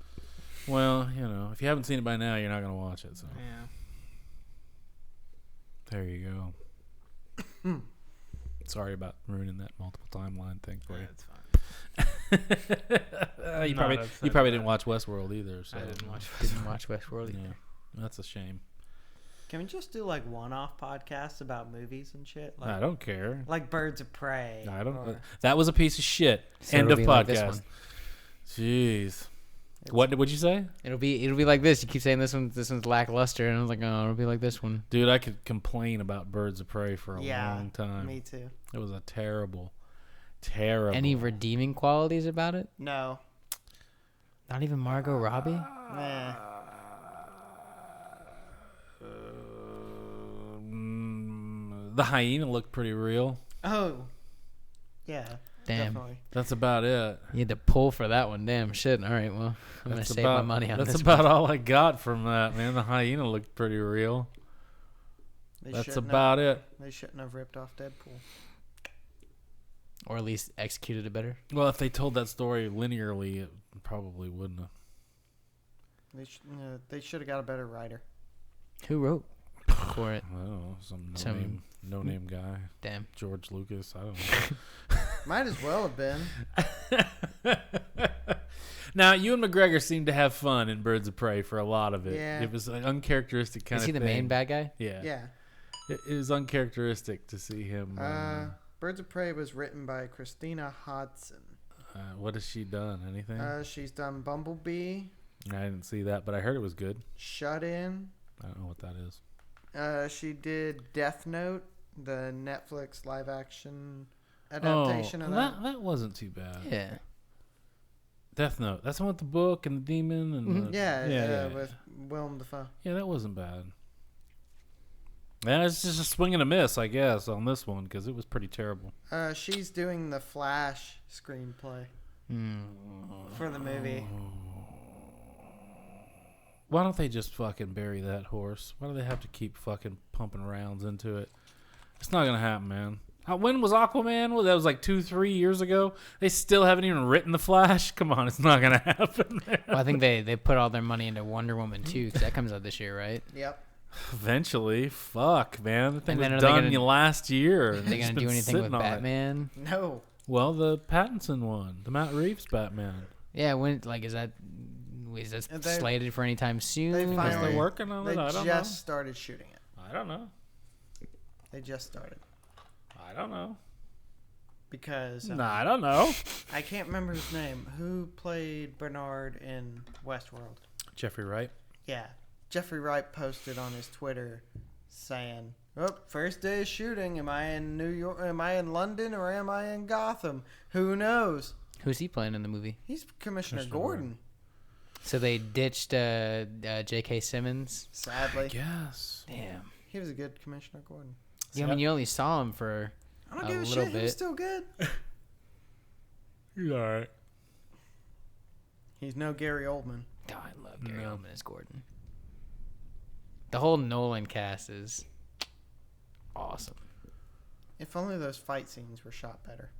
Well, if you haven't seen it by now, you're not going to watch it. So Yeah. there you go. Sorry about ruining that multiple timeline thing for you. That's fine. you Not probably upset you probably about didn't watch Westworld either. So I didn't watch. Didn't watch Westworld. Yeah, that's a shame. Can we just do like one-off podcasts about movies and shit? Like, I don't care. like Birds of Prey. I don't. or- That was a piece of shit. So End it'll of be like this podcast. one. Jeez. What would you say, It'll be like this. You keep saying this one's lackluster, and I was like, oh, it'll be like this one. dude? I could complain about Birds of Prey for a Yeah, long time. me too. It was a terrible. Any redeeming qualities about it? No. Not even Margot Robbie. Nah. The hyena looked pretty real. Oh. Yeah. Damn. Definitely. That's about it. You had to pull for that one. Damn shit. All right, well, I'm gonna That's save my about- money on That's this. about one. all I got from that, man. The hyena looked pretty real. They That's shouldn't about it. They shouldn't have ripped off Deadpool. Or at least executed it better. Well, if they told that story linearly, it probably wouldn't have. They should have got a better writer. Who wrote for it? I don't know, some Some- no-name guy. Damn. George Lucas, I don't know. Might as well have been. Now, Ewan McGregor seemed to have fun in Birds of Prey for a lot of it. Yeah. It was an uncharacteristic kind Is of he thing. the main bad guy? Yeah. Yeah. It was uncharacteristic to see him. Birds of Prey was written by Christina Hodson. What has she done? Anything? She's done Bumblebee, I didn't see that, but I heard it was good. Shut In. I don't know what that is. She did Death Note, the Netflix live action adaptation of that. That wasn't too bad. Yeah. Death Note. That's the one with the book and the demon and Yeah, with Willem Dafoe. yeah, that wasn't bad. Yeah, it's just a swing and a miss, I guess, on this one because it was pretty terrible. She's doing the Flash screenplay for the movie. Why don't they just fucking bury that horse? Why do they have to keep fucking pumping rounds into it? It's not gonna happen, man. When was Aquaman? Well, that was like 2-3 years ago. They still haven't even written the Flash. Come on, it's not gonna happen. Well, I think they put all their money into Wonder Woman 2 because that comes out this year, right? Yep. Eventually, fuck, man. The thing And then was are they done gonna- last year. Are they going to do anything with Batman? No. Well, the Pattinson one, the Matt Reeves Batman. Yeah, when is that They- slated for any time soon? They Is finally- they working on They it? I don't just started shooting it. know. I don't know. They just started. I don't know. Because Nah, I don't know. I can't remember his name. Who played Bernard in Westworld? Jeffrey Wright. Yeah. Jeffrey Wright posted on his Twitter saying, "Oh, first day of shooting. Am I in New York? Am I in London or am I in Gotham? Who knows?" Who's he playing in the movie? He's Commissioner Commissioner Gordon. So they ditched J.K. Simmons. Sadly, Yes. Damn. he was a good Commissioner Gordon. Yeah, I mean, you only saw him for I don't a give a little shit. He was bit. still good. He's all right. He's no Gary Oldman. God, I love Gary No. Oldman as Gordon. The whole Nolan cast is awesome. If only those fight scenes were shot better.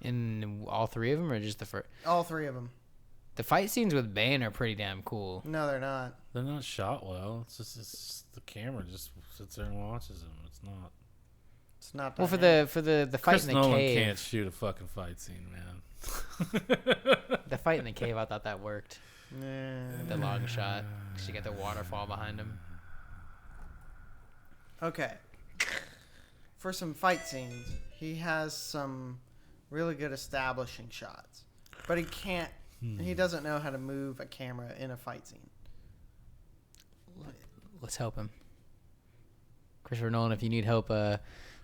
In all three of them, or just the first? All three of them. The fight scenes with Bane are pretty damn cool. No, they're not. They're not shot well. It's just the camera just sits there and watches them. It's not. It's not. Well, dynamic. for the fight Chris in the Nolan cave, can't shoot a fucking fight scene, man. the fight in the cave, I thought that worked. Nah. The long shot, 'cause you get the waterfall behind him. Okay. For some fight scenes, he has some really good establishing shots, but he can't. He doesn't know how to move a camera in a fight scene. Let's help him. Christopher Nolan, if you need help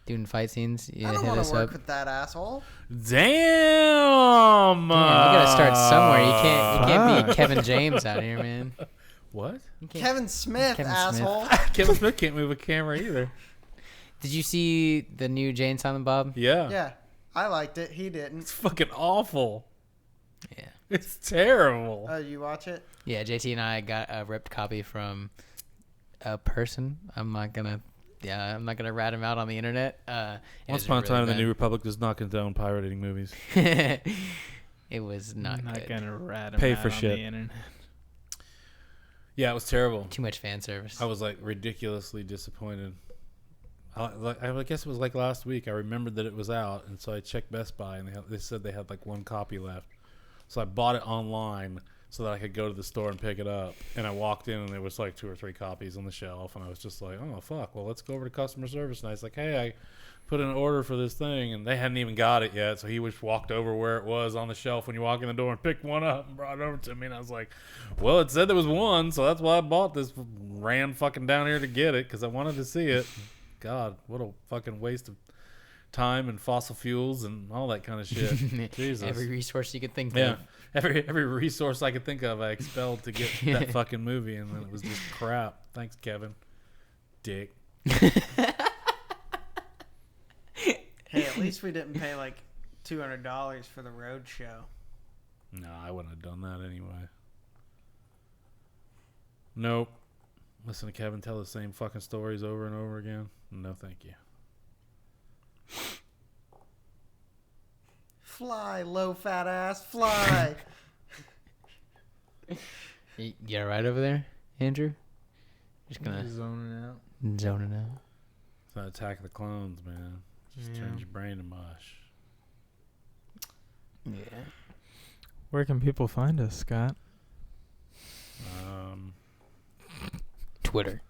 doing fight scenes, I yeah, don't hit want us to work up. with that asshole. Damn. Man, you gotta start somewhere. You can't be Fuck. Kevin James out here, man. What? You can't- Kevin Smith, Kevin Smith. asshole. Kevin Smith can't move a camera either. Did you see the new Jane Silent Bob? Yeah. Yeah, I liked it. He didn't. It's fucking awful. Yeah. It's terrible. You watch it? Yeah, JT and I got a ripped copy from a person. I'm not gonna rat him out on the internet. Once upon a time, the New Republic does not condone pirating movies. It was not I'm not good. gonna rat him Pay out for on shit. the internet. Yeah, it was terrible. Too much fan service. I was like ridiculously disappointed. I guess it was like last week. I remembered that it was out, and so I checked Best Buy, and they said they had like one copy left. So I bought it online so that I could go to the store and pick it up. And I walked in, and there was like 2 or 3 copies on the shelf, and I was just like, oh fuck, well let's go over to customer service. And I was like, hey, I put in an order for this thing, and they hadn't even got it yet. So he just walked over where it was on the shelf when you walk in the door and picked one up and brought it over to me. And I was like, well, it said there was one, so that's why I bought this. Ran fucking down here to get it because I wanted to see it. God, what a fucking waste of time and fossil fuels and all that kind of shit. Jesus. Every resource you could think Yeah. of. Every resource I could think of, I expelled to get that fucking movie, and then it was just crap. Thanks, Kevin. Dick. Hey, at least we didn't pay like $200 for the road show. No, I wouldn't have done that anyway. Nope. Listen to Kevin tell the same fucking stories over and over again. No, thank you. Fly, low fat ass, fly. You all right over there, Andrew? Just gonna zoning out. zone it out. It's not Attack of the Clones, man. Just Yeah. turns your brain to mush. Yeah. Where can people find us, Scott? Twitter.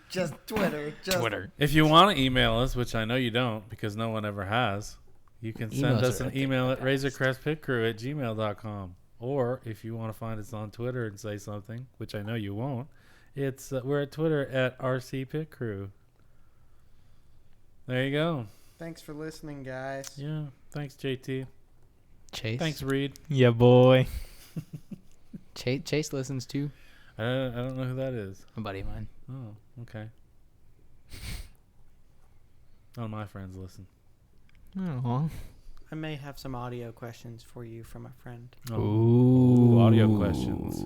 Just Twitter. Just Twitter. If you want to email us, which I know you don't because no one ever has, you can send Emails us are an a thing email in at the past. razorcrestpitcrew@gmail.com. Or if you want to find us on Twitter and say something, which I know you won't, it's we're at Twitter at RCPitCrew. There you go. Thanks for listening, guys. Yeah. Thanks, JT. Chase. Thanks, Reed. Yeah, boy. Chase listens too. I don't know who that is. A buddy of mine. Oh, okay. None of my friends listen. Oh. I may have some audio questions for you from a friend. Ooh, audio questions.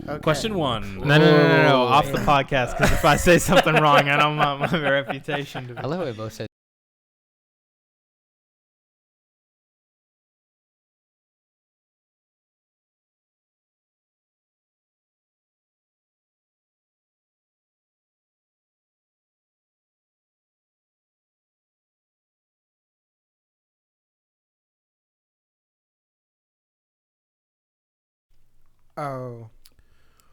Okay. Question 1. No. Off the podcast, because if I say something wrong, I don't want my reputation to be. I love how we both said. Oh.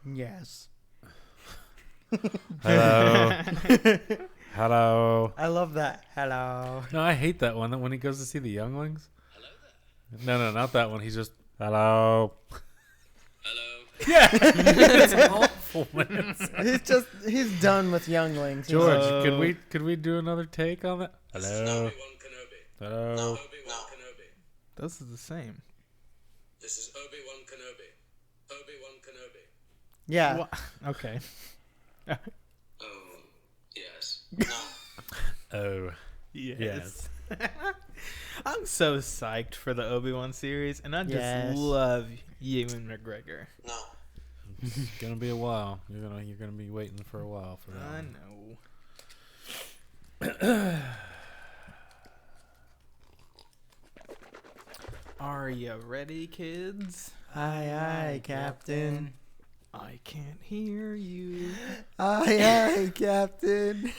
Yes. Hello. Hello. I love that. Hello. No, I hate that one. When he goes to see the younglings. No, not that one. He's just hello. Hello. Yeah, it's awful, man. He's done with younglings. He's George, like, could we do another take on that? This is Hello. Obi-Wan Kenobi. Hello. Obi-Wan Kenobi. Those are the same. This is Obi-Wan Kenobi. Obi-Wan Kenobi. yeah. Wha- Okay. Oh, yes. No. Oh. Yes. I'm so psyched for the Obi-Wan series, and I just Yes. love Ewan McGregor. No. It's gonna be a while. You're gonna be waiting for a while for that. I one. know. Are you ready, kids? Aye, aye, Captain. I can't hear you. Aye, aye, Captain.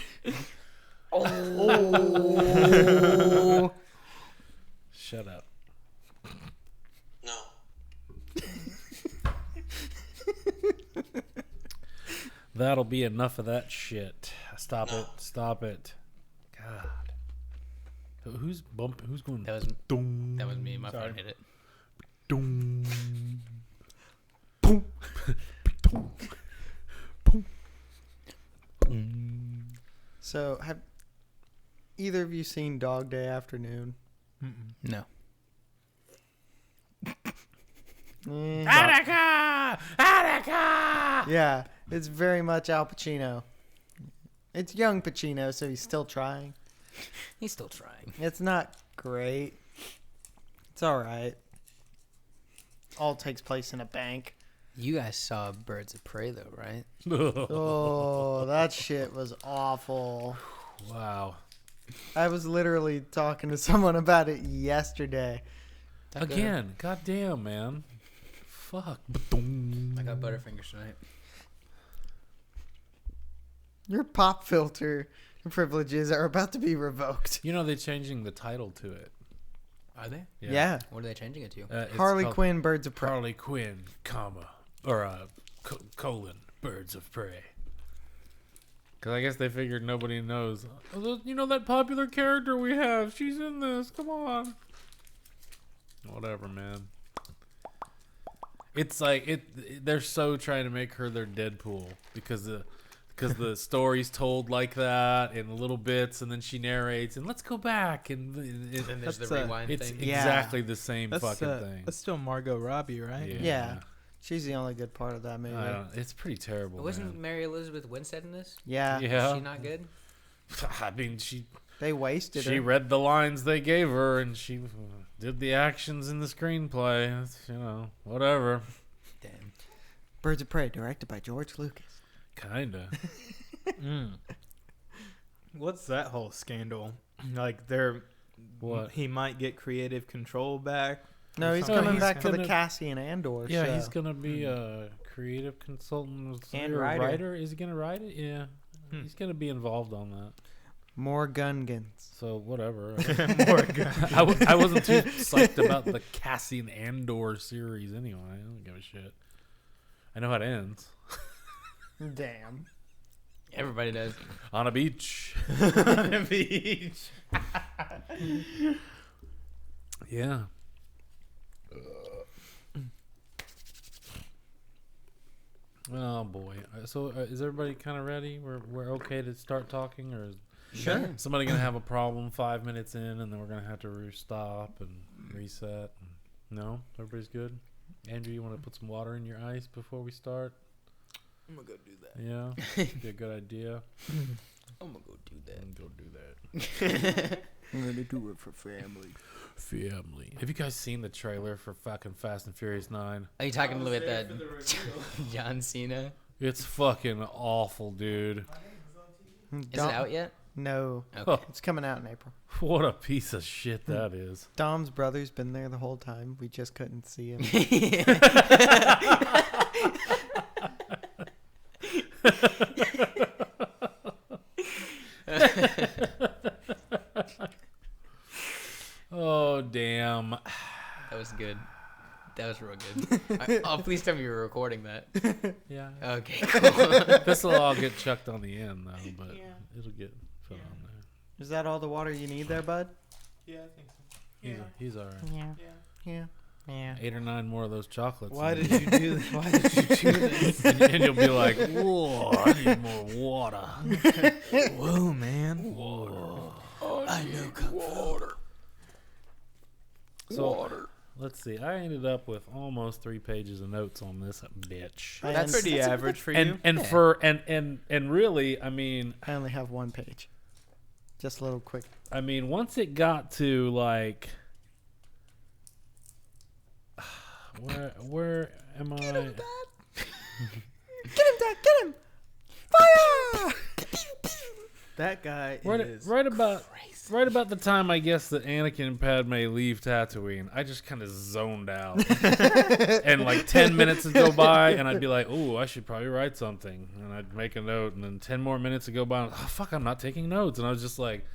Oh. Shut up. No. That'll be enough of that shit. Stop it. Stop it. God. Who's going? That was Dong, that was me. My phone hit it. dong. Boom. Boom. Boom. Boom. So, have either of you seen Dog Day Afternoon? No. Attica! Attica! Yeah, it's very much Al Pacino. It's young Pacino, so he's still trying. He's still trying. It's not great. It's all right. All takes place in a bank. You guys saw Birds of Prey though, right? Oh, that shit was awful. Wow. I was literally talking to someone about it yesterday. That good? Again, goddamn, man. Fuck. Ba-dum. I got Butterfingers tonight. Your pop filter privileges are about to be revoked. You know they're changing the title to it. Are they? Yeah. What are they changing it to? It's Harley called Quinn, Birds of Prey. Harley Quinn, comma, or colon, Birds of Prey. Because I guess they figured nobody knows. Oh, you know that popular character we have? She's in this. Come on. Whatever, man. It's like they're so trying to make her their Deadpool because the story's told like that in little bits, and then she narrates, and let's go back, and And there's That's, the rewind it's thing. Yeah. exactly the same That's fucking thing. That's still Margot Robbie, right? Yeah. She's the only good part of that movie. It's pretty terrible. Wasn't man. Mary Elizabeth Winstead in this? Yeah. Yeah. Is she not good? I mean, she They wasted her. read the lines they gave her, and she did the actions in the screenplay. It's, whatever. Damn. Birds of Prey, directed by George Lucas. Kinda. What's that whole scandal? Like they're What? he might get creative control back. No, or he's something. coming he's back for the gonna- Cassian Andor Yeah, show. he's gonna be a creative consultant And or a writer. writer. Is he gonna write it? Yeah, he's gonna be involved on that. More Gungans. So whatever. More guns. I wasn't too psyched about the Cassian Andor series anyway. I don't give a shit. I know how it ends. Damn. Everybody does. On a beach. On a beach. Yeah. Oh boy. So is everybody kind of ready? We're okay to start talking, or is Sure. somebody gonna have a problem 5 minutes in, and then we're gonna have to stop and reset? No, everybody's good. Andrew, you want to put some water in your ice before we start? I'm gonna go do that. Yeah, be a good idea. I'm gonna go do that. Go do that. I'm gonna do it for family. Family. Have you guys seen the trailer for fucking Fast and Furious 9? Are you talking about that John Cena? It's fucking awful, dude. Is it out yet? No. Okay. It's coming out in April. What a piece of shit that is. Dom's brother's been there the whole time. We just couldn't see him. Oh, damn. That was good. That was real good. Oh, please tell me you were recording that. Yeah. Okay, cool. This will all get chucked on the end, though, but it'll get put on there. Is that all the water you need there, bud? Yeah, I think so. He's all right. Yeah. Yeah. 8 or 9 more of those chocolates. Why and- did you do this? Why did you do this? and you'll be like, whoa, I need more water. Whoa, man. Whoa. I know Kung Fu. So, let's see. I ended up with almost 3 pages of notes on this bitch. That's pretty average for you. And really, I mean, I only have one page. Just a little quick. once it got to like, where am I? Get him, Dad! Get him! Fire! That guy is Right about the time I guess that Anakin and Padme leave Tatooine, I just kind of zoned out, and like 10 minutes would go by, and I'd be like, "Oh, I should probably write something," and I'd make a note, and then 10 more minutes would go by, and, oh fuck, I'm not taking notes, and I was just like,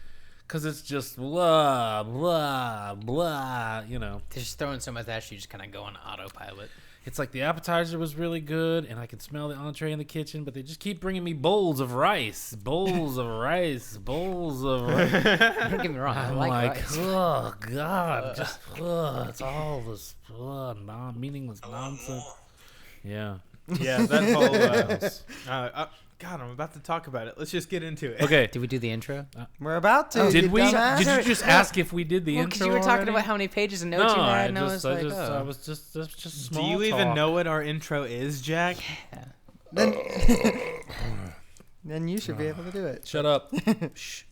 because it's just blah blah blah, you know. They're just throwing so much at you, just kind of go on autopilot. It's like the appetizer was really good, and I could smell the entree in the kitchen, but they just keep bringing me bowls of rice, bowls of rice, bowls of rice. Don't get me wrong, I I'm like like, rice. oh god, just it's all this meaningless nonsense. Yeah. Yeah, that whole. God, I'm about to talk about it. Let's just get into it. Okay. Did we do the intro? We're about to. Did you we? dumbass. Did you just ask if we did the Well, because intro? you were talking already? about how many pages of notes No, you had, I and I was like, oh. was just that's just Do small you even talk. know what our intro is, Jack? Then, then you should be able to do it. Shut up. Shh.